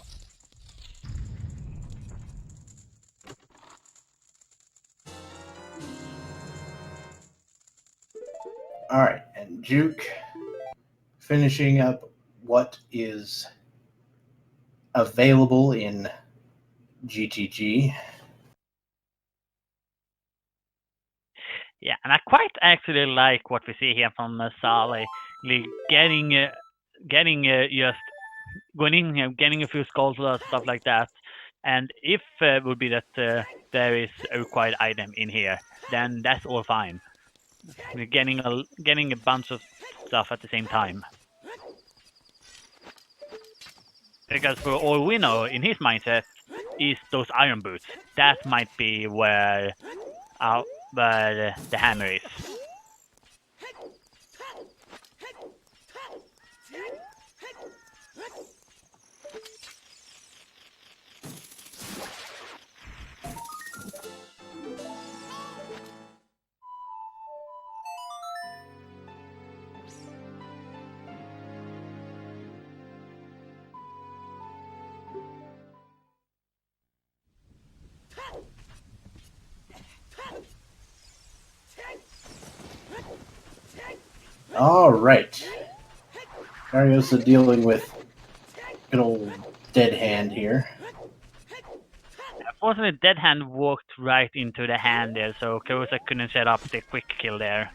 All right, and Juke finishing up what is available in GTG. Yeah, and I quite actually like what we see here from Sally, getting just going in here, getting a few skulls or stuff like that. And if it would be that there is a required item in here, then that's all fine. We're getting a bunch of stuff at the same time. Because for all we know, in his mindset, is those iron boots. That might be where the hammer is. All right. Ariosa dealing with good old dead hand here. Unfortunately, Dead Hand walked right into the hand there, so Karusa couldn't set up the quick kill there.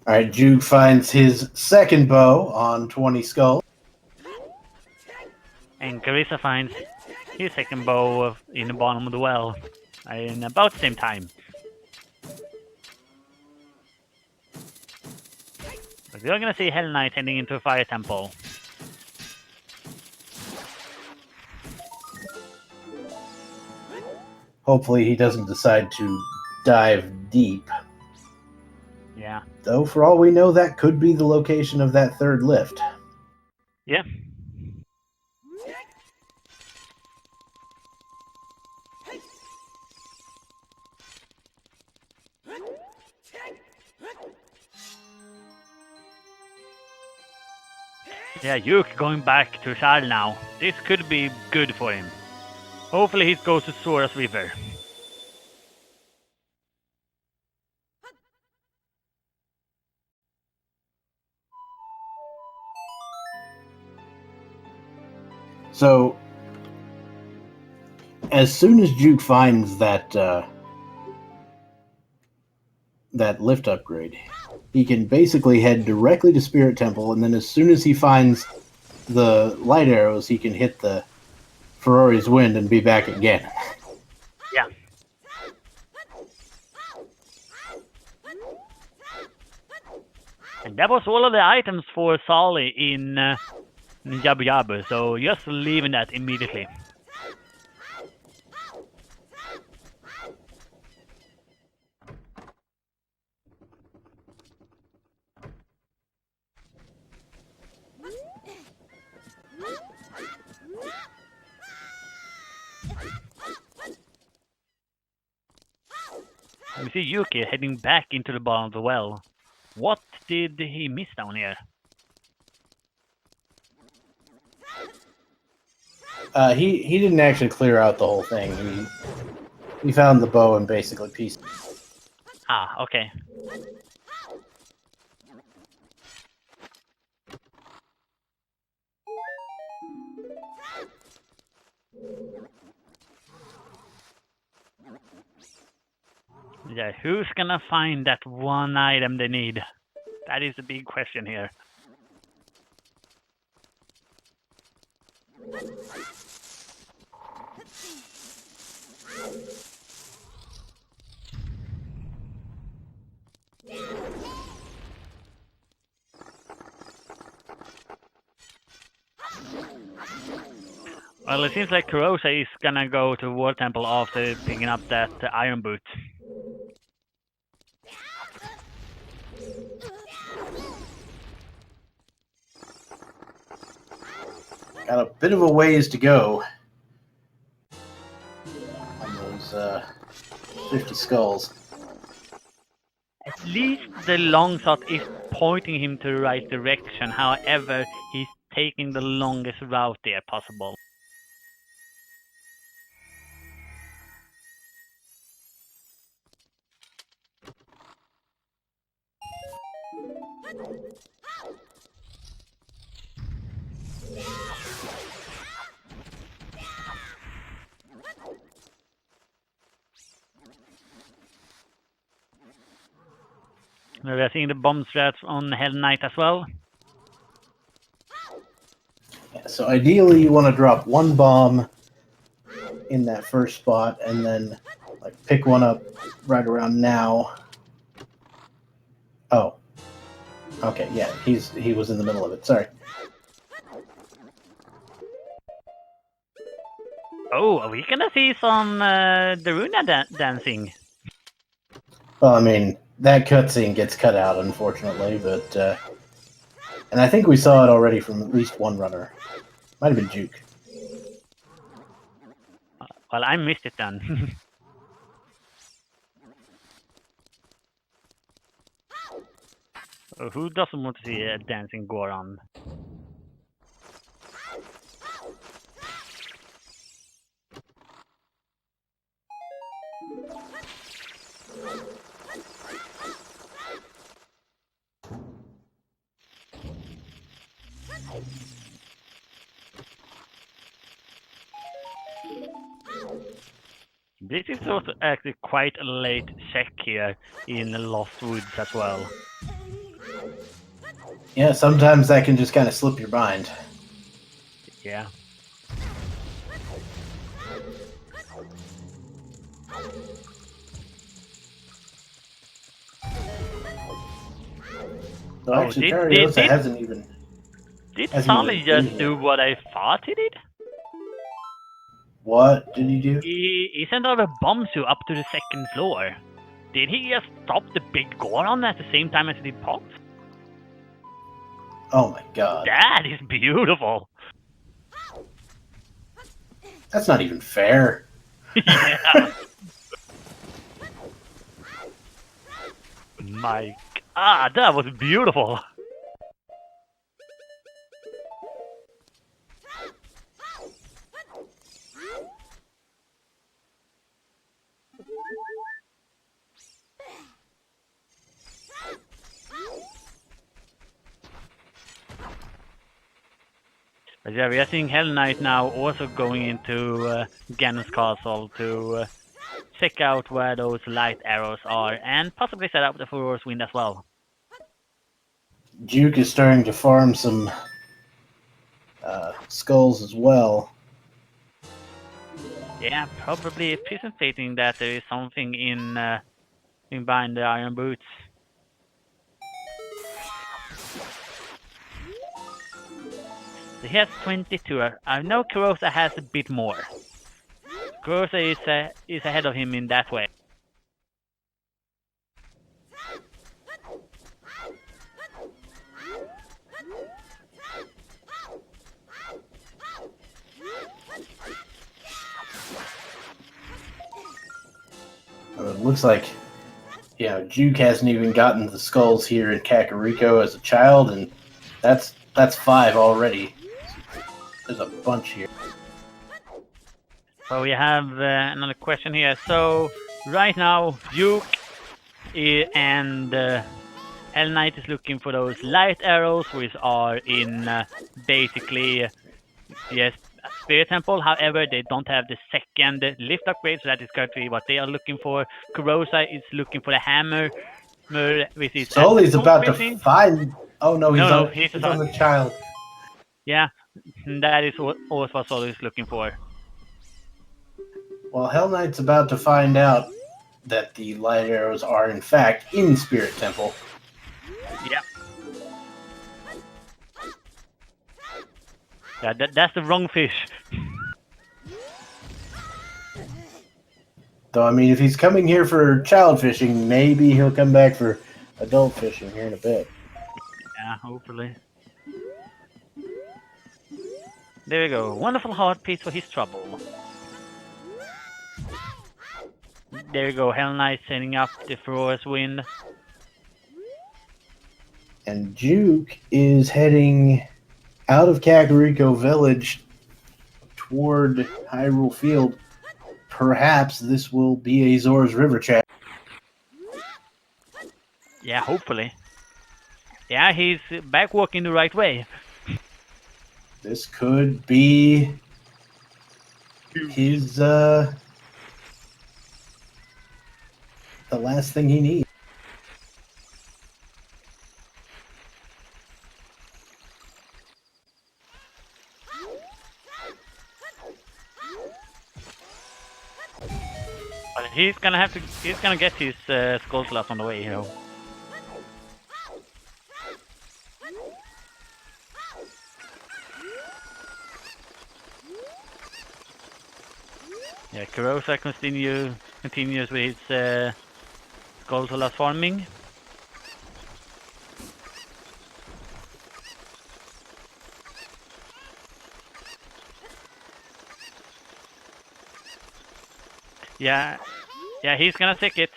All right, Juke finds his second bow on 20 skull. And Carissa finds his second bow in the bottom of the well in about the same time. But we're gonna see Hell Knight heading into a fire temple. Hopefully he doesn't decide to dive deep. Yeah. Though, for all we know, that could be the location of that third lift. Yeah. Yeah, Yuke going back to Shal now. This could be good for him. Hopefully he goes to Sora's River. So, as soon as Juke finds that that lift upgrade, he can basically head directly to Spirit Temple, and then as soon as he finds the light arrows, he can hit the Ferrari's Wind and be back again. Yeah. And that was all of the items for Sali in Yabu Yabu, so just leaving that immediately. We see Yuki heading back into the bottom of the well. What did he miss down here? He didn't actually clear out the whole thing. He found the bow and basically pieced it. Ah, okay. Yeah, who's gonna find that one item they need? That is the big question here. Well, it seems like Kurosa is gonna go to War Temple after picking up that iron boot. Got a bit of a ways to go on those 50 skulls. At least the long shot is pointing him to the right direction. However, he's taking the longest route there possible. We are seeing the bomb threats on Hell Knight as well. Yeah, so ideally you want to drop one bomb in that first spot and then like pick one up right around now. Oh. Okay, yeah, he was in the middle of it. Sorry. Oh, are we gonna see some Daruna dancing? Well, I mean, that cutscene gets cut out, unfortunately, but and I think we saw it already from at least one runner. Might have been Juke. Well, I missed it then. Who doesn't want to see a dancing Goron? This is also actually quite a late check here in the Lost Woods as well. Yeah, sometimes that can just kind of slip your mind. Yeah. So actually, Cariosa hasn't even... Did Sully just do what I thought he did? What did he do? He sent out a bomb suit up to the second floor. Did he just stop the big Goron at the same time as he did Pox? Oh my god. That is beautiful. That's not even fair. Yeah. My god, that was beautiful. But yeah, we are seeing Hell Knight now also going into Ganon's castle to check out where those light arrows are and possibly set up the Furor's Wind as well. Juke is starting to farm some skulls as well. Yeah, probably anticipating that there is something in behind the iron boots. So he has 22. I know Kurosa has a bit more. Kurosa is ahead of him in that way. It looks like, you know, Juke hasn't even gotten the skulls here in Kakariko as a child, and that's 5 already. There's a bunch here. So we have another question here. So right now, Juke and Hell Knight is looking for those light arrows, which are in basically, yes, Spirit Temple. However, they don't have the second lift upgrade, so that is currently what they are looking for. Kurosa is looking for the hammer, which is Sully's about to fishing. find. Oh no, he's No, on. he's He's on the child. Yeah, that is what Sully is looking for. Well, Hell Knight's about to find out that the light arrows are in fact in Spirit Temple. Yeah. Yeah, that's the wrong fish. Though, I mean, if he's coming here for child fishing, maybe he'll come back for adult fishing here in a bit. Yeah, hopefully. There we go. Wonderful heart piece for his trouble. There we go. Hell Knight setting up the Ferocious Wind. And Juke is heading out of Kakariko Village toward Hyrule Field. Perhaps this will be a Zora's River chat. Yeah, hopefully. Yeah, he's back walking the right way. This could be his the last thing he needs. But he's gonna get his Skull Slash on the way, you know. Yeah, Kurosa continues with his Skull Slash farming. Yeah, he's gonna take it.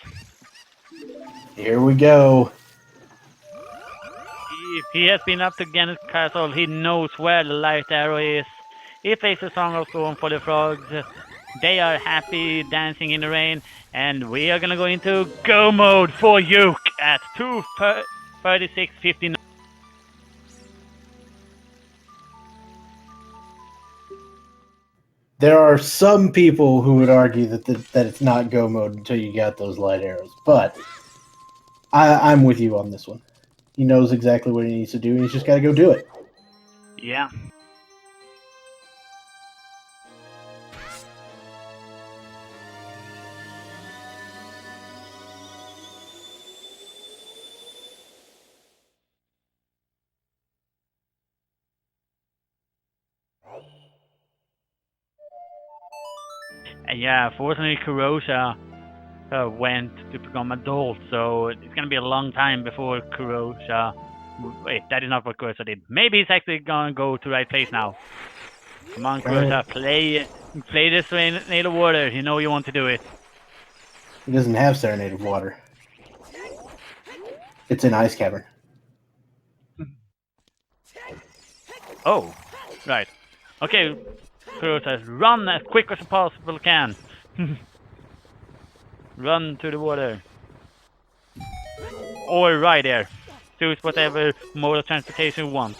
Here we go. If he has been up to Gannet Castle, he knows where the light arrow is. He plays a song of storm for the frogs. They are happy dancing in the rain, and we are gonna go into go mode for Yuke at 2:36:59. There are some people who would argue that it's not go mode until you got those light arrows, but I'm with you on this one. He knows exactly what he needs to do, and he's just got to go do it. Yeah. And yeah, fortunately Kurosa went to become adult, so it's gonna be a long time before Kurosa... Wait, that is not what Kurosa did. Maybe he's actually gonna go to the right place now. Come on, Kurosa, play the Serenade of Water. You know you want to do it. He doesn't have Serenade of Water. It's an ice cavern. Oh, right. Okay, Kurosa, run as quick as you possibly can. Run to the water. Or ride there. Choose whatever mode of transportation you want.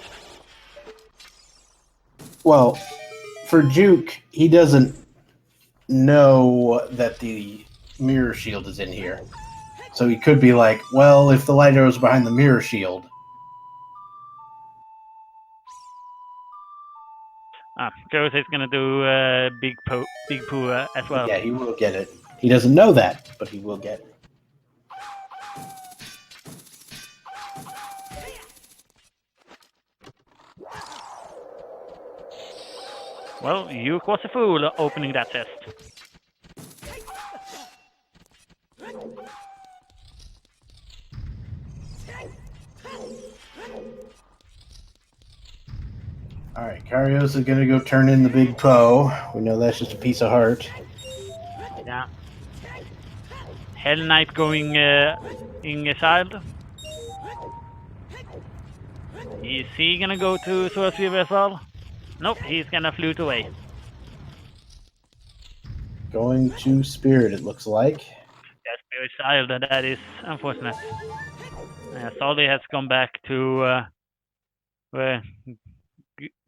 Well, for Juke, he doesn't know that the mirror shield is in here. So he could be like, well, if the light arrow is behind the mirror shield. Kurosa is gonna do Big Poo as well. Yeah, he will get it. He doesn't know that, but he will get it. Well, Yuke was a fool opening that chest. Alright, Karios is going to go turn in the big Poe. We know that's just a piece of heart. Yeah. Hell Knight going inside. Is he gonna go to Zora's River as well? Nope, he's gonna flute away. Going to Spirit, it looks like. Yes, Spirit Child, that is unfortunate. Solly has gone back to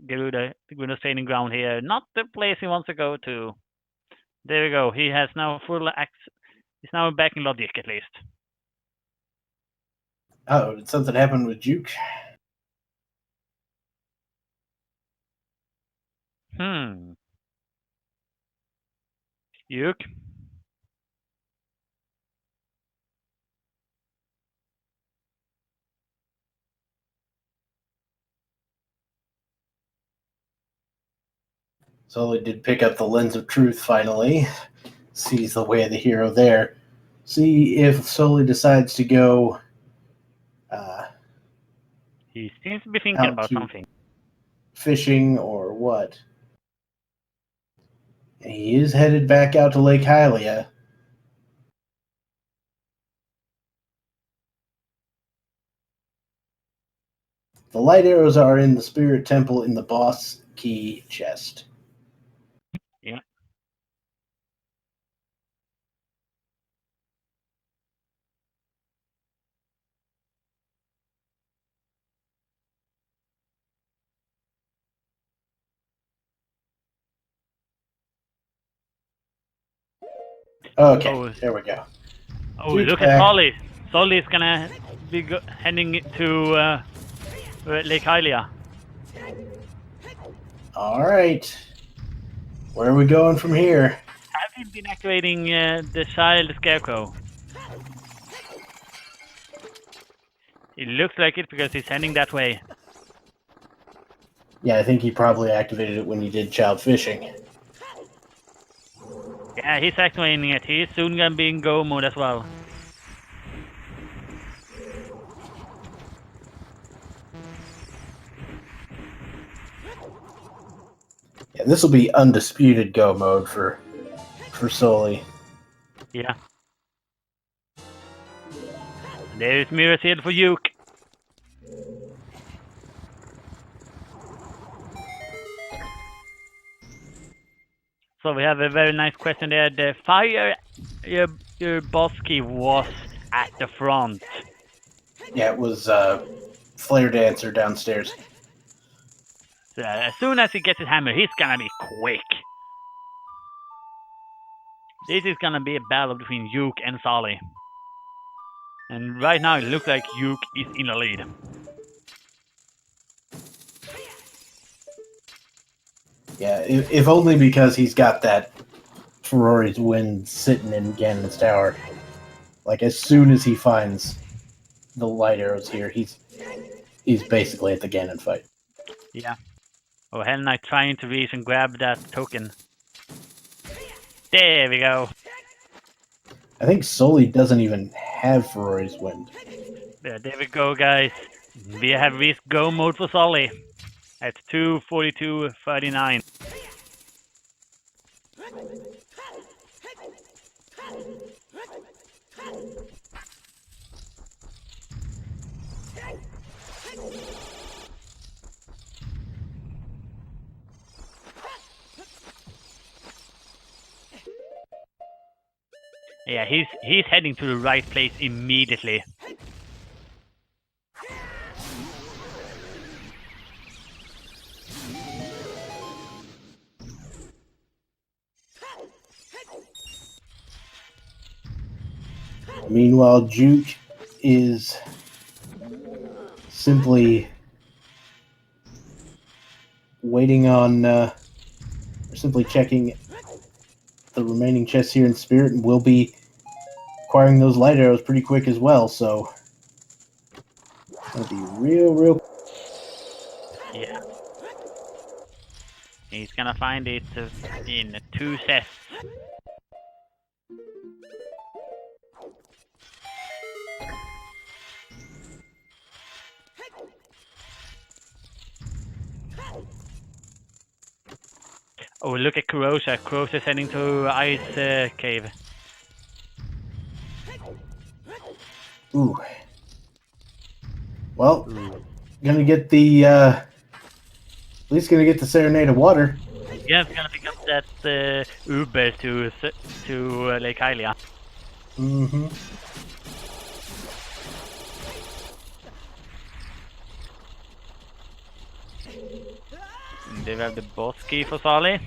Gerudo's training ground here. Not the place he wants to go to. There we go. He has now full access. He's now back in logic at least. Oh, did something happen with Juke? Juke? Sully did pick up the lens of truth finally. Sees the way of the hero there. See if Sully decides to go. He seems to be thinking about something. Fishing or what? He is headed back out to Lake Hylia. The light arrows are in the spirit temple in the boss key chest. Yeah. Okay, there we go. Oh, look at Solly. Solly is gonna be heading to Lake Hylia. All right. Where are we going from here? Have you been activating the child scarecrow? It looks like it because he's heading that way. Yeah, I think he probably activated it when he did child fishing. Yeah, he's activating it. He's soon gonna be in go mode as well. Yeah, this will be undisputed go mode for Sully. Yeah. There's mirrors here for Juke. So we have a very nice question there. The fire, your boss key was at the front. Yeah, it was Flare Dancer downstairs. So as soon as he gets his hammer, he's gonna be quick. This is gonna be a battle between Juke and Solly. And right now it looks like Juke is in the lead. Yeah, if only because he's got that Ferrari's wind sitting in Ganon's tower. Like, as soon as he finds the light arrows here, he's basically at the Ganon fight. Yeah. Oh, Hell Knight trying to reach and grab that token. There we go. I think Sully doesn't even have Ferrari's wind. There we go, guys. We have reached go mode for Solly at 2:42:39. Yeah, he's heading to the right place immediately. Meanwhile, Juke is simply waiting on, simply checking the remaining chests here in Spirit, and will be acquiring those light arrows pretty quick as well, so it'll be real. Yeah. He's gonna find it in 2 chests. Oh, look at Kurosa. Kurosa's heading to Ice Cave. Ooh. Well, gonna get the, at least gonna get the Serenade of Water. Yeah, it's gonna pick up that Uber to Lake Hylia. Mm-hmm. And they have the boss key for Sally.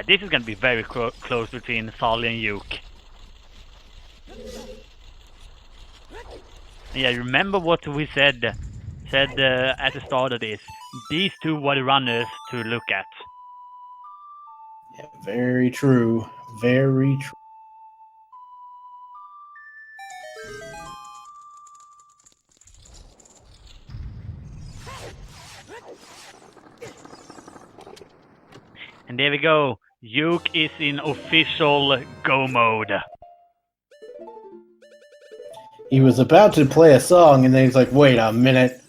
This is gonna be very close between Sally and Yuke. Yeah, remember what we said at the start of this. These two were the runners to look at. Yeah, very true. Very true. And there we go. Yuke is in official go mode. He was about to play a song, and then he's like, wait a minute.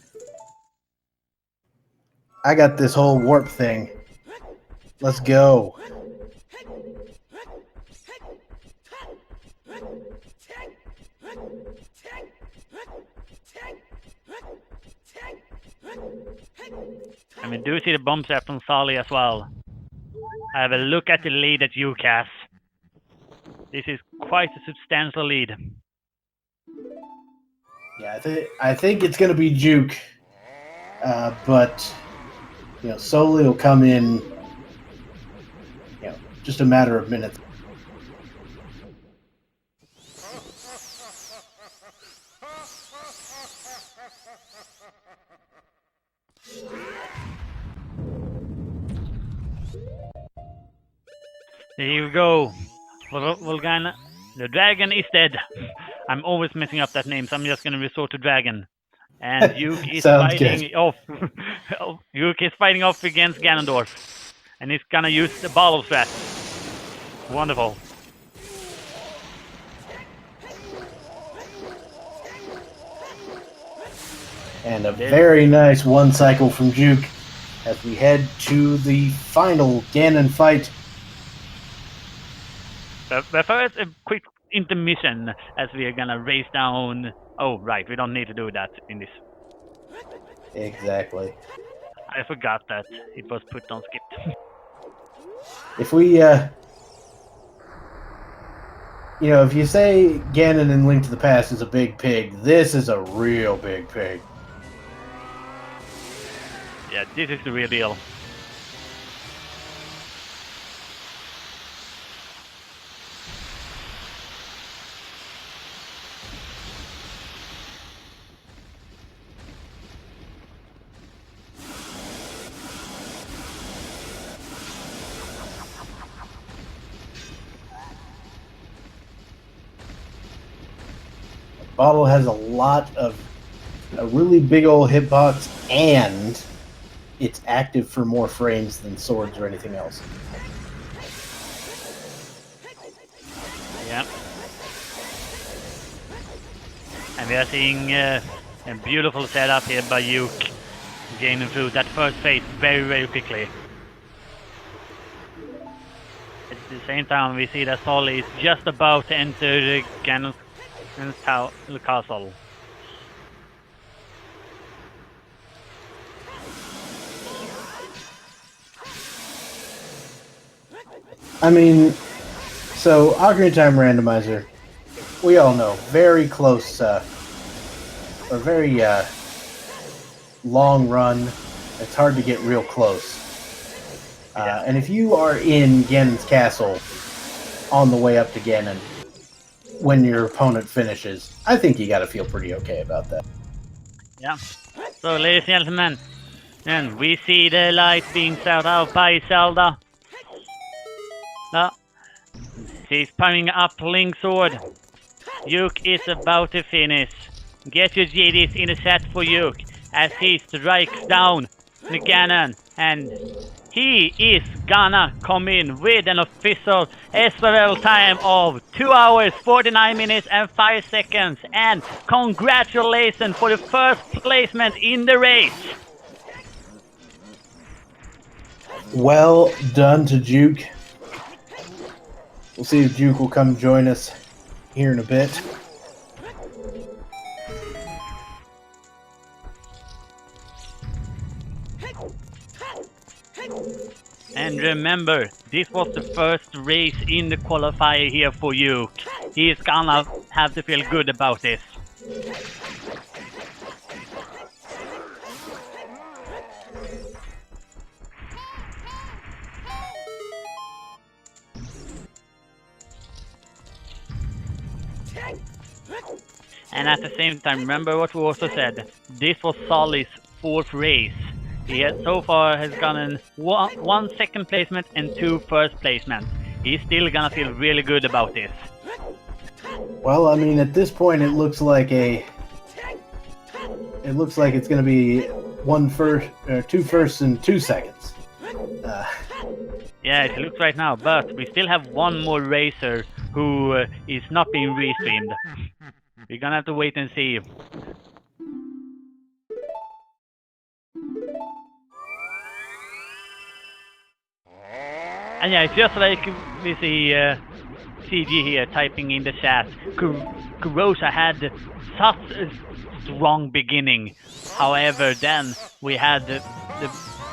I got this whole warp thing. Let's go. And we do see the bomb set from Sally as well. I have a look at the lead that Yuke has. This is quite a substantial lead. Yeah, I think it's going to be Juke. But, you know, Soli will come in, you know, just a matter of minutes. There you go. Volgana. The dragon is dead. I'm always messing up that name, so I'm just going to resort to dragon. And Yuke is fighting off. Yuke is fighting off against Ganondorf. And he's going to use the bottle strat. Wonderful. And a very nice one cycle from Juke as we head to the final Ganon fight. But first, a quick intermission as we are gonna race down. Oh, right, we don't need to do that in this. Exactly. I forgot that it was put on skip. If we, you know, if you say Ganon in Link to the Past is a big pig, this is a real big pig. Yeah, this is the real deal. Bottle has a really big old hitbox, and it's active for more frames than swords or anything else. Yeah. And we are seeing a beautiful setup here by Yuke, gaining through that first phase very, very quickly. At the same time, we see that Soli is just about to enter the Ganon's castle. I mean, so Ocarina of Time Randomizer, we all know, very close, or very long run. It's hard to get real close. And if you are in Ganon's castle on the way up to Ganon, when your opponent finishes, I think you got to feel pretty okay about that. Yeah. So, ladies and gentlemen, and we see the light being set out by Zelda. She's powering up Link's sword. Yuke is about to finish. Get your GDs in the set for Yuke as he strikes down the Ganon, and he is gonna come in with an official SRL time of 2 hours, 49 minutes and 5 seconds. And congratulations for the first placement in the race. Well done to Juke. We'll see if Juke will come join us here in a bit. And remember, this was the first race in the qualifier here for you. He's gonna have to feel good about this. And at the same time, remember what we also said. This was Solly's 4th race. He so far has gotten one second placement and 2 first placements. He's still gonna feel really good about this. Well, I mean, at this point, it looks like it's going to be 2 firsts and 2 seconds. Yeah, it looks right now, but we still have one more racer who is not being restreamed. We're gonna have to wait and see. And yeah, it's just like we see CG here typing in the chat. Kurosa had such a strong beginning. However, then we had the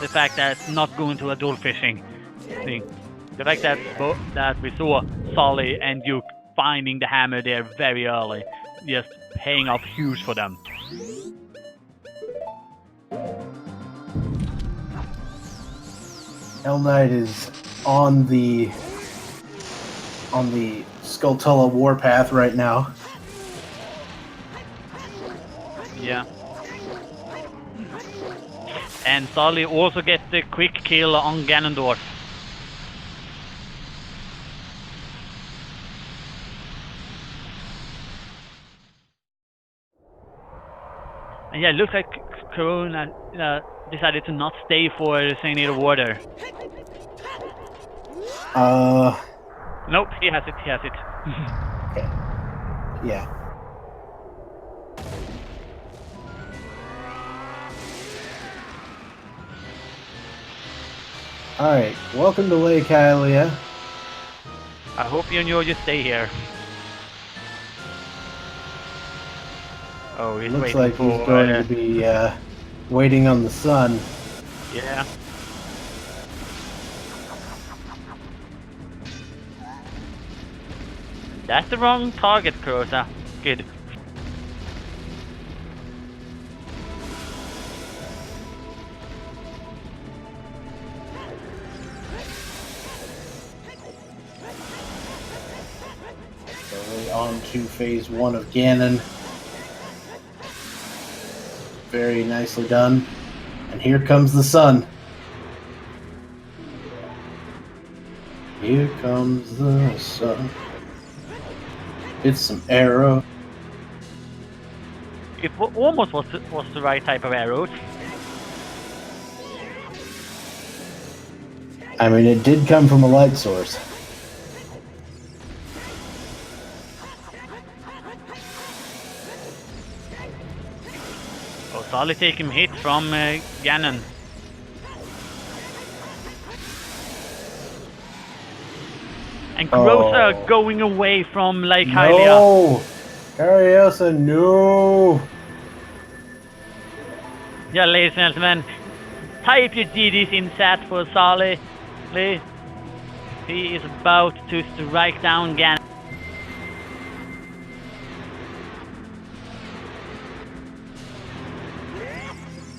fact that not going to adult fishing thing. The fact that we saw Solly and Duke finding the hammer there very early, just paying off huge for them. Hell Knight is on the Skulltula warpath right now. Yeah. And Solly also gets the quick kill on Ganondorf. And yeah, it looks like Corona decided to not stay for Saint Water. Nope, he has it. Okay. Yeah. Alright, welcome to Lake Hylia. I hope you enjoy your stay here. Oh, he's Looks waiting like for, he's going to be waiting on the sun. Yeah. That's the wrong target, Kurosa. Good. So we're on to phase 1 of Ganon. Very nicely done. And here comes the sun. Here comes the sun. It's some arrow. It almost was the right type of arrows. I mean, it did come from a light source. Oh, Solly taking hit from Ganon. And Kurosa going away from Lake Hylia. No! Cariosa, no! Yeah, ladies and gentlemen, type your GDs in chat for Solly. He is about to strike down Ganon.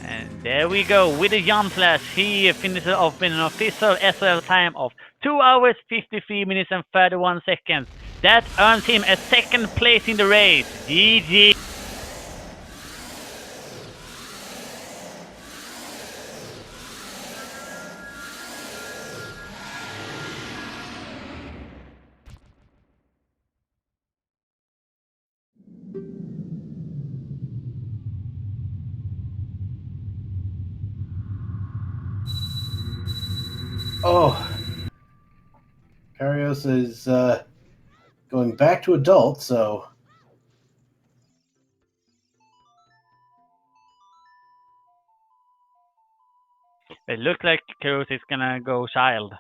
And there we go, with a jump flash, he finishes off with an official SL time of 2 hours, 53 minutes and 31 seconds. That earns him a 2nd place in the race. GG! Oh. Cariosa is going back to adult, so... It looks like Kurosa is gonna go child.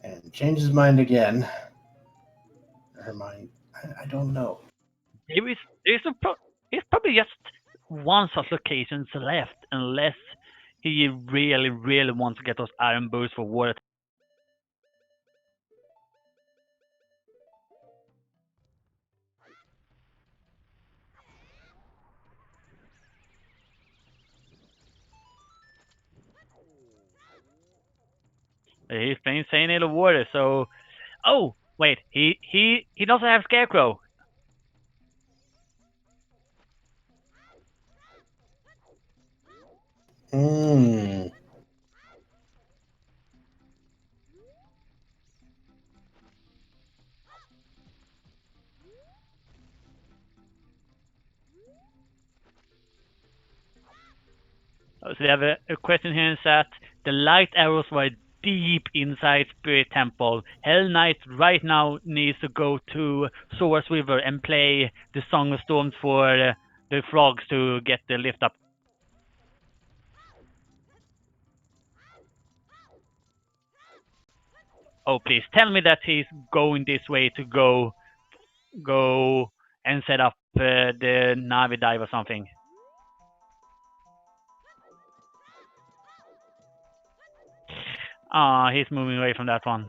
And change his mind again. Her mind... I don't know. There's probably just one such locations left, unless He really, really wants to get those iron boots for water. He's playing Saint of Water, so... Oh, wait, he doesn't have Scarecrow. Hmm. So we have a question here in chat. The light arrows were deep inside Spirit Temple. Hell Knight right now needs to go to Source River and play the Song of Storms for the frogs to get the lift up. Oh, please tell me that he's going this way to go and set up the Navi dive or something. He's moving away from that one.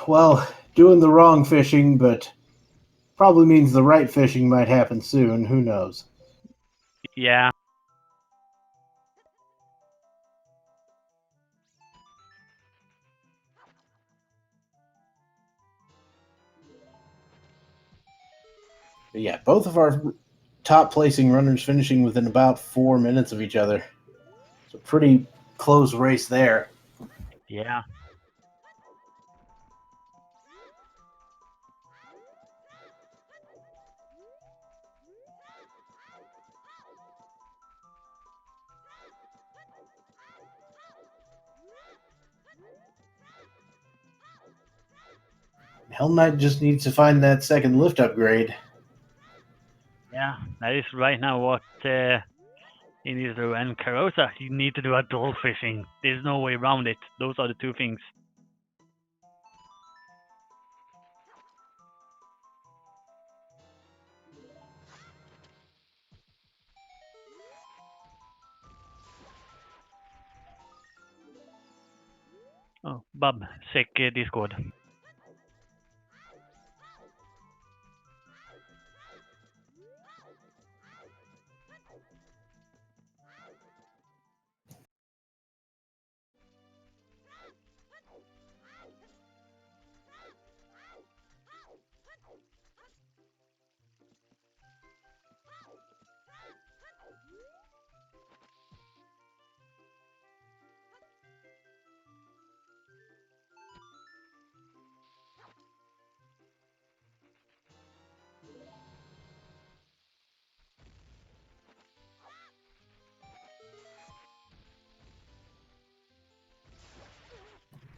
Well, doing the wrong fishing, but probably means the right fishing might happen soon. Who knows? Yeah. But yeah, both of our top placing runners finishing within about 4 minutes of each other. It's a pretty close race there. Yeah. Hell Knight just needs to find that second lift upgrade. Yeah, that is right now what he needs to do. And Carosa, you need to do adult fishing. There's no way around it. Those are the two things. Oh, Bob, check Discord.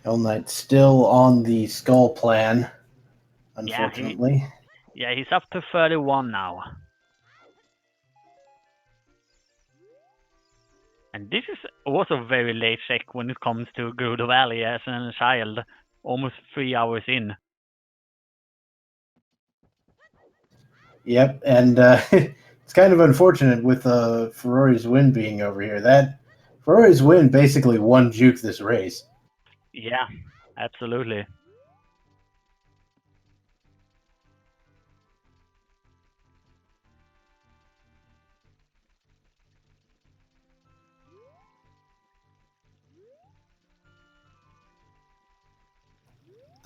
Hell Knight still on the skull plan, unfortunately. Yeah, he's up to 31 now. And this is also very late check when it comes to Gerudo Valley as a child. Almost 3 hours in. Yep, and it's kind of unfortunate with Ferrari's win being over here. That Ferrari's win basically won Juke this race. Yeah, absolutely.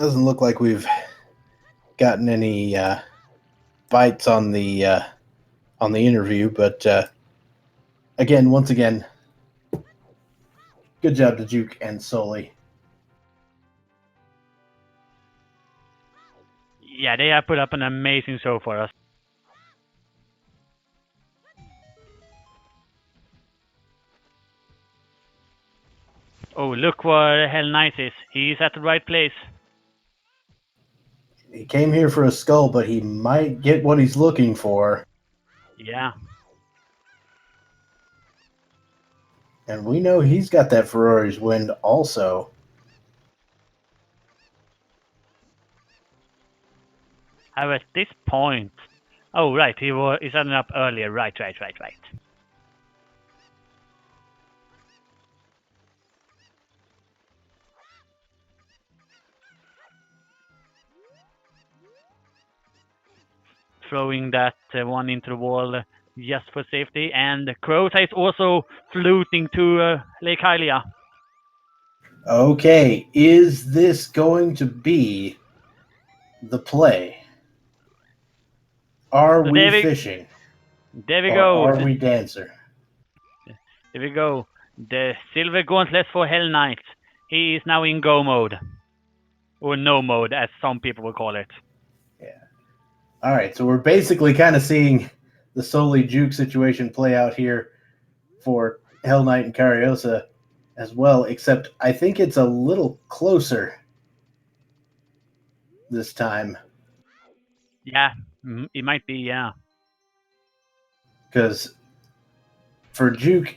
Doesn't look like we've gotten any bites on the interview, but once again, good job to Juke and Sully. Yeah, they have put up an amazing show for us. Oh, look where Hell Knight is. He's at the right place. came here for a skull, but he might get what he's looking for. Yeah. And we know he's got that Ferrari's wind also. How at this point... Oh, right, he's ending up earlier. Right. Throwing that one into the wall just for safety. And Crota is also floating to Lake Hylia. Okay, is this going to be the play? Are So we fishing? There we Or go. are we dancer? There we go. The Silver Gauntlet for Hell Knight. He is now in go mode. Or no mode, as some people will call it. Yeah. All right, so we're basically kind of seeing the solely Juke situation play out here for Hell Knight and Cariosa as well, except I think it's a little closer this time. Yeah, it might be, yeah. Because for Juke,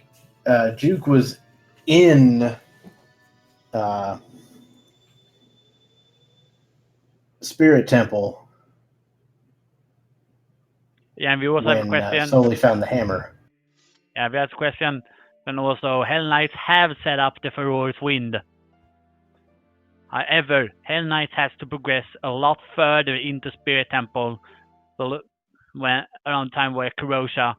Juke was in Spirit Temple. Yeah, and we also have a When question. Solely found the hammer. Yeah, we have a question. And also, Hell Knights have set up the Ferrari's Wind. However, Hell Knights has to progress a lot further into Spirit Temple. So when around time where Kurosha,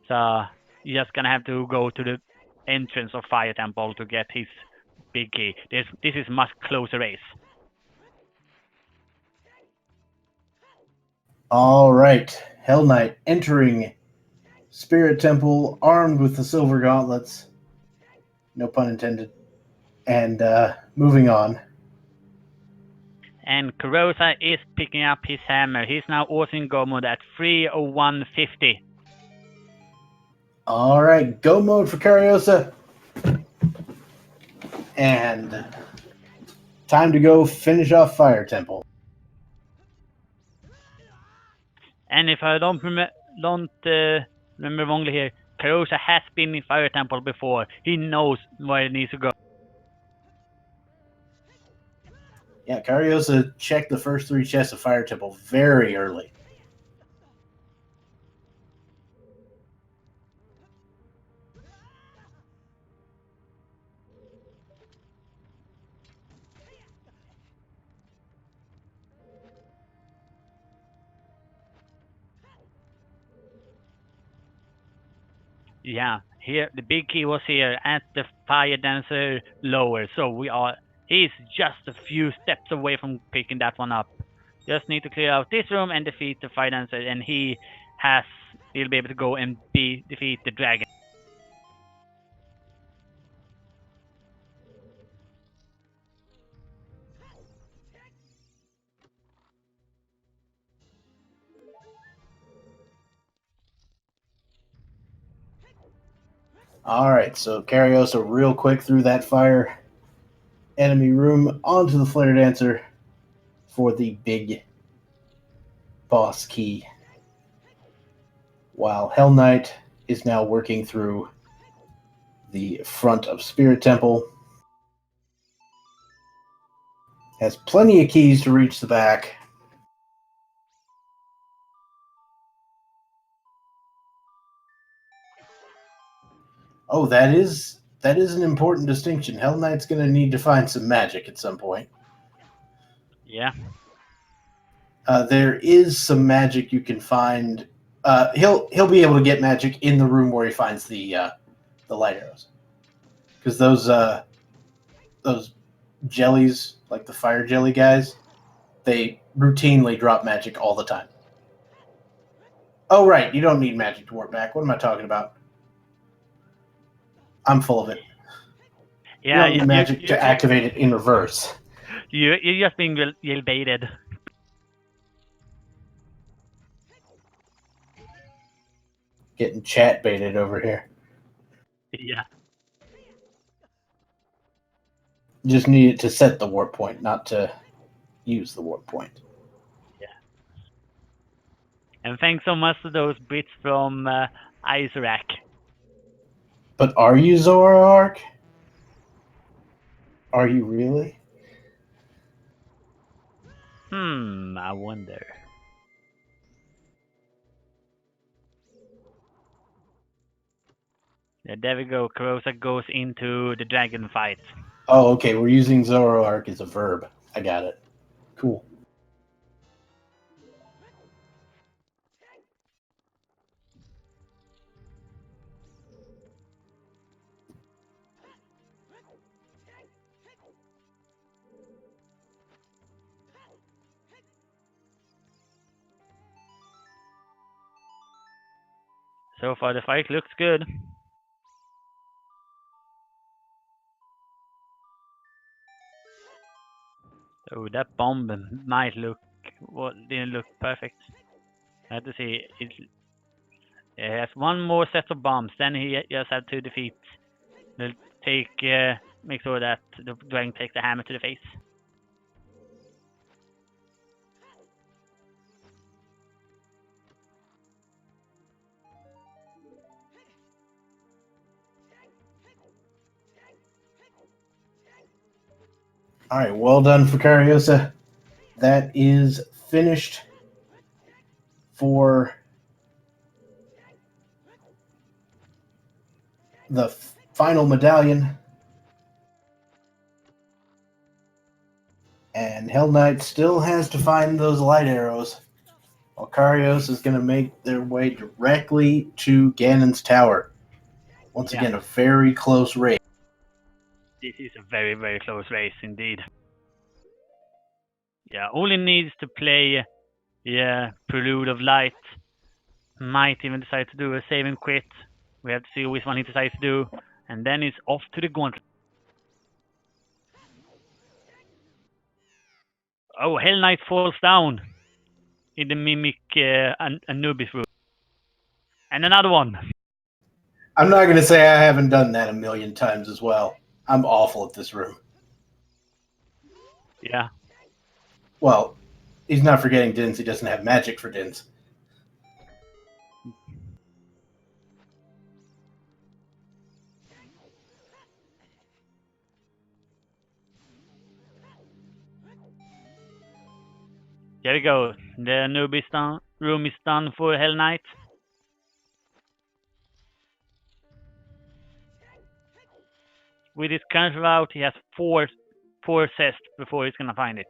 so you're just gonna have to go to the entrance of Fire Temple to get his big key. This is much closer race. All right, Hell Knight entering Spirit Temple armed with the silver gauntlets. No pun intended. And moving on. And Kurosa is picking up his hammer. He's now also in go mode at 3:01:50. All right, go mode for Cariosa. And time to go finish off Fire Temple. And if I don't remember wrongly here, Kurosa has been in Fire Temple before. He knows where he needs to go. Yeah, Cariosa checked the first 3 chests of Fire Temple very early. Yeah, here the big key was here at the Fire Dancer lower. So he's just a few steps away from picking that one up. Just need to clear out this room and defeat the Fire Dancer, and he'll be able to go and defeat the dragon. All right, so Cariosa real quick through that fire enemy room onto the Flare Dancer for the big boss key. While Hell Knight is now working through the front of Spirit Temple. Has plenty of keys to reach the back. Oh, that is an important distinction. Hell Knight's going to need to find some magic at some point. Yeah. There is some magic you can find. He'll be able to get magic in the room where he finds the light arrows, because those jellies, like the fire jelly guys, they routinely drop magic all the time. Oh right, you don't need magic to work back. What am I talking about? I'm full of it. Yeah, you don't need magic to activate it in reverse. You're just being baited. Getting chat baited over here. Yeah. Just need it to set the warp point, not to use the warp point. And thanks so much to those bits from Isaac. But are you Zoroark? Are you really? I wonder. Yeah, there we go. Karosa goes into the dragon fight. Oh, okay. We're using Zoroark as a verb. I got it. Cool. So far, the fight looks good. Oh, that bomb might look... Well, didn't look perfect. I have to see. It has one more set of bombs. Then he just had to defeat. They'll make sure that the dragon takes the hammer to the face. All right. Well done for Cariosa. That is finished for the final medallion. And Hell Knight still has to find those light arrows, while Karios is going to make their way directly to Ganon's tower. Once again, a very close race. This is a very, very close race indeed. Yeah, only needs to play Prelude of Light. Might even decide to do a save and quit. We have to see which one he decides to do. And then it's off to the gauntlet. Oh, Hell Knight falls down in the Mimic Anubis room. And another one. I'm not going to say I haven't done that a million times as well. I'm awful at this room. Yeah. Well, he's not forgetting Dins. He doesn't have magic for Dins. Here we go. The Anubis room is done for Hell Knight. With his current route, he has four tests before he's gonna find it.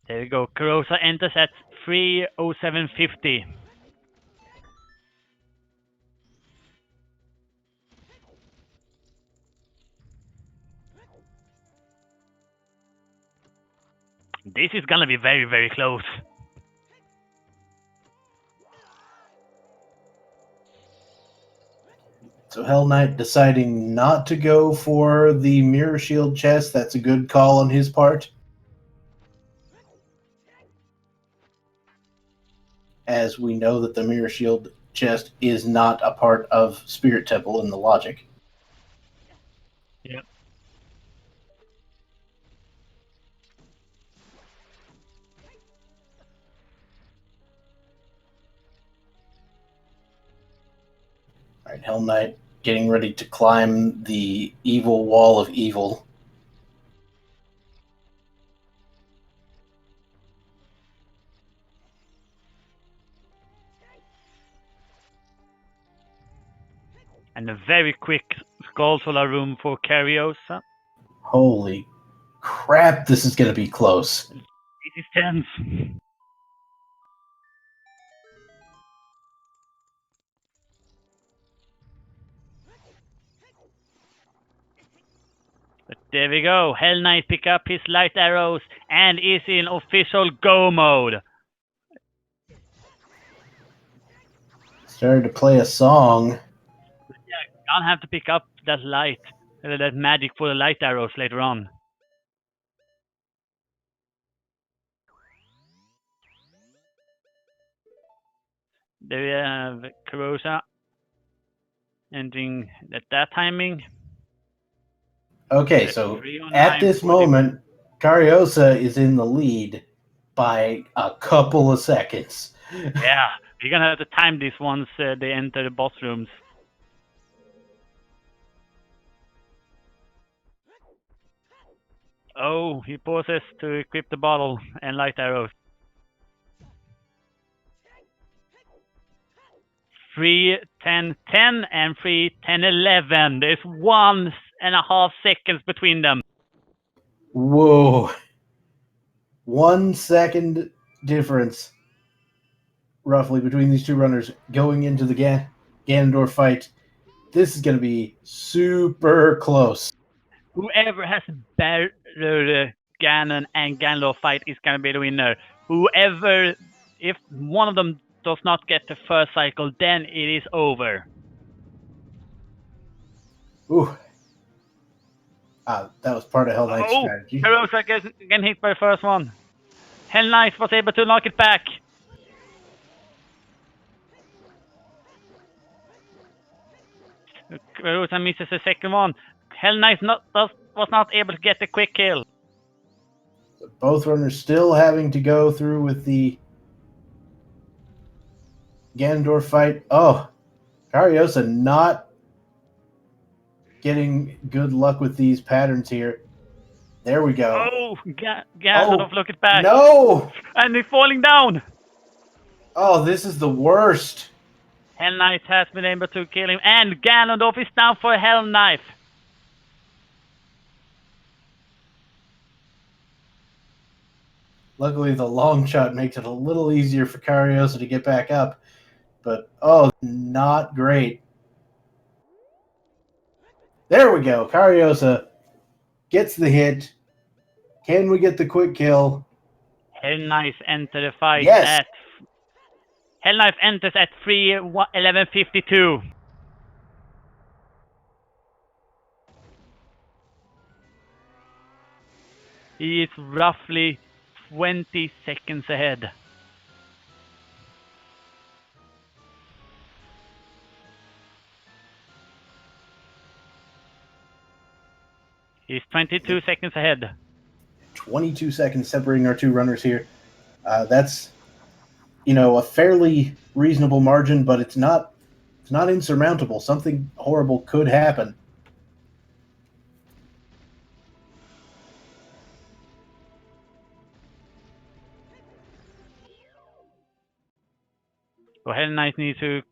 There we go. Karosa enters at 3:07:50. This is gonna be very, very close. So Hell Knight deciding not to go for the Mirror Shield chest. That's a good call on his part. As we know that the Mirror Shield chest is not a part of Spirit Temple in the logic. Yep. All right, Hell Knight getting ready to climb the evil wall of evil. And a very quick Skullsolar room for Cariosa. Holy crap, this is going to be close. It is tense. But there we go. Hell Knight pick up his light arrows and is in official go mode. Started to play a song. Yeah, can't have to pick up that that magic for the light arrows later on. There we have Carosa entering at that timing. Okay, That's so 309, at this 40. moment, Cariosa is in the lead by a couple of seconds. Yeah, we're gonna have to time this once they enter the boss rooms. Oh, he pauses to equip the bottle and light arrows. 3, 10, 10, and 3, 10, 11. There's 1.5 seconds between them. Whoa. 1 second difference, roughly, between these two runners going into the Ganondorf fight. This is going to be super close. Whoever has better Ganon and Ganondorf fight is gonna be the winner. Whoever, if one of them does not get the first cycle, then it is over. Ooh. That was part of Hell Knight's strategy. Carosa gets getting hit by the first one. Hell Knight was able to knock it back. Carosa misses the second one. Hell Knight was not able to get the quick kill. Both runners still having to go through with the Ganondorf fight. Oh, Cariosa not getting good luck with these patterns here. There we go. Oh, Ganondorf, look it back. No! And he's falling down. Oh, this is the worst. Hell Knight has been able to kill him, and Ganondorf is down for a Hell Knife. Luckily, the long shot makes it a little easier for Cariosa to get back up. But, oh, not great. There we go. Cariosa gets the hit. Can we get the quick kill? Hell Knight enter the fight Yes. Hell Knight enters at 3:11:52. He is roughly 20 seconds ahead. He's 22 seconds ahead. 22 seconds separating our two runners here. That's, a fairly reasonable margin, but it's not insurmountable. Something horrible could happen. So Hell Knight needs to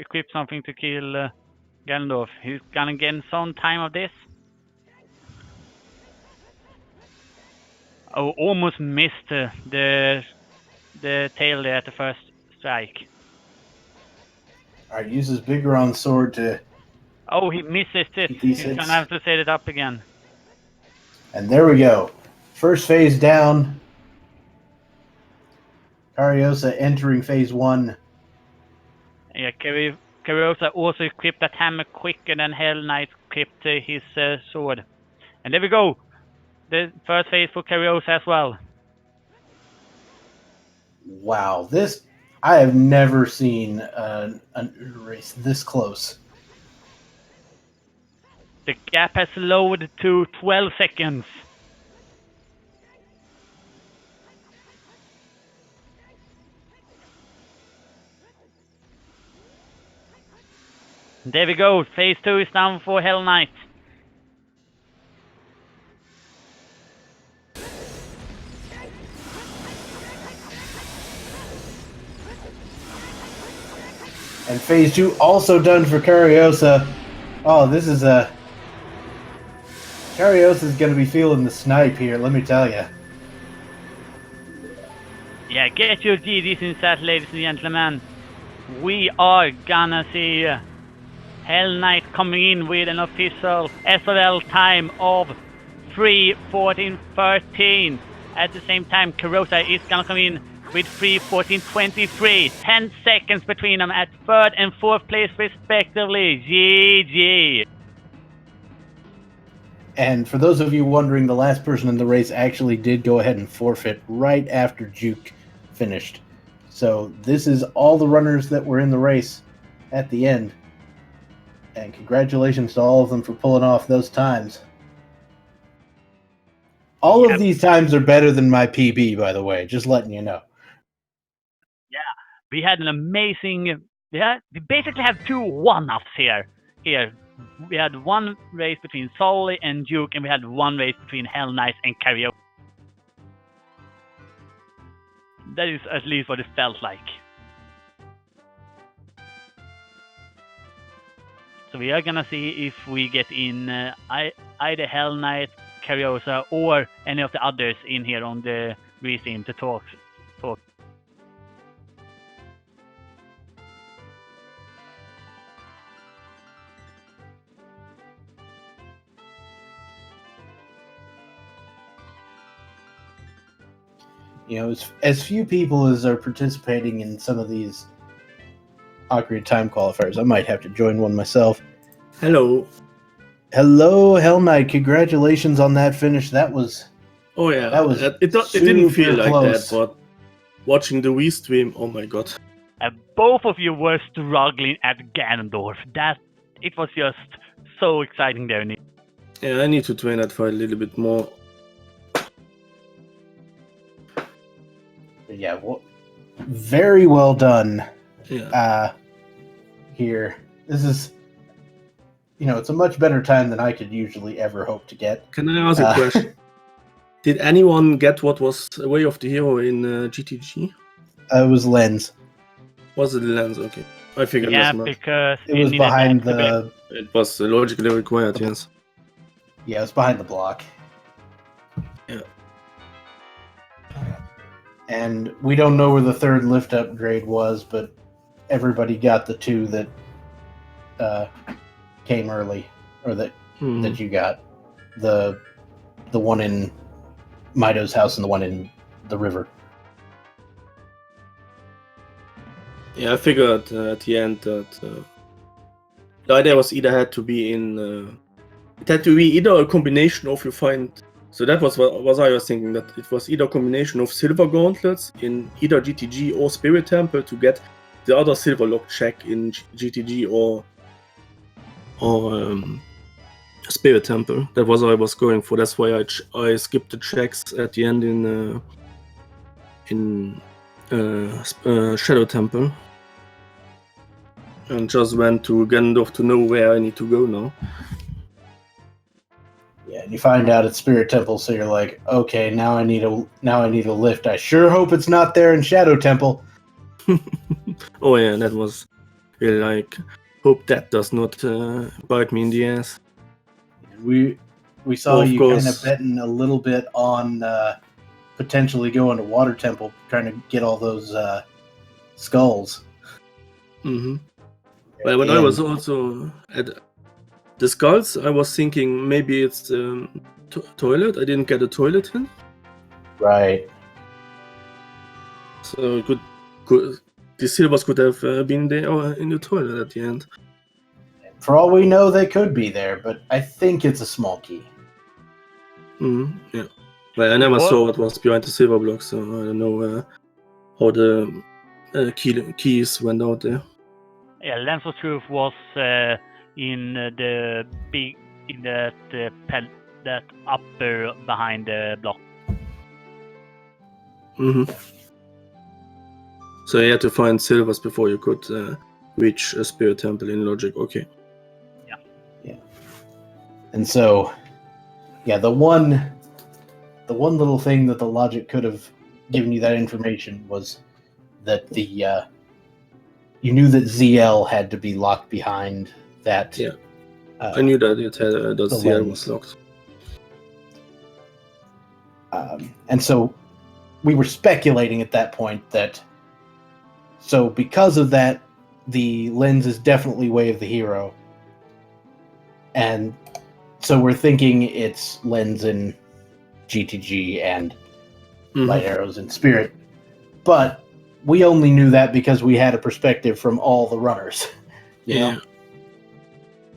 equip something to kill Ganondorf. He's gonna get some time of this. Oh, almost missed the tail there at the first strike. All right, uses Bigoron's sword to... Oh, he misses it. He's gonna have to set it up again. And there we go. First phase down. Cariosa entering phase 1. Yeah, Carosa also equipped that hammer quicker than Hell Knight equipped his sword. And there we go. The first phase for Carosa as well. Wow, I have never seen a race this close. The gap has lowered to 12 seconds. There we go. Phase 2 is down for Hell Knight. And phase 2 also done for Cariosa. Oh, this is Cariosa's going to be feeling the snipe here, let me tell you. Yeah, get your GGs in chat, ladies and gentlemen. We are gonna see Hell Knight coming in with an official SOL time of 3:14:13. At the same time, Carosa is gonna come in with 3:14:23. 10 seconds between them at 3rd and 4th place respectively. GG. And for those of you wondering, the last person in the race actually did go ahead and forfeit right after Juke finished. So this is all the runners that were in the race at the end. And congratulations to all of them for pulling off those times. All of these times are better than my PB, by the way, just letting you know. Yeah, we had an amazing... Yeah, we basically have 2 one-ups here. We had one race between Sully and Duke, and we had one race between Hell Knights and Karaoke. That is at least what it felt like. So we are gonna see if we get in either Hell Knight, Karaoke, or any of the others in here on the restream to talk. You know, as few people as are participating in some of these Ocarina time qualifiers, I might have to join one myself. Hello. Hello, Hell Knight. Congratulations on that finish. That was... Oh yeah, that was it didn't feel super like close. that, but watching the Wii stream, oh my god. Both of you were struggling at Ganondorf. It was just so exciting there, Nick. Yeah, I need to train that fight a little bit more. Yeah, well, very well done. Yeah. Here. This is... You know, it's a much better time than I could usually ever hope to get. Can I ask a question? Did anyone get what was Way of the Hero in GTG? It was Lens. Was it Lens? Okay. I figured Yeah, as much. because It was behind the... It was logically required, yes. Yeah, it was behind the block. Yeah. And we don't know where the third lift upgrade was, but everybody got the 2 that came early, or that you got. The one in Mido's house and the one in the river. Yeah, I figured at the end that the idea was had to be either a combination of you find. So that was what I was thinking, that it was either a combination of silver gauntlets in either GTG or Spirit Temple to get the other silver lock check in GTG or Spirit Temple. That was what I was going for. That's why I skipped the checks at the end in Shadow Temple and just went to Ganondorf to know where I need to go now. Yeah, and you find out at Spirit Temple, so you're like, okay, now I need a lift. I sure hope it's not there in Shadow Temple. Oh yeah, that was really like, hope that does not bite me in the ass. We saw you kind of betting a little bit on potentially going to Water Temple, trying to get all those skulls. Mm-hmm. Well, when I was also at the skulls, I was thinking maybe it's the toilet. I didn't get a toilet in. Right. So the silvers could have been there in the toilet at the end. For all we know, they could be there, but I think it's a small key. Yeah. Well, I never saw what was behind the silver block, so I don't know how the keys went out there. Yeah, Lens of Truth was in that upper behind the block. Mm-hmm. So you had to find silvers before you could reach a Spirit Temple in logic. Okay. Yeah. And so, yeah, the one little thing that the logic could have given you that information was that you knew that ZL had to be locked behind that. Yeah. I knew that it had that ZL was locked. And so we were speculating at that point that, so because of that, the lens is definitely Way of the Hero. And so we're thinking it's lens in GTG and light arrows in Spirit. But we only knew that because we had a perspective from all the runners. You know?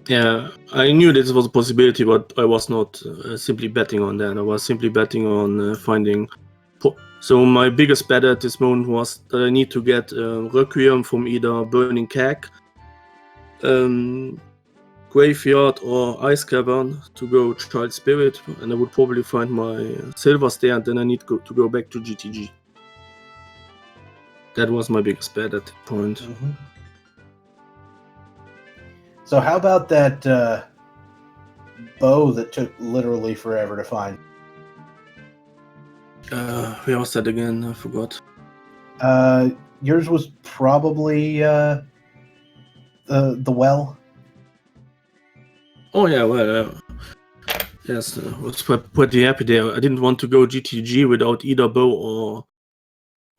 Yeah, I knew this was a possibility, but I was not simply betting on that. I was simply betting on finding So my biggest bet at this moment was that I need to get Requiem from either Burning Keg, Graveyard, or Ice Cavern to go Child Spirit, and I would probably find my Silvers there, and then I need to go back to GTG. That was my biggest bet at that point. Mm-hmm. So how about that bow that took literally forever to find? Where was that again? I forgot. Yours was probably the well. Oh yeah, well, yes, I was pretty happy there. I didn't want to go GTG without either bow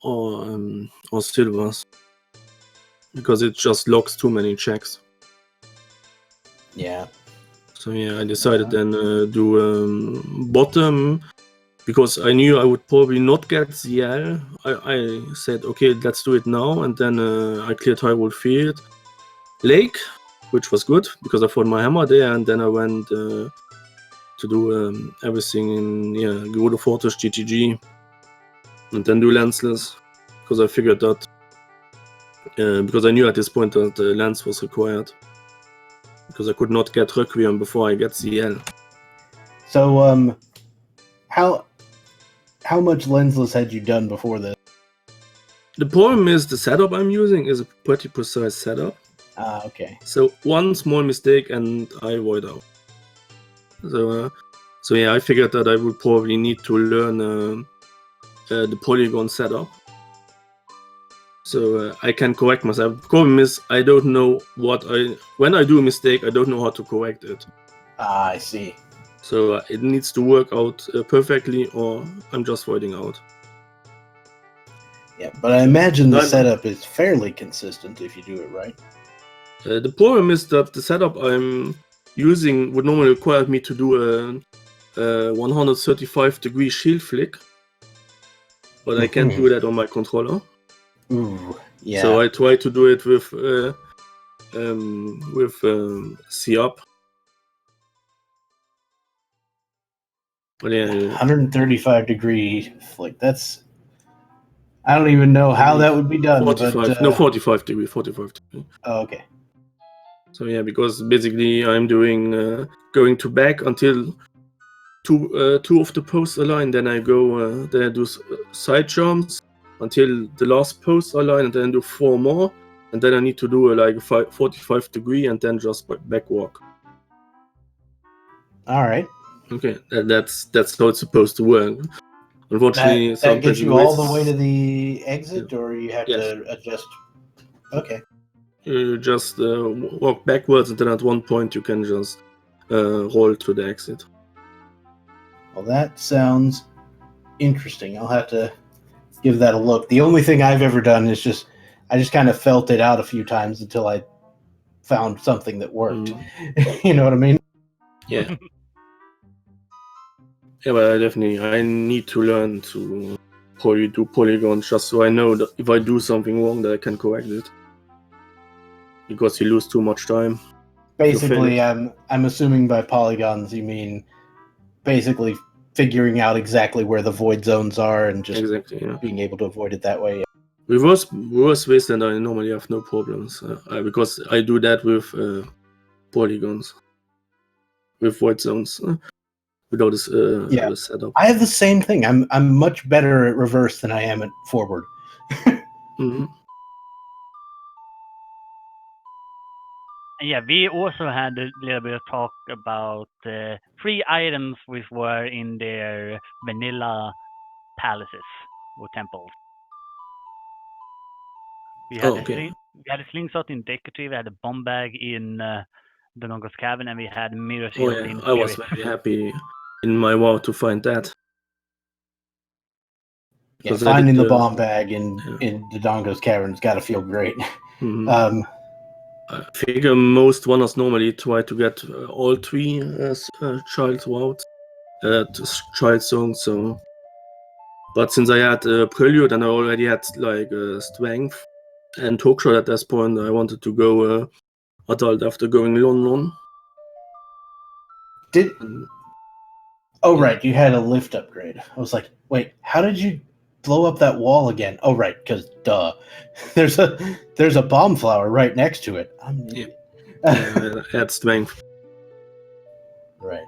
or silvers, because it just locks too many checks. Yeah. So yeah, I decided then do bottom, because I knew I would probably not get ZL. I said, okay, let's do it now, and then I cleared Hyrule Field, Lake, which was good because I found my hammer there, and then I went to do everything in Gerudo Fortress GTG, and then do Lanceless, because I figured that because I knew at this point that the Lance was required, because I could not get Requiem before I get ZL. So how much lensless had you done before this? The problem is the setup I'm using is a pretty precise setup. Okay. So one small mistake and I void out. So yeah, I figured that I would probably need to learn the polygon setup, so I can correct myself. The problem is I don't know when I do a mistake, I don't know how to correct it. I see. So it needs to work out perfectly, or I'm just voiding out. Yeah, but I imagine the No, setup is fairly consistent if you do it right. The problem is that the setup I'm using would normally require me to do a 135-degree shield flick, but I can't do that on my controller. Ooh, yeah. So I try to do it with C up. But yeah, 135-degree flick. That's, I don't even know how that would be done. 45. But, no, 45 degree. 45 degree. Oh, okay. So yeah, because basically I'm doing going to back until two of the posts align. Then I go. Then I do side jumps until the last post align, and then do 4 more. And then I need to do like a 45 degree, and then just back walk. All right. Okay, that's how it's supposed to work. Unfortunately, that gets you all the way to the exit, or you have to adjust. Okay. You just walk backwards, and then at one point you can just roll to the exit. Well, that sounds interesting. I'll have to give that a look. The only thing I've ever done is I just kind of felt it out a few times until I found something that worked. You know what I mean? Yeah. Yeah, but I need to learn to do polygons just so I know that if I do something wrong that I can correct it. Because you lose too much time. Basically, I'm assuming by polygons you mean basically figuring out exactly where the void zones are and just being able to avoid it that way. With worse wasteland, I normally have no problems because I do that with polygons, with void zones, without this setup. I have the same thing. I'm much better at reverse than I am at forward. Mm-hmm. Yeah, we also had a little bit of talk about 3 items which were in their vanilla palaces or temples. We had a slingshot in Decatry, we had a bomb bag in Donongo's Cavern, and we had mirror shield in Spirit. I was very happy in my WoW to find that. Yeah, finding the bomb bag in Dodongo's Cavern's got to feel great. Mm-hmm. I figure most runners normally try to get all 3 child routes, child songs. So, but since I had Prelude and I already had like Strength and Hookshot at this point, I wanted to go Adult after going Lon. Right, you had a lift upgrade. I was like, wait, how did you blow up that wall again? Oh, right, because duh. There's a bomb flower right next to it. I'm an idiot. Add strength. Right.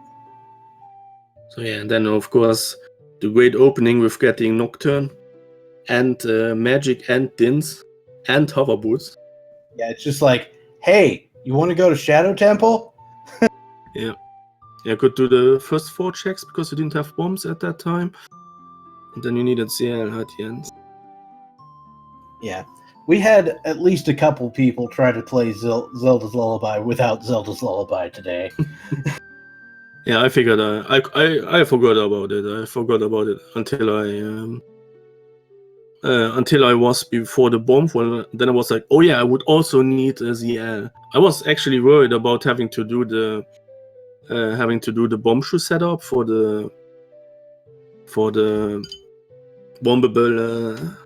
So yeah, and then of course the great opening with getting Nocturne and Magic and Dins and Hover Boots. Yeah, it's just like, hey, you want to go to Shadow Temple? Yeah, I could do the first 4 checks because you didn't have bombs at that time, and then you needed CL at the end. Yeah. We had at least a couple people try to play Zelda's Lullaby without Zelda's Lullaby today. Yeah, I figured I forgot about it. I forgot about it until I was before the bomb. Well, then I was like, oh yeah, I would also need a ZL. I was actually worried about having to do the bomb shoe setup for the bombable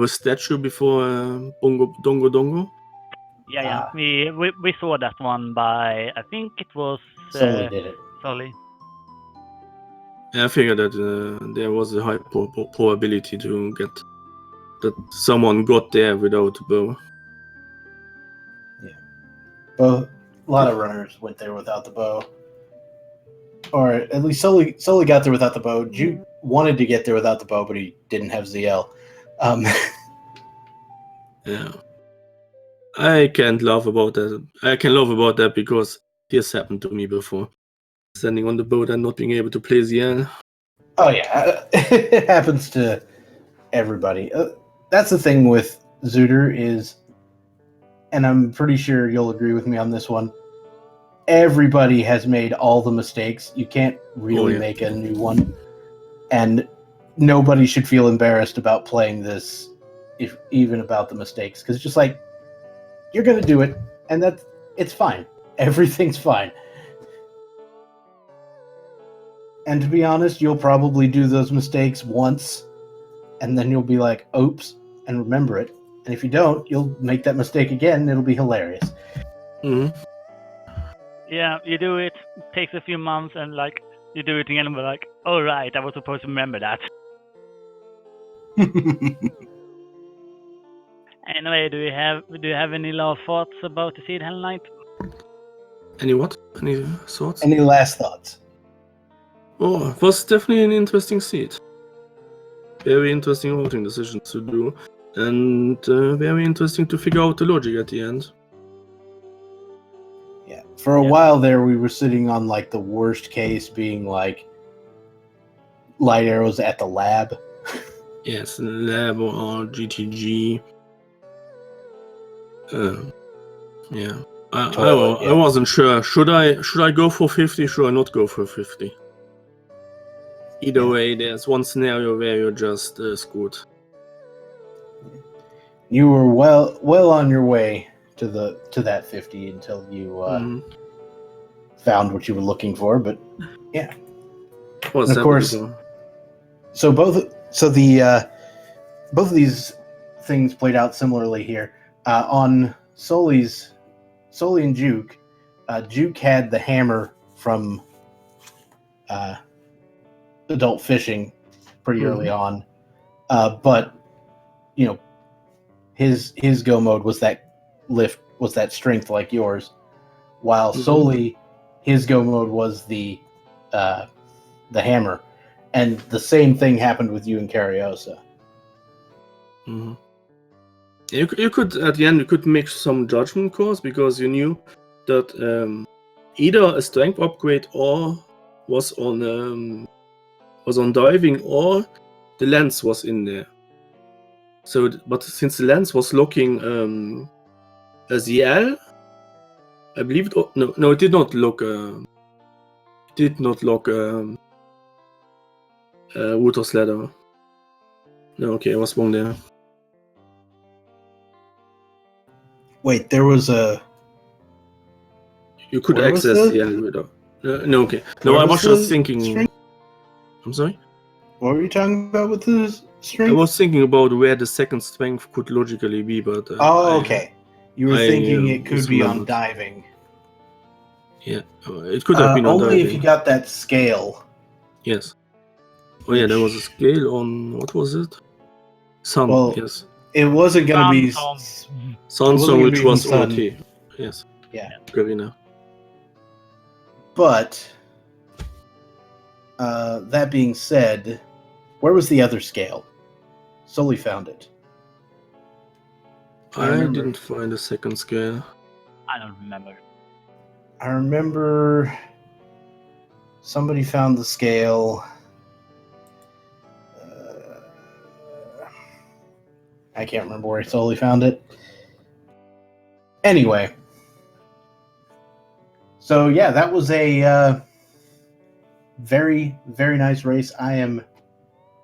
statue before Dongo Dongo. Yeah. We saw that one by, I think it was Sully did it. Sully. I figured that there was a high probability to get that someone got there without a bow. Both, a lot of runners went there without the bow. Or at least Sully got there without the bow. Juke wanted to get there without the bow, but he didn't have ZL. Yeah. I can't laugh about that. I can laugh about that because this happened to me before. Standing on the boat and not being able to play ZL. Oh yeah, it happens to everybody. That's the thing with zootr is, and I'm pretty sure you'll agree with me on this one, everybody has made all the mistakes. You can't really make a new one. And nobody should feel embarrassed about playing this, if even about the mistakes. Because it's just like, you're going to do it, and it's fine. Everything's fine. And to be honest, you'll probably do those mistakes once, and then you'll be like, oops, and remember it. And if you don't, you'll make that mistake again, and it'll be hilarious. Mm-hmm. Yeah, you do it, takes a few months, and like, you do it again, and we're like, oh right, I was supposed to remember that. Anyway, do you have any last thoughts about the Seed Hell Knight? Any what? Any thoughts? Any last thoughts? Oh, it was definitely an interesting seed. Very interesting voting decision to do, and very interesting to figure out the logic at the end. Yeah, for a while there, we were sitting on like the worst case being like light arrows at the lab. Yes, lab or GTG. Yeah. I wasn't sure. Should I go for 50? Should I not go for 50? Either way, there's one scenario where you're just screwed. You were well on your way to that 50 until you found what you were looking for. But yeah, and of course. So both of these things played out similarly here. On Sully and Juke, Juke had the hammer from adult fishing pretty early on, but you know his go mode was that strength like yours, while Sully, his go mode was the hammer, and the same thing happened with you and Cariosa. Mm-hmm. You could at the end you could make some judgment calls because you knew that either a strength upgrade or was on diving or the lens was in there. So, but since the lens was locking a ZL, I believe it. No, it did not lock. Wooters ladder. No, okay, I was wrong there. Wait, there was a. You could access ZL without. No, okay. No, I was just thinking. String? I'm sorry? What were you talking about with the strength? I was thinking about where the second strength could logically be, but... okay. You were thinking it could be on diving. Yeah, it could have been on diving. Only if you got that scale. Yes. Oh yeah, there was a scale on what was it? Sun. Well, Yes. It wasn't going to be... Sun. Sun wasn't song, gonna which be was Sun. OOT. Yes. Yeah. Ocarina. But, that being said, where was the other scale? Sully found it. I I remember. didn't find a second scale. I don't remember. I remember somebody found the scale. I can't remember where Sully found it. Anyway. So, yeah, that was a very, very nice race. I am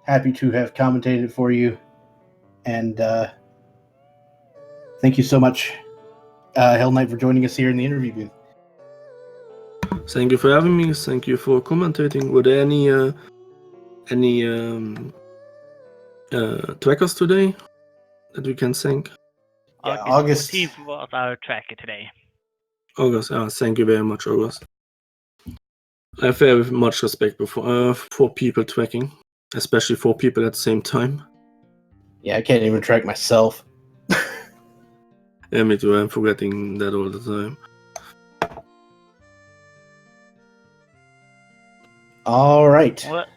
happy to have commentated for you. And thank you so much, Hell Knight, for joining us here in the interview booth. Thank you for having me. Thank you for commentating. Were there any trackers today that we can thank? Yeah, August August. 14th was our tracker today. August, thank you very much, August. I have very much respect for people tracking, especially for people at the same time. Yeah, I can't even track myself. Yeah, me too. I'm forgetting that all the time. All right. What?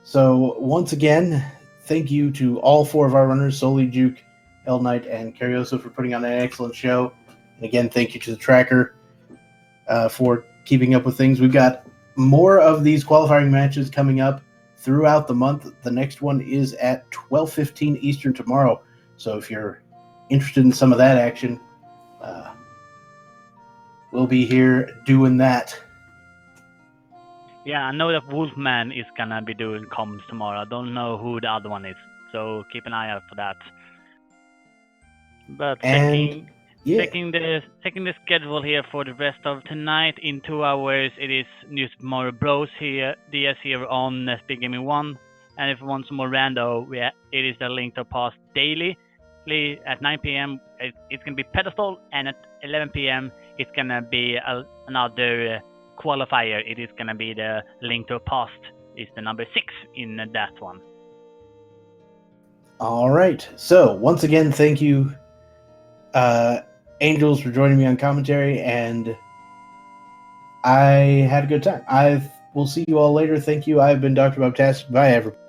So once again, thank you to all four of our runners, Soli, Juke, Hell Knight, and Carioso, for putting on an excellent show. And again, thank you to the tracker for keeping up with things. We've got more of these qualifying matches coming up throughout the month. The next one is at 12:15 Eastern tomorrow. So if you're interested in some of that action, we'll be here doing that. Yeah, I know that Wolfman is gonna be doing comms tomorrow. I don't know who the other one is, so keep an eye out for that. But And checking the schedule here for the rest of tonight. In 2 hours, it is New Super Mario Bros. Here, DS here on SpeedGaming 1. And if you want some more rando, it is the Link to Past daily. At 9 p.m. It's gonna be Pedestal, and at 11 p.m. it's gonna be another qualifier. It is gonna be the Link to Past. Is the number 6 in that one. all right. So once again, thank you, Angels, for joining me on commentary, and I had a good time. I will see you all later. Thank you. I've been Dr. Bobtastic. Bye, everybody.